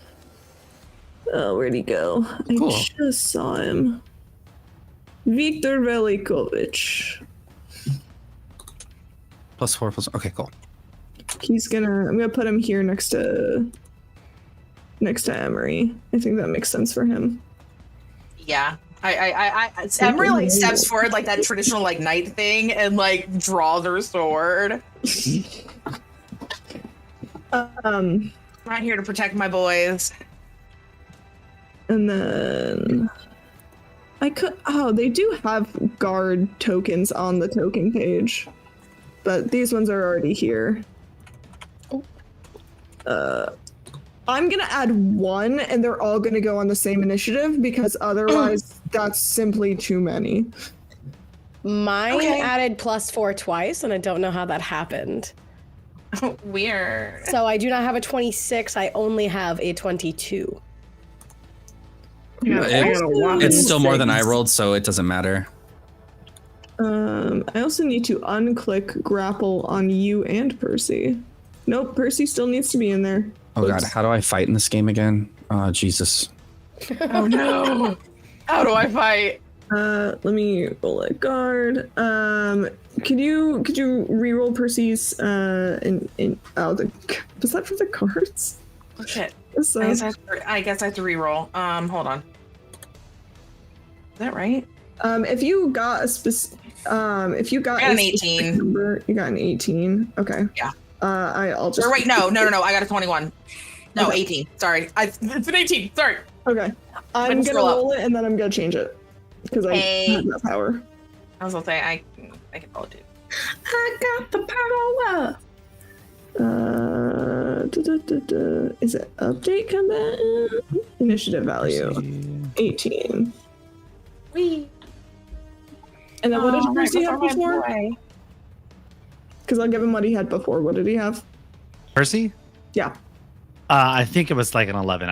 Oh, where'd he go? Cool. I just saw him. Viktor Velikovic. +4. Okay, cool. I'm gonna put him here next to Emery. I think that makes sense for him. Yeah. Emery like steps forward like that traditional like knight thing and like draws her sword. I'm not here to protect my boys. And then they do have guard tokens on the token page, but these ones are already here. I'm gonna add 1, and they're all gonna go on the same initiative because otherwise that's simply too many. Mine added +4 twice, and I don't know how that happened. Weird. So I do not have a 26. I only have a 22. Yeah, It's still more than I rolled, so it doesn't matter. I also need to unclick grapple on you and Percy. Nope, Percy still needs to be in there. Oh god, how do I fight in this game again? Oh Jesus. Oh no! How do I fight? Let me roll a guard. Could you re-roll Percy's was that for the cards? Okay. So, I guess I have to re-roll. Hold on. Is that right? if you got if you got I got an a 18. number, you got an 18. Okay. Yeah. I'll just. Or wait, no. I got a 21. No, Okay. 18. Sorry. It's an 18. Sorry. Okay. I'm gonna roll it and then I'm gonna change it because I Hey. have that power. I was gonna say I can roll it too. I got the power. Is it update combat? Initiative value 18. Wee. And then what did Percy right have before my before? boy. Because I'll give him what he had before. What did he have? Percy? Yeah. I think it was like an 11.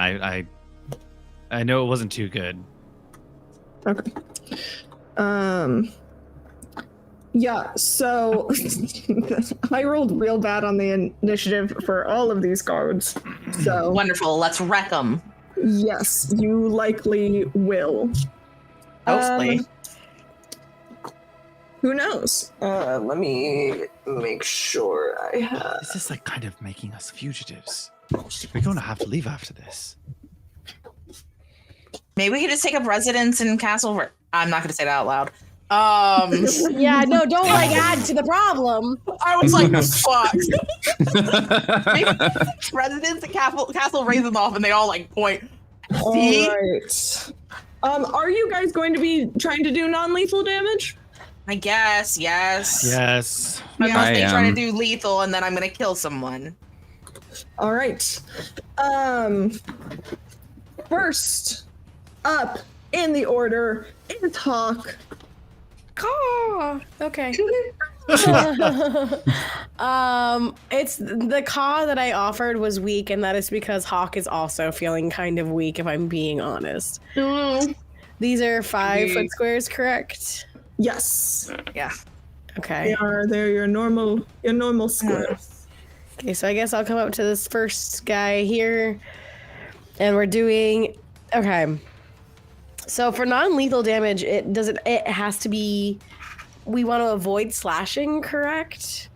I know it wasn't too good. Okay. Yeah, so I rolled real bad on the initiative for all of these cards. So Wonderful. Let's wreck them. yes, you likely will. Hopefully. Who knows? Let me make sure I have. This is like kind of making us fugitives. We're going to have to leave after this. Maybe we could just take up residence in Castle. I'm not going to say that out loud. Yeah, no, don't like add to the problem. I was like, fuck. Maybe residents at Castle Ravenloft, and they all like point. See? All right. Are you guys going to be trying to do non-lethal damage? I guess, yes. Yes. Unless they try to am. do lethal, and then I'm gonna kill someone. All right. First up in the order is Hawke. Caw. Okay. It's the caw that I offered was weak, and that is because Hawke is also feeling kind of weak, if I'm being honest. These are 5 foot squares, correct? Yes, Yeah. Okay. they're your normal squares. Okay, so I guess I'll come up to this first guy here, and we're doing. Okay. So for non-lethal damage, it has to be. We want to avoid slashing, correct?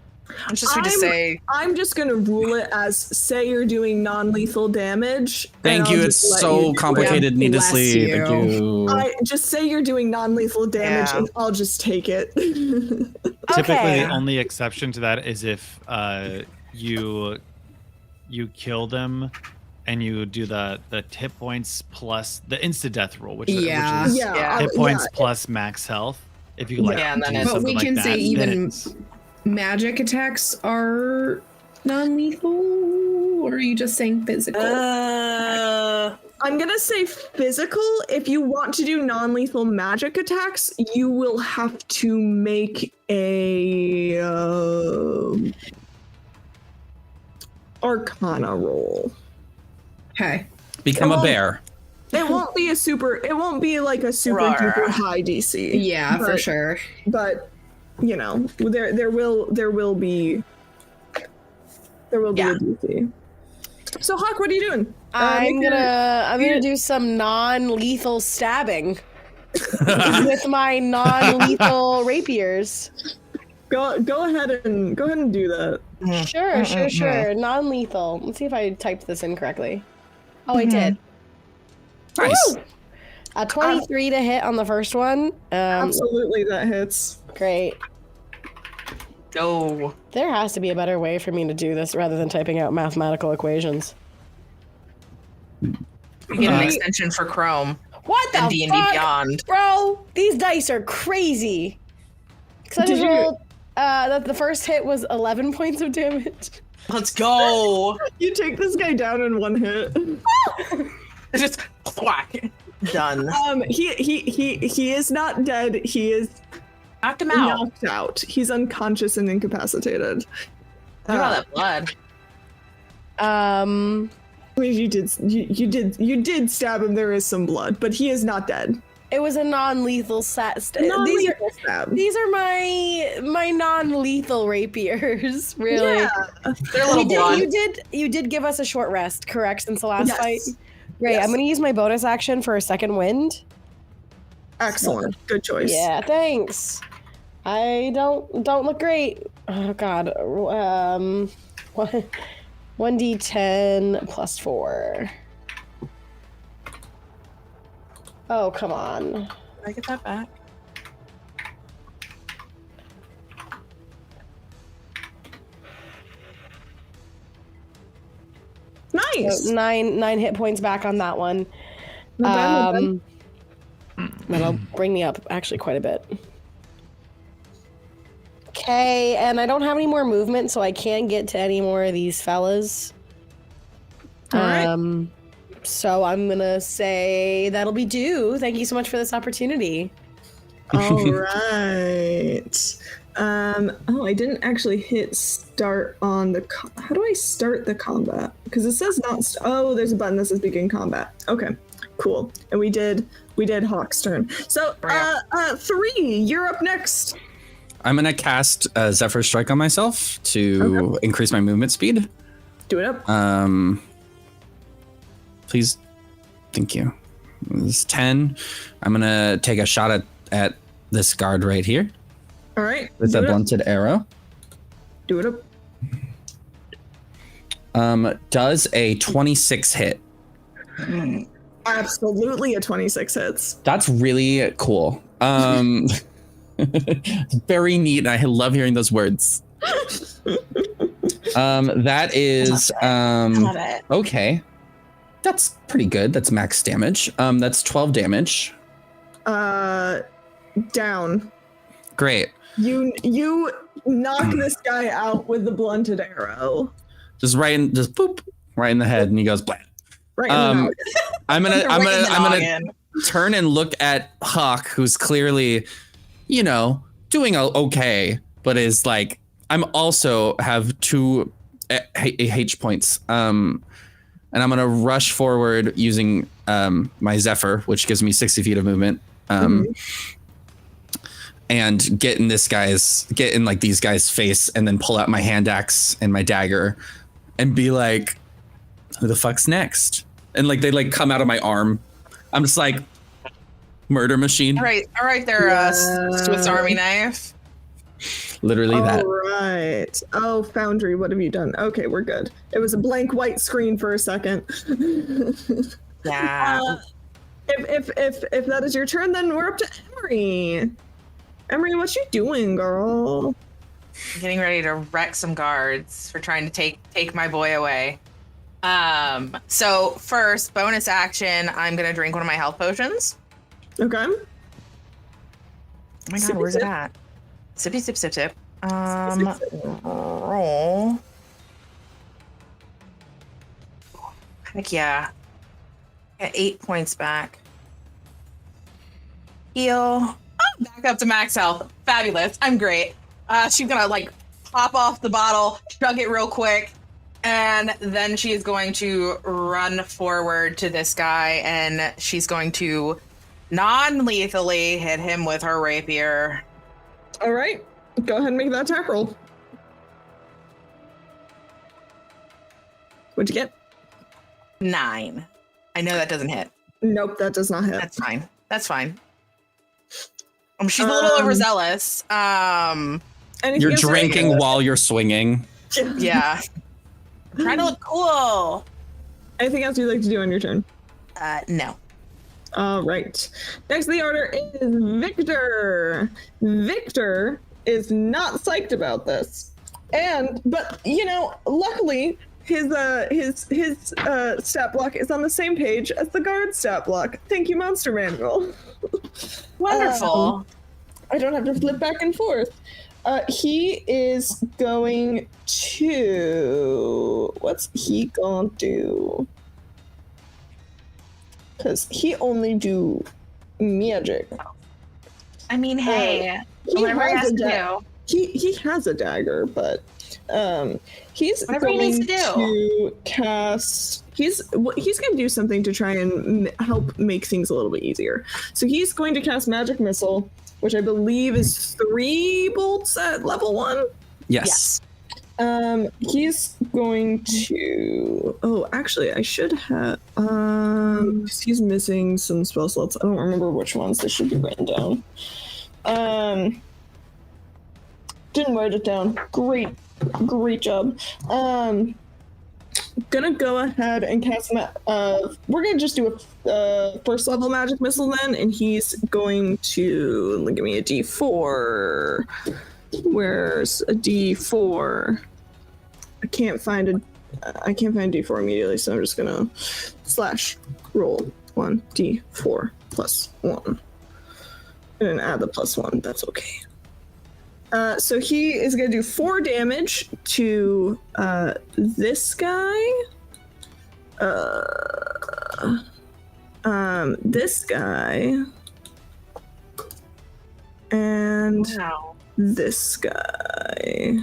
I'm just going to say. I'm just gonna rule it as say you're doing non-lethal damage. Thank and you. I'll It's just let so you- complicated Yeah, needlessly. bless Thank you. I just say you're doing non-lethal damage, Yeah. and I'll just take it. Typically, Okay. the only exception to that is if you kill them and you do the hit points plus the insta death roll, which Yeah. is yeah, hit points yeah. plus max health. If you like, Yeah, and then do it's- But we something can like say that, even then it's- magic attacks are non-lethal, or are you just saying physical? I'm gonna say physical. If you want to do non-lethal magic attacks, you will have to make a Arcana roll. Okay. Become a bear. It won't be a super. It won't be like a super Rawr. duper high DC. Yeah, for but- sure. But you know, there will be Yeah. a DC. So Hawke, what are you doing? I'm make gonna do some non-lethal stabbing with my non-lethal rapiers. Go ahead and do that. Sure. Non-lethal. Let's see if I typed this in correctly. Oh, I did. Nice. Woo! A 23 to hit on the first one. Absolutely, that hits. Great. No. There has to be a better way for me to do this rather than typing out mathematical equations. We get an extension for Chrome What and the D&D fuck? Beyond. Bro, these dice are crazy. Because I Did just you- rolled, that the first hit was 11 points of damage. Let's go. You take this guy down in one hit. It's just whack. Done. He is not dead. He is Knocked him out. knocked out. He's unconscious and incapacitated. Look at all that blood. I mean, you did stab him. There is some blood, but he is not dead. It was a non-lethal stab. Non-lethal stab. These are my non-lethal rapiers. Really, Yeah. They're a little blunt. you did give us a short rest, correct? Since the last Yes. fight. Great. Yes. I'm gonna use my bonus action for a second wind. Excellent. Good choice. Yeah, thanks. I don't look great. Oh God. 1d10 plus 4. Oh, come on. Can I get that back? Nice. So 9 hit points back on that one. Not bad, not bad. That'll bring me up actually quite a bit. Okay, and I don't have any more movement, so I can't get to any more of these fellas. All right. So I'm gonna say that'll be due. Thank you so much for this opportunity. All right. I didn't actually hit start on the. How do I start the combat? Because it says not. Oh, there's a button that says begin combat. Okay, cool. And we did Hawke's turn. So, 3, you're up next. I'm gonna cast Zephyr Strike on myself to increase my movement speed. Do it up. Please, thank you. This is 10. I'm gonna take a shot at this guard right here All right. with do a it up. blunted arrow. Do it up. Does a 26 hit? Absolutely, a 26 hits. That's really cool. Very neat. I love hearing those words. That is Love it. okay. That's pretty good. That's max damage. That's 12 damage. Down. Great. You knock this guy out with the blunted arrow. Just boop right in the head, and he goes blah. Right in the mouth. I'm Right in the gonna noggin. turn and look at Hawke, who's clearly, doing okay, but is like, I'm also have 2 H points. And I'm gonna rush forward using my Zephyr, which gives me 60 feet of movement. And get in these guys' face, and then pull out my hand axe and my dagger, and be like, "Who the fuck's next?" And like they come out of my arm. I'm just like, murder machine. All right there, Swiss Army knife. Literally that. All right. Oh, Foundry, what have you done? Okay, we're good. It was a blank white screen for a second. Yeah. If that is your turn, then we're up to Emery. Emery, what you doing, girl? Getting ready to wreck some guards for trying to take my boy away. So first, bonus action, I'm gonna drink one of my health potions. Okay. Oh my god, Sippy where's sip. it at? Sippy sip sip sip. Sippy sip. Roll. Heck yeah. Get 8 points back. Heal. Oh, back up to max health. Fabulous. I'm great. She's gonna pop off the bottle, chug it real quick, and then she is going to run forward to this guy, and she's going to non-lethally hit him with her rapier. All right. Go ahead and make that attack roll. What'd you get? 9. I know that doesn't hit. Nope, that does not hit. That's fine. That's fine. She's a little overzealous. Anything You're else to drinking do? while you're swinging. Yeah. Trying to look cool. Anything else you'd like to do on your turn? No. All right. Next in the order is Victor. Victor is not psyched about this, but luckily his stat block is on the same page as the guard stat block. Thank you, Monster Manual. Wonderful. I don't have to flip back and forth. He is going to. What's he gonna do? Because he only do magic. I mean, hey, He whatever he has has a to do. he has a dagger, but He's Whatever he going needs to to cast. He's going to do something to try and help make things a little bit easier. So he's going to cast Magic Missile, which I believe is 3 bolts at level 1. Yes. He's going to. Oh, actually, I should have. 'Cause he's missing some spell slots. I don't remember which ones. They should be written down. Didn't write it down. Great job. Gonna go ahead and cast. We're gonna just do a first level Magic Missile then, and he's going to give me a D4. Where's a D4? I can't find a D4 immediately, so I'm just gonna /roll 1d4 plus 1 and then add the +1. That's okay. So he is gonna do 4 damage to this guy, this guy, and this guy.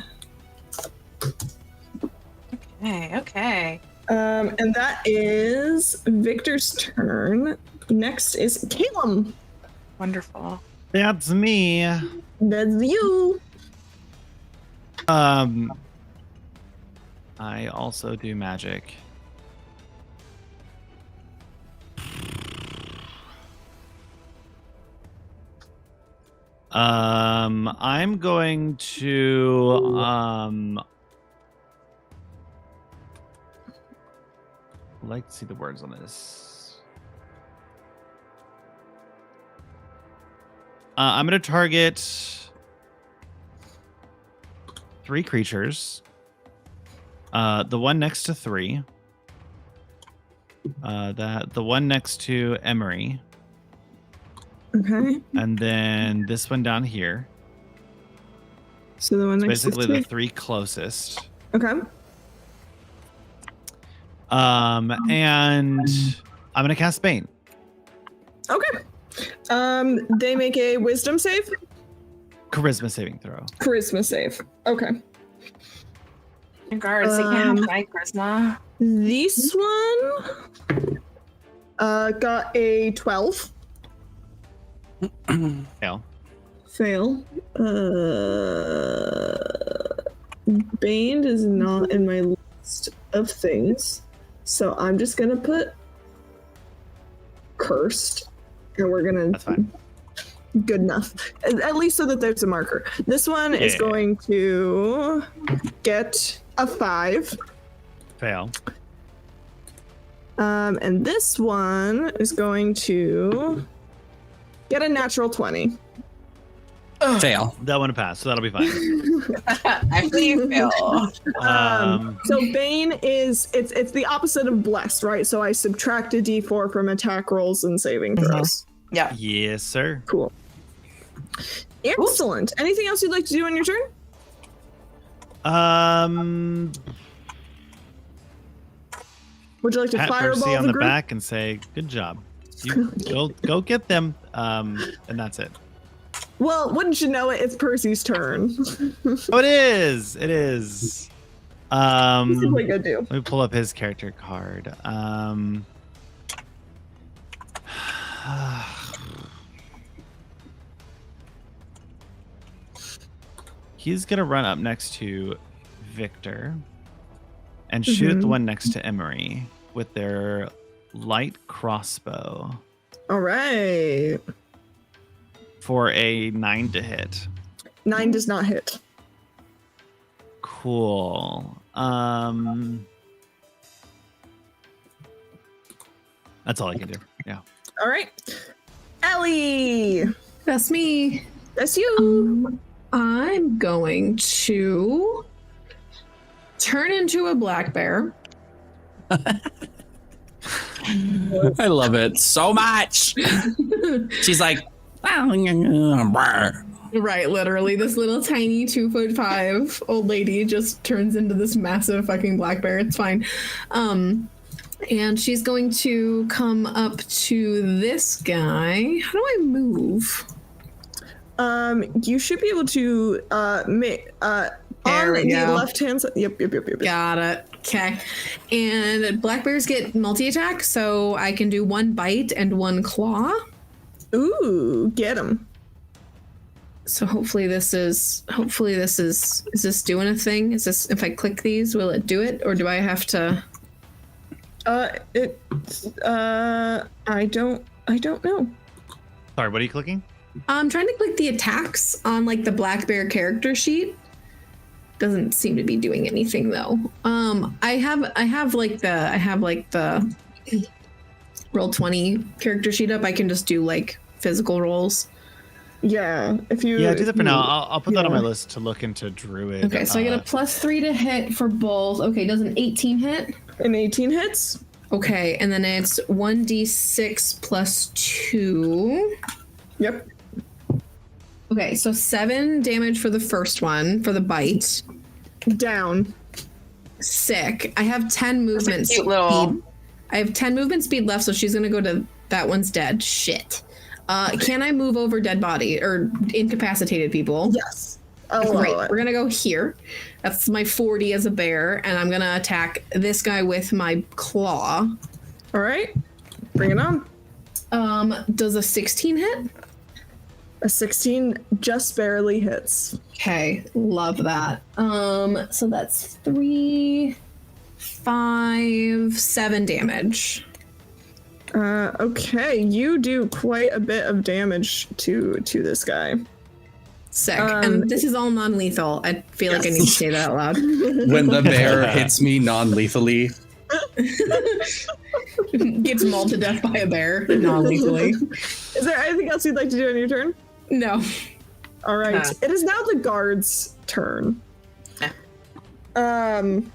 Okay. And that is Victor's turn. Next is Kellum. Wonderful. That's me. That's you. I also do magic. I'm going to I'd like to see the words on this. I'm going to target 3 creatures. The one next to 3. The one next to Emery. Okay. And then this one down here. So the one next Basically to the 3 closest. Okay. And I'm gonna cast Bane. Okay. They make a Wisdom save. Charisma saving throw. Charisma save. Okay. Your guards, they can't have my charisma. This one got a 12. Fail. Fail. Bane is not in my list of things, so I'm just gonna put cursed, and we're gonna. That's fine. Good enough, at least so that there's a marker. This one is going to get a 5. Fail. And this one is going to get a natural 20. Fail. That one passed, so that'll be fine. Actually, you fail. So Bane is it's the opposite of blessed, right? So I subtract a D4 from attack rolls and saving throws. Yeah. Yes, sir. Cool. Excellent. Anything else you'd like to do on your turn? Would you like to Pat fireball Percy on the the group? back and say, "Good job. You go get them." And that's it. Well, wouldn't you know it? It's Percy's turn. Oh, it is. It is. What's he gonna do? Let me pull up his character card. He's gonna run up next to Victor and shoot the one next to Emery with their light crossbow. All right. For a 9 to hit. 9 does not hit. Cool. That's all I can do. Yeah. All right. Ellie. That's me. That's you. I'm going to turn into a black bear. I love it so much. She's like, right, literally, this little tiny 2'5" old lady just turns into this massive fucking black bear. It's fine. And she's going to come up to this guy. How do I move? You should be able to There on we the go. left-hand side. Yep. Got it. Okay. And black bears get multi-attack, so I can do 1 bite and 1 claw. Ooh, get him. So hopefully this is this doing a thing? Is this, if I click these, will it do it? Or do I have to? I don't know. Sorry, what are you clicking? I'm trying to click the attacks on like the black bear character sheet. Doesn't seem to be doing anything though. I have like the Roll20 character sheet up. I can just do like physical rolls. Yeah, if you Yeah, do that for now. I'll put that on my list to look into Druid. Okay, so I get a +3 to hit for both. Okay, does an 18 hit? an 18 hits. Okay, and then it's 1d6 plus 2. Yep. Okay, so 7 damage for the first one, for the bite. Down. Sick. I have 10 movement cute little- speed. I have 10 movement speed left, so she's gonna go to that one's dead. Shit. Can I move over dead body or incapacitated people? Yes. Oh, Great. We're gonna go here. That's my 40 as a bear, and I'm gonna attack this guy with my claw. All right. Bring it on. Does a 16 hit? A 16 just barely hits. Okay, love that. So that's 3, 5, 7 damage. Okay, you do quite a bit of damage to this guy. Sick. And this is all non-lethal. I feel like I need to say that out loud. When the bear hits me non-lethally, Gets mauled to death by a bear non-lethally. Is there anything else you'd like to do on your turn? No. All right. It is now the guard's turn. And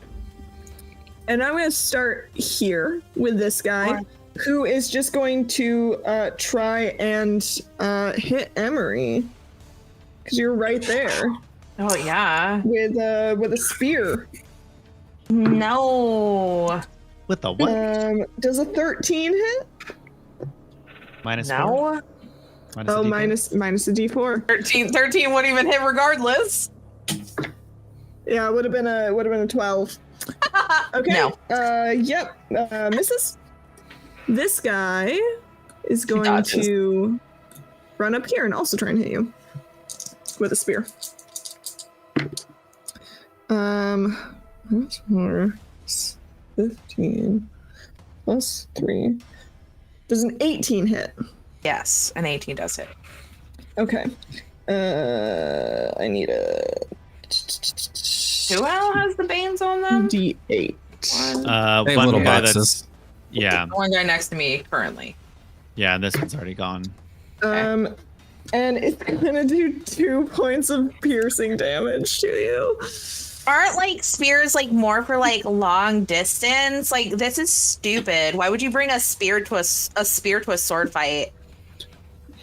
I'm going to start here with this guy, who is just going to try and hit Emery, because you're right there Oh yeah. with a spear. No. With the what? Does a 13 hit? Minus 4? No. Minus Oh, a D4? minus a D4. 13 wouldn't even hit regardless. Yeah, it would have been a 12. Okay. No. Yep. Misses. This guy is going dodges. to run up here and also try and hit you with a spear. That's 4, 15 plus 3. Does an 18 hit? Yes, an 18 does hit. Okay. I need a Who else has the Banes on them? D8. they have One little guy boxes. that's yeah, The one guy next to me currently. yeah. This one's already gone. And it's gonna do 2 points of piercing damage to you. Aren't like spears like more for like long distance? Like this is stupid. Why would you bring a spear to a sword fight?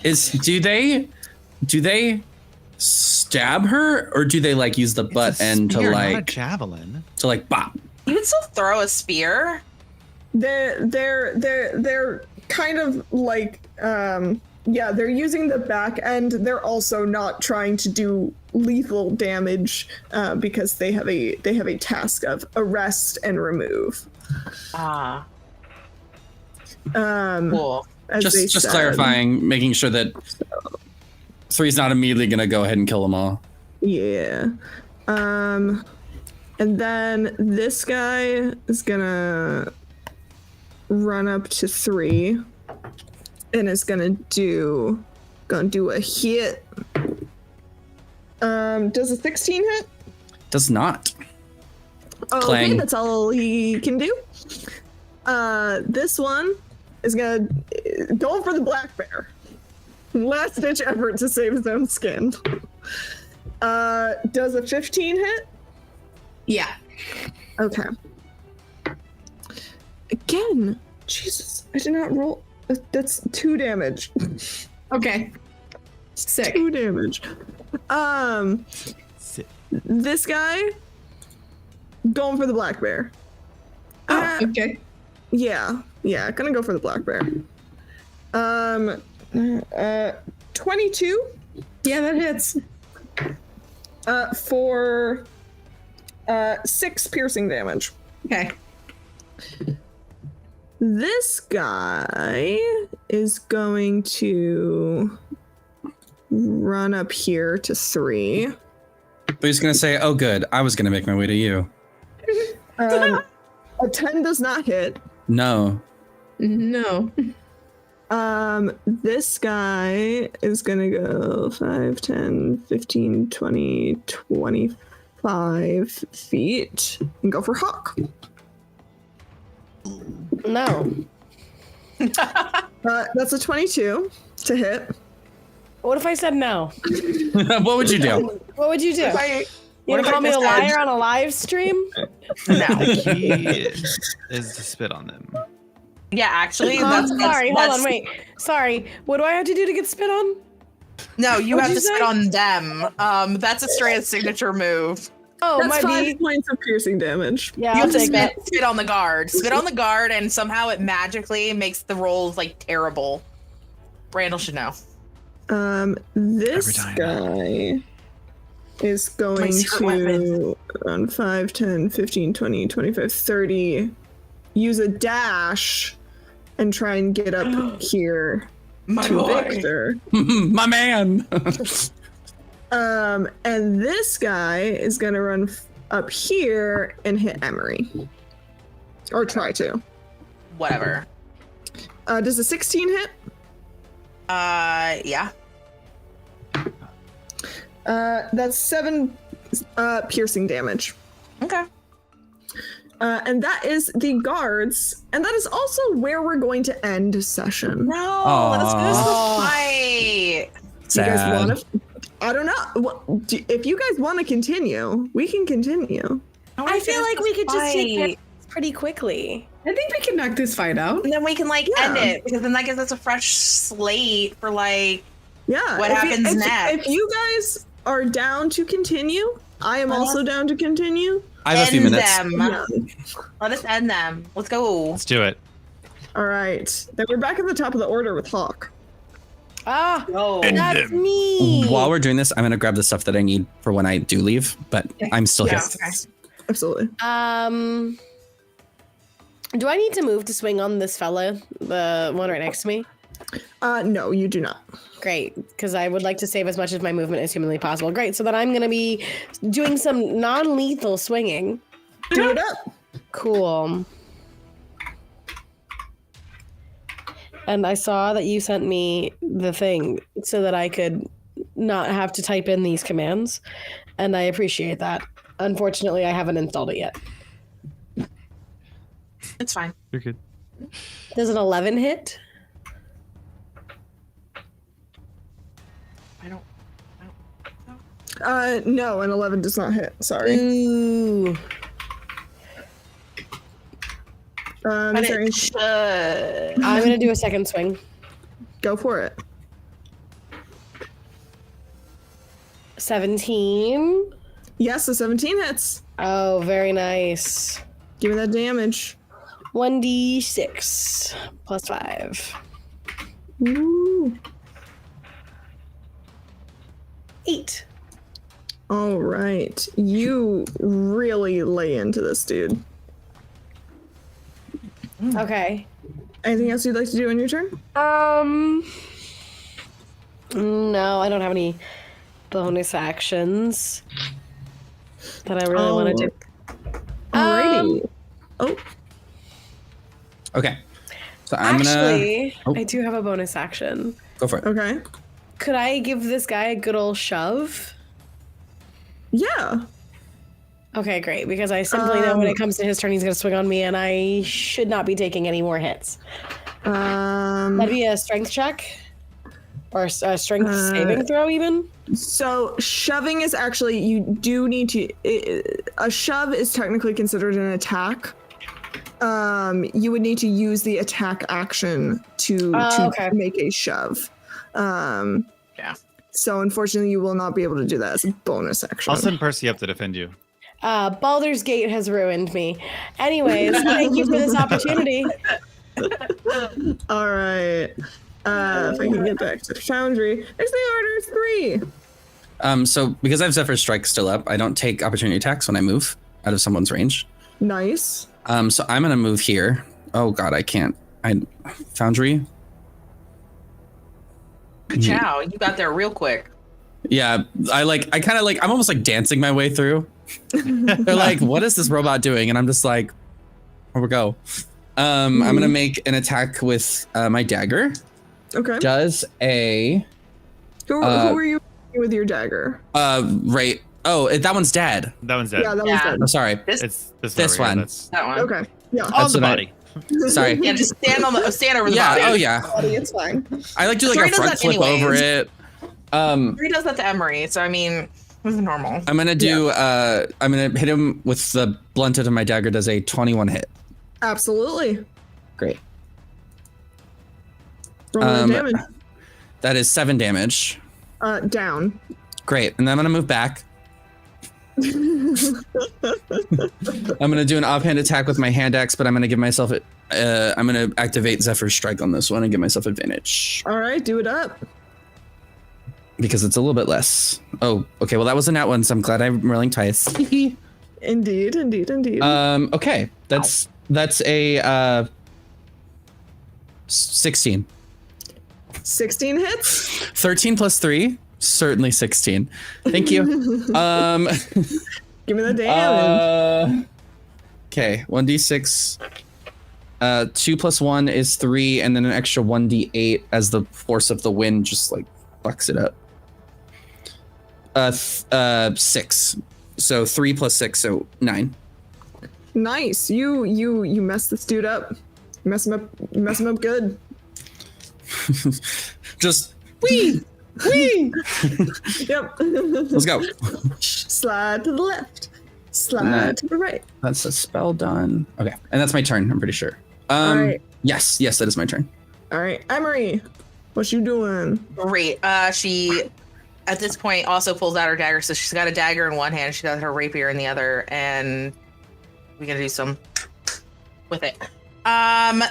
Do they stab her, or do they like use the butt It's a end spear, to not a like javelin. bop? You would still throw a spear. They're kind of like yeah, they're using the back end. They're also not trying to do lethal damage because they have a task of arrest and remove. Ah, Cool. cool. Just clarifying, making sure that Three's not immediately gonna go ahead and kill them all. Yeah. And then this guy is gonna run up to 3 and is gonna do a hit. Does a 16 hit? Does not. Oh, okay, Clang. that's all he can do. This one is gonna go for the black bear. Last ditch effort to save his own skin. Does a 15 hit? Yeah. Okay. Again, Jesus, I did not roll. That's 2 damage. Okay. Sick. 2 damage. Sit. This guy going for the black bear. Oh, okay. Yeah, gonna go for the black bear. 22 Yeah, that hits. for 6 piercing damage. Okay. This guy is going to run up here to 3. But he's gonna say, "Oh, good. I was gonna make my way to you." A 10 does not hit. No. No. This guy is gonna go 5, 10, 15, 20, 25 feet and go for Hawke. No. That's a 22 to hit. What if I said no? What would you do? What would you do? You What gonna if I call me a just liar on a live stream? No. Key is to spit on them. Yeah, actually, Sorry, hold on, wait. Sorry, what do I have to do to get spit on? No, you What'd have you to spit say? on them. That's a Strahd signature move. Oh, That's might 5 be. points of piercing damage. Yeah, You I'll have to take that. spit on the guard. Spit on the guard, and somehow it magically makes the rolls like terrible. Randall should know. This Every time. guy is going My secret to on 5, 10, 15, 20, 25, 30 use a dash and try and get up here My to boy. Victor. My man. And this guy is gonna run up here and hit Emery. Or try to. Whatever. Does a 16 hit? Yeah. That's 7 piercing damage. Okay. And that is the guards, and that is also where we're going to end session. No, let us finish Aw. the fight. You guys Sad. want to? I don't know. If you guys want to continue, we can continue. I feel like we could just take care of this pretty quickly. I think we can knock this fight out. And then we can like Yeah. end it because then that gives us a fresh slate for like. Yeah. What if you- happens if, next? If you guys are down to continue, I am also down to continue. I have a few end minutes. them. Yeah. Let us end them. Let's go. Let's do it. All right. Then we're back at the top of the order with Hawke. Ah, Go. that's me. While we're doing this, I'm gonna grab the stuff that I need for when I do leave, but I'm still Yeah, here. okay. Absolutely. Do I need to move to swing on this fella, the one right next to me? No, you do not. Great, because I would like to save as much of my movement as humanly possible. Great, so then I'm going to be doing some non-lethal swinging. Do it up. Cool. And I saw that you sent me the thing so that I could not have to type in these commands, and I appreciate that. Unfortunately, I haven't installed it yet. It's fine. You're good. Does an 11 hit? I don't. No, an 11 does not hit. Sorry. Ooh. But is there any- it should. I'm going to do a second swing. Go for it. 17. Yes, the 17 hits. Oh, very nice. Give me that damage. 1d6 plus 5. Ooh. 8. All right. You really lay into this dude. Okay. Anything else you'd like to do on your turn? No, I don't have any bonus actions that I really want to do. Alrighty. Oh, Okay. So I'm gonna Actually, Oh. I do have a bonus action. go for it. okay. Could I give this guy a good old shove? Yeah. Okay, great, because I simply know when it comes to his turn, he's going to swing on me, and I should not be taking any more hits. That'd be a strength check? Or a strength saving throw, even? So shoving is actually, you do need to, a shove is technically considered an attack. You would need to use the attack action to okay. make a shove. Yeah. So unfortunately, you will not be able to do that as a bonus action. I'll send Percy up to defend you. Baldur's Gate has ruined me. Anyways, thank you for this opportunity. All right. If I can get back to the Foundry, there's the order 3. So because I have Zephyr Strike still up, I don't take opportunity attacks when I move. out of someone's range. Nice. So I'm gonna move here. Oh God, I can't. Foundry. Chow, you got there real quick. Yeah, I'm almost like dancing my way through. They're like, what is this robot doing? And I'm just like, here we go. I'm gonna make an attack with my dagger. Okay. Does a Who are you with your dagger? right. Oh, that one's dead. That one's dead. Yeah, that one's dead. I'm sorry. It's This one. That's That one. Okay. Yeah. on That's the what I- body. Sorry. Yeah, just stand over the Yeah. body. Oh yeah. Buddy, it's fine. I like to do Three like a does front that flip anyways. over it. He does that to Emery, so I mean, this is normal. I'm gonna do. I'm gonna hit him with the blunt end of my dagger. Does a 21 hit? Absolutely. Great. Roll that damage. That is 7 damage. Down. Great. And then I'm gonna move back. I'm gonna do an offhand attack with my hand axe, but I'm gonna give myself it. I'm gonna activate Zephyr's Strike on this one and give myself advantage All right, do it up. because it's a little bit less. Oh, okay. Well, that was a nat one, so I'm glad I'm rolling twice. Indeed. Okay. That's a 16. 16 hits. 13 plus 3, certainly 16. Thank you. Give me the damage. Okay, 1d6. 2 plus 1 is 3, and then an extra 1d8 as the force of the wind just like fucks it up. 6. So 3 plus 6, so 9. Nice. You mess this dude up. You mess him up good. Just wee. Yep. Let's go. Slide to the left. Slide Nah. to the right. That's a spell done. Okay, and that's my turn. I'm pretty sure. All right. Yes, that is my turn. All right, Emery, what you doing? Great. She, at this point, also pulls out her dagger. So she's got a dagger in one hand. She's got her rapier in the other, and we're gonna do some with it.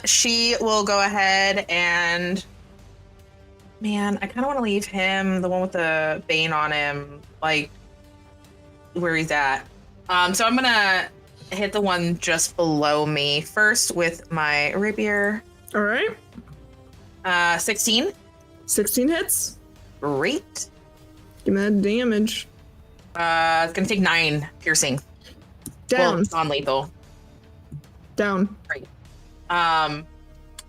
She will go ahead and, man, I kind of want to leave him, the one with the bane on him, like where he's at. So I'm gonna hit the one just below me first with my rapier. All right, 16. 16 hits. Great. Give me that damage. It's gonna take 9 piercing. Down. Well, non-lethal. Down. I'm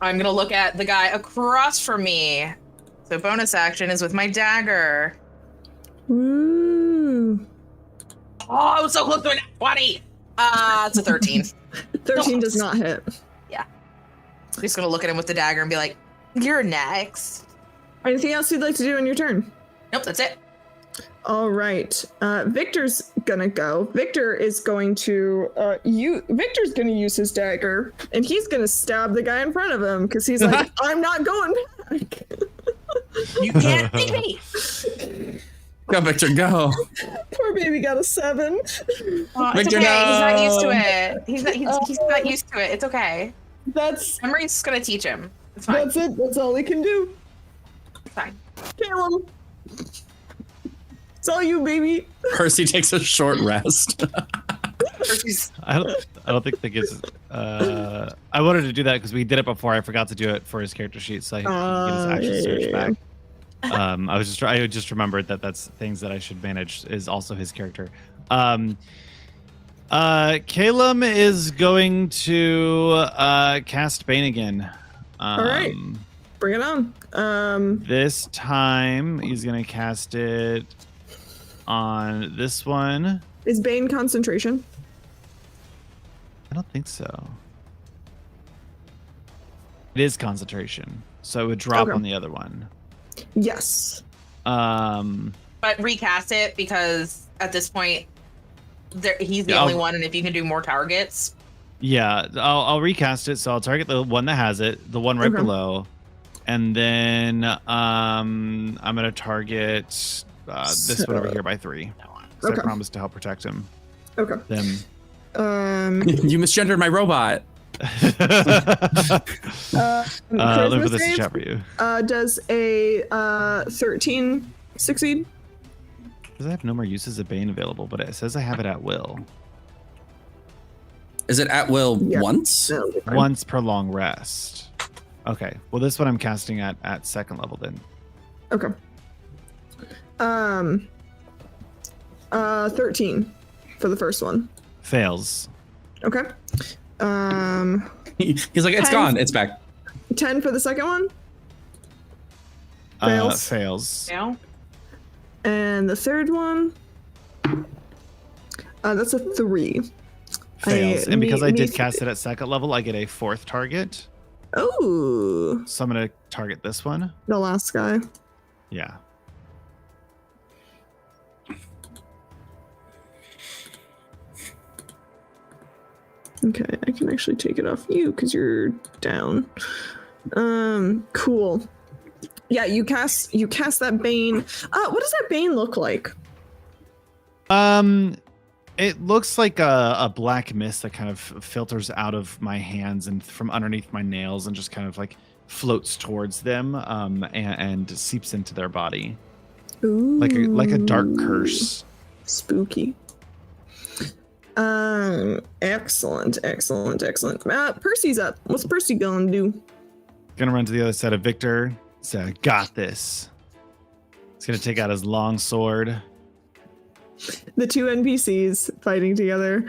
gonna look at the guy across from me. So bonus action is with my dagger. Woo. Oh, I was so close to a 20. It's a 13. 13 does not hit. I'm just gonna look at him with the dagger and be like, "You're next." Anything else you'd like to do in your turn? Nope, that's it. All right. Victor's gonna go. Victor is going to Victor's gonna use his dagger, and he's gonna stab the guy in front of him because he's like, I'm not going back. You can't make me. Go, Victor, go. Poor baby got a 7. It's Victor, okay. no. He's not used to it. He's not used to it. It's okay. That's Emery's gonna teach him. It's fine. that's it. That's all he can do. It's fine. Kellum. It's all you, baby. Percy takes a short rest. I don't think that gives. I wanted to do that because we did it before. I forgot to do it for his character sheet, so I can get his action search back. I just remembered that that's things that I should manage is also his character. Kellum is going to cast Bane again. All right. Bring it on. This time he's gonna cast it on this one. Is Bane concentration? I don't think so. It is concentration, so it would drop Okay. on the other one. Yes. But recast it because at this point, he's the Yeah, only I'll- one, and if you can do more targets, Yeah, I'll recast it. So I'll target the one that has it, the one right Okay. below, and then I'm gonna target this one over here by 3. So Okay. I promised to help protect him. Okay. Them. You misgendered my robot. Let me charisma put this in save, chat for you. does a 13 succeed? Because I have no more uses of Bane available, but it says I have it at will. Is it at will once? That'll be fine. Once per long rest. Okay. Well, this one I'm casting at second level then. Okay. 13 for the first one. Fails. Okay. He's like, it's 10. gone. It's back. 10 for the second one. Fails. Fails. No. And the third one. That's a 3. Fails. And because I did cast it at second level, I get a 4th target. Oh. So I'm going to target this one. The last guy. Yeah. Okay, I can actually take it off you because you're down. Cool. Yeah, you cast that bane. What does that bane look like? It looks like a black mist that kind of filters out of my hands and from underneath my nails and just kind of like floats towards them and seeps into their body. Ooh. Like a dark curse. Spooky. Excellent. Percy's up. What's Percy gonna do? Gonna run to the other side of Victor. Say, I got this. He's gonna take out his long sword. The two NPCs fighting together.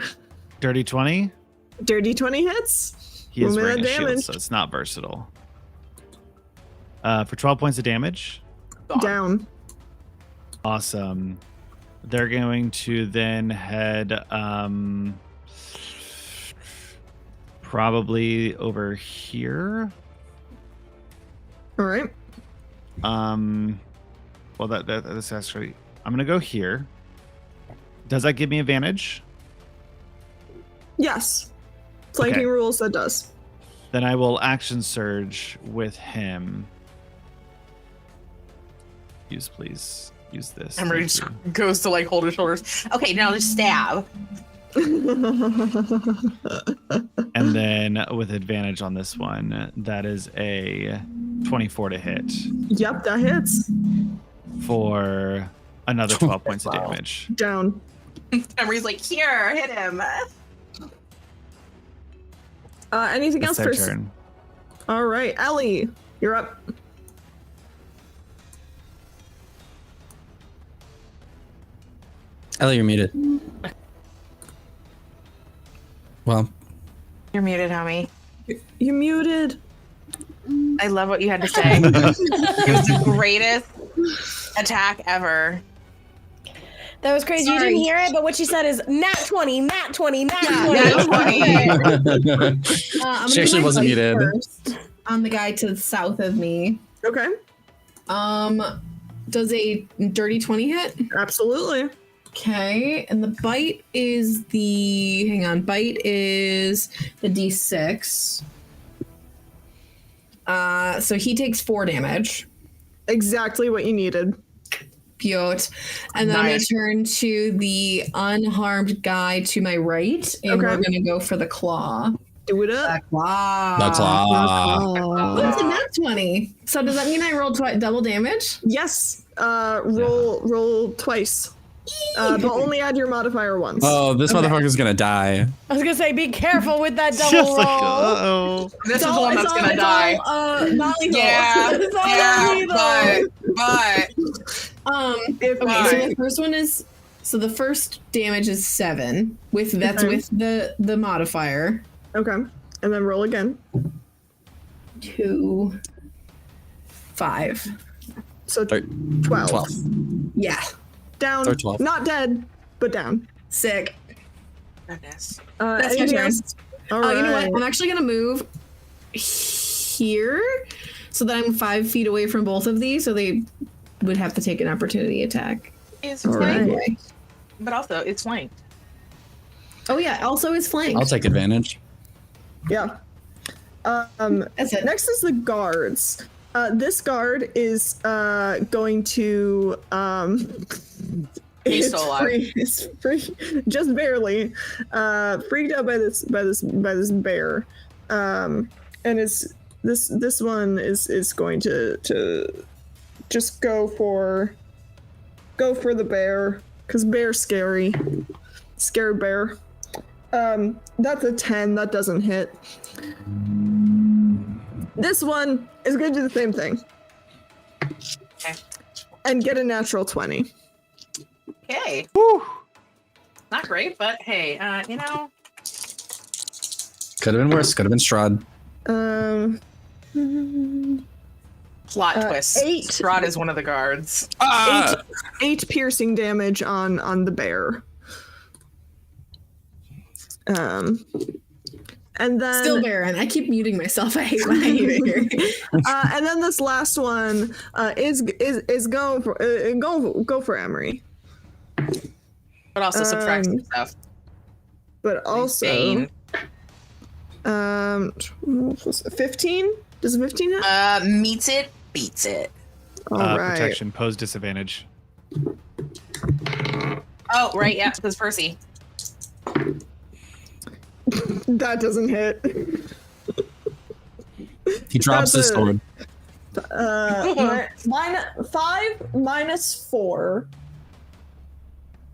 Dirty 20. Dirty 20 hits. He is One wearing a minute shield, damage. so it's not versatile. For 12 points of damage. Down. Awesome. They're going to then head probably over here. All right. Well, that's actually. I'm gonna go here. Does that give me advantage? Yes. Flanking Okay. rules, that does. Then I will action surge with him. Please. Use this. Emery Thank just you. goes to like hold his shoulders. Okay, now just stab. And then with advantage on this one, that is a 24 to hit Yep, that hits. for another 12 points of damage. Down. Emery's like, here, hit him. Anything That's else their first? turn. All right, Ellie, you're up. Ellie, you're muted. Well, You're muted, homie. You muted. I love what you had to say. It was the greatest attack ever. That was crazy. You Sorry. didn't hear it, but what she said is nat 20, nat 20, nat 20. Nat 20. I'm She gonna actually do my wasn't bite muted. first on the guy to the south of me. Okay. Does a dirty 20 hit? Absolutely. Okay, and the bite is bite is the D6. So he takes 4 damage. Exactly what you needed. Cute. And then Nice. I'm going to turn to the unharmed guy to my right, and Okay. we're going to go for the claw. Do it up. Claw. the claw. What's a nat 20? So does that mean I rolled double damage? Yes. Roll twice. But only add your modifier once. Oh, this motherfucker's gonna die. I was gonna say, be careful with that double Just roll. like, uh-oh. This is the one that's gonna die. Not lethal. Yeah, It's all yeah, lethal. but Okay, so Fine. the first one is the first damage is 7 with the modifier. Okay. And then roll again. 2, 5. So Thir- 12. 12. Yeah, Down. Or 12. Not dead, but down. sick. goodness. That's my Anything turn. else? All You know what? right. I'm actually gonna move here so that I'm 5 feet away from both of these, so they would have to take an opportunity attack. It's All flanked, right. Anyway. but also it's flanked. Oh yeah, also is flanked. I'll take advantage. Yeah. That's it. Next is the guards. This guard is going to He's still alive. it's just barely freaked out by this bear, and this one is going to just go for the bear because bear's scary bear. That's a 10. That doesn't hit. This one is going to do the same thing. Okay. And get a natural 20. Okay. Woo! Not great, but hey, you know. Could have been worse. Could have been Strahd. Plot twist. 8. Strahd is one of the guards. Eight piercing damage on the bear. And then Still Baron. I keep muting myself. I hate when I hear it. and then this last one is going for Emery. But also subtract some stuff. But also Bane. 15? Does a 15 hit? Meets it, beats it. All right. Protection, pose disadvantage. Oh, right, yeah, because Percy. That doesn't hit. He drops his That's sword. 5 minus 4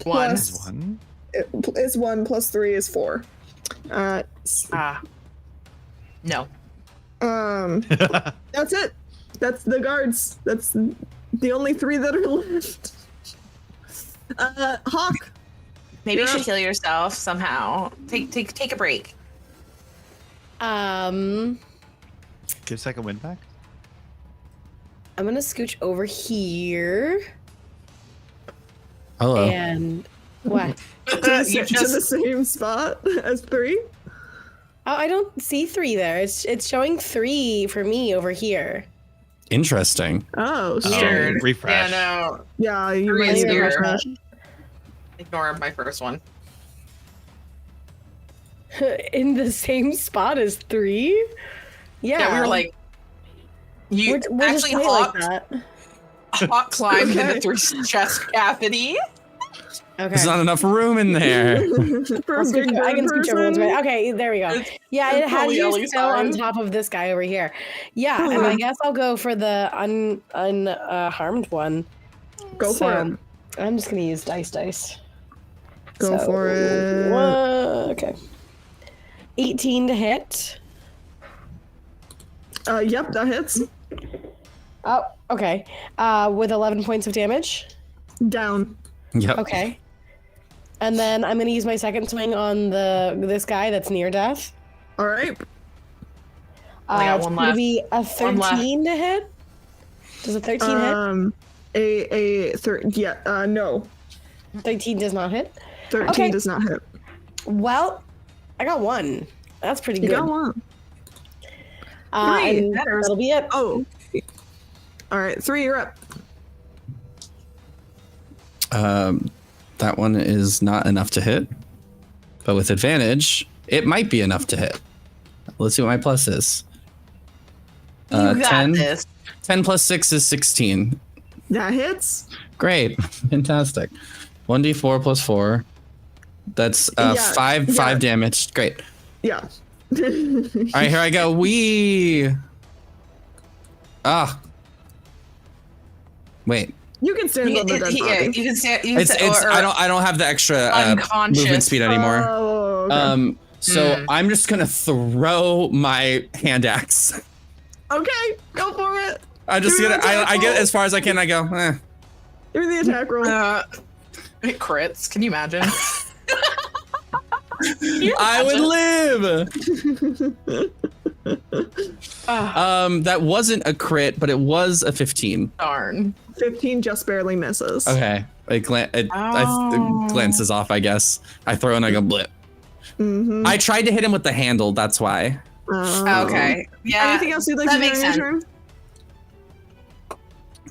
One. Plus- One. is 1 plus 3 is 4. No. That's it. That's the guards. That's the only 3 that are left. Hawke. Maybe you Yeah. should heal yourself somehow. Take a break. Give second wind back. I'm gonna scooch over here Hello. and what? To the same spot as 3. Oh, I don't see 3 there. It's showing 3 for me over here. Interesting. Oh, Weird. shit. Refresh. Yeah, no. Yeah, you Three might is need to weird. refresh. Ignore my first one. In the same spot as 3? Yeah, we were like, you we're just actually way Hawke, like that. Hawke climbed Okay. into through chest cavity. Okay. There's not enough room in there. For a I'll big scooch- I can bird scooch over this person. way. Okay, there we go. It's- Yeah, it's it had probably you Ellie's still on side. top of this guy over here. Yeah, and I guess I'll go for the unharmed one. Go for it. I'm just gonna use dice. Go for it. Okay. 18 to hit. Yep, that hits. Oh, okay. With 11 points of damage. Down. Yep. Okay. And then I'm gonna use my second swing on this guy that's near death. All right. Only got It's one gonna left. be a One left. 13 to hit. Does a 13 No. hit? 13 does not hit. 13 Okay. does not hit. Well, I got 1. That's pretty You good. got 1. 3, And better. that'll be it. Oh. All right, 3, you're up. That one is not enough to hit, but with advantage, it might be enough to hit. Let's see what my plus is. You got 10, this. 10 plus 6 is 16. That hits. Great. Fantastic. 1d4 plus 4. That's Yeah, 5 yeah. damage. Great. Yeah. All right, here I go. Wee. Wait. You can stand on the dead body. You can stand. You can It's stand, or I don't have the extra Unconscious. movement speed anymore. Oh, okay. So I'm just gonna throw my hand axe. Okay, go for it. I just Give me get the attack I get roll. as far as I can. I go. Give me the attack roll. It crits. Can you imagine? I would live. That wasn't a crit, but it was a 15. Darn. 15 just barely misses. Okay, it glances off. I guess I throw and I go blip. Mm-hmm. I tried to hit him with the handle. That's why. Okay. Yeah. Anything else you'd like that to do makes in your sense.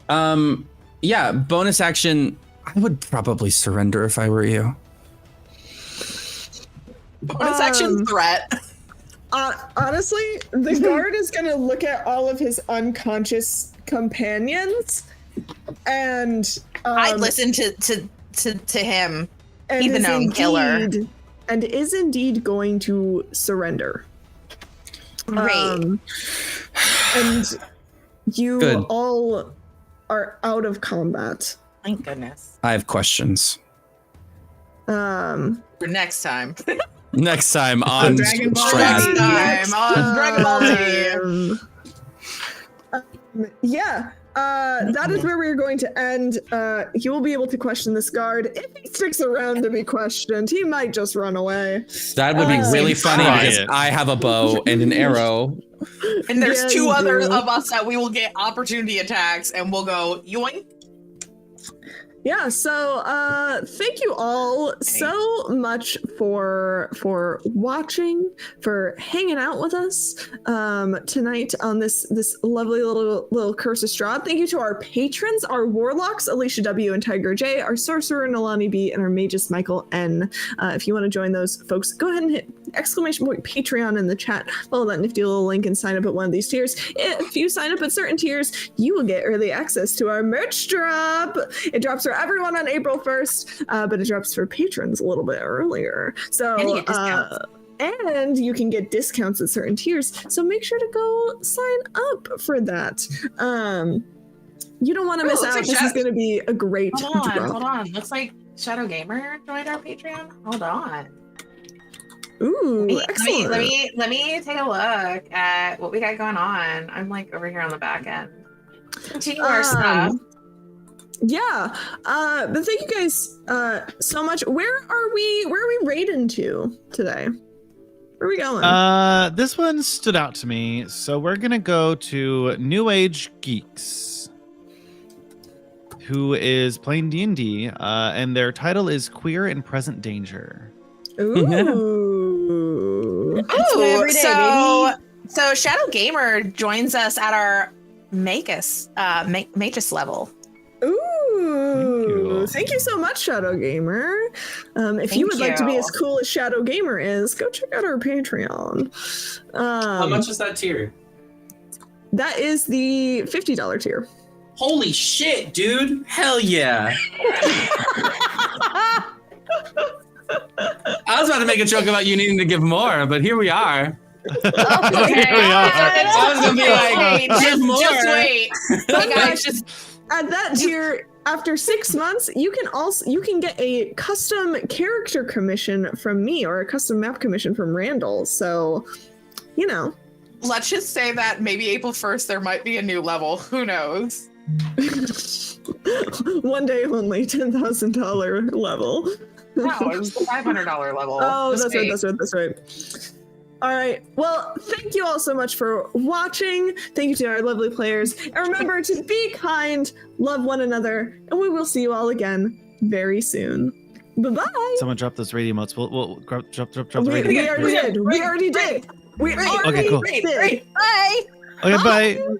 turn? Yeah. Bonus action. I would probably surrender if I were you. Bonus action threat. Honestly, the guard is gonna look at all of his unconscious companions, and I'd listen to him. and He's the is known killer. and is indeed going to surrender. Great. And you Good. all are out of combat. Thank goodness. I have questions. For next time. Next time on Dragon Ball Strahd. Z. Next time on Dragon Ball Z. Yeah, that is where we're going to end. You will be able to question this guard. If he sticks around to be questioned, he might just run away. That would be really funny try because it. I have a bow and an arrow. And there's Yeah, two you others do. of us that we will get opportunity attacks, and we'll go yoink. Yeah, so thank you all so much for watching, for hanging out with us tonight on this lovely little Curse of Strahd. Thank you to our patrons, our warlocks, Alicia W and Tiger J, our sorcerer Nalani B, and our magus Michael N. If you want to join those folks, go ahead and hit !Patreon in the chat. Follow that nifty little link and sign up at one of these tiers. If you sign up at certain tiers, you will get early access to our merch drop. It drops for everyone on April 1st, but it drops for patrons a little bit earlier. So, And you get discounts. and you can get discounts at certain tiers. So make sure to go sign up for that. You don't want to miss looks out. like This is going to be a great drop. Hold on. Looks like Shadow Gamer joined our Patreon. Hold on. Ooh, excellent. Let me take a look at what we got going on. I'm like over here on the back end. Continue our stuff. Yeah. But thank you guys so much. Where are we raiding to today? Where are we going? This one stood out to me, so we're gonna go to New Age Geeks, who is playing D&D, and their title is Queer in Present Danger. Ooh. every day, So Shadow Gamer joins us at our magus level. Ooh, thank you so much, Shadow Gamer. If you would like to be you. as cool as Shadow Gamer is, go check out our Patreon. How much is that tier? That is the $50 tier. Holy shit, dude! Hell yeah! I was about to make a joke about you needing to give more, but here we are. Here we are. I was gonna be like, give more. Just wait. Hey guys, just At that tier, after 6 months, you can get a custom character commission from me or a custom map commission from Randall. So, you know. let's just say that maybe April 1st there might be a new level. Who knows? One day only, $10,000 level. No, it was the $500 level. Oh, Just wait. that's right. All right. Well, thank you all so much for watching. Thank you to our lovely players. And remember to be kind, love one another, and we will see you all again very soon. Bye-bye. Someone drop those radio emotes. We'll drop the We radio. already did. We already did. Okay, cool. did. Great. Bye. Okay, bye.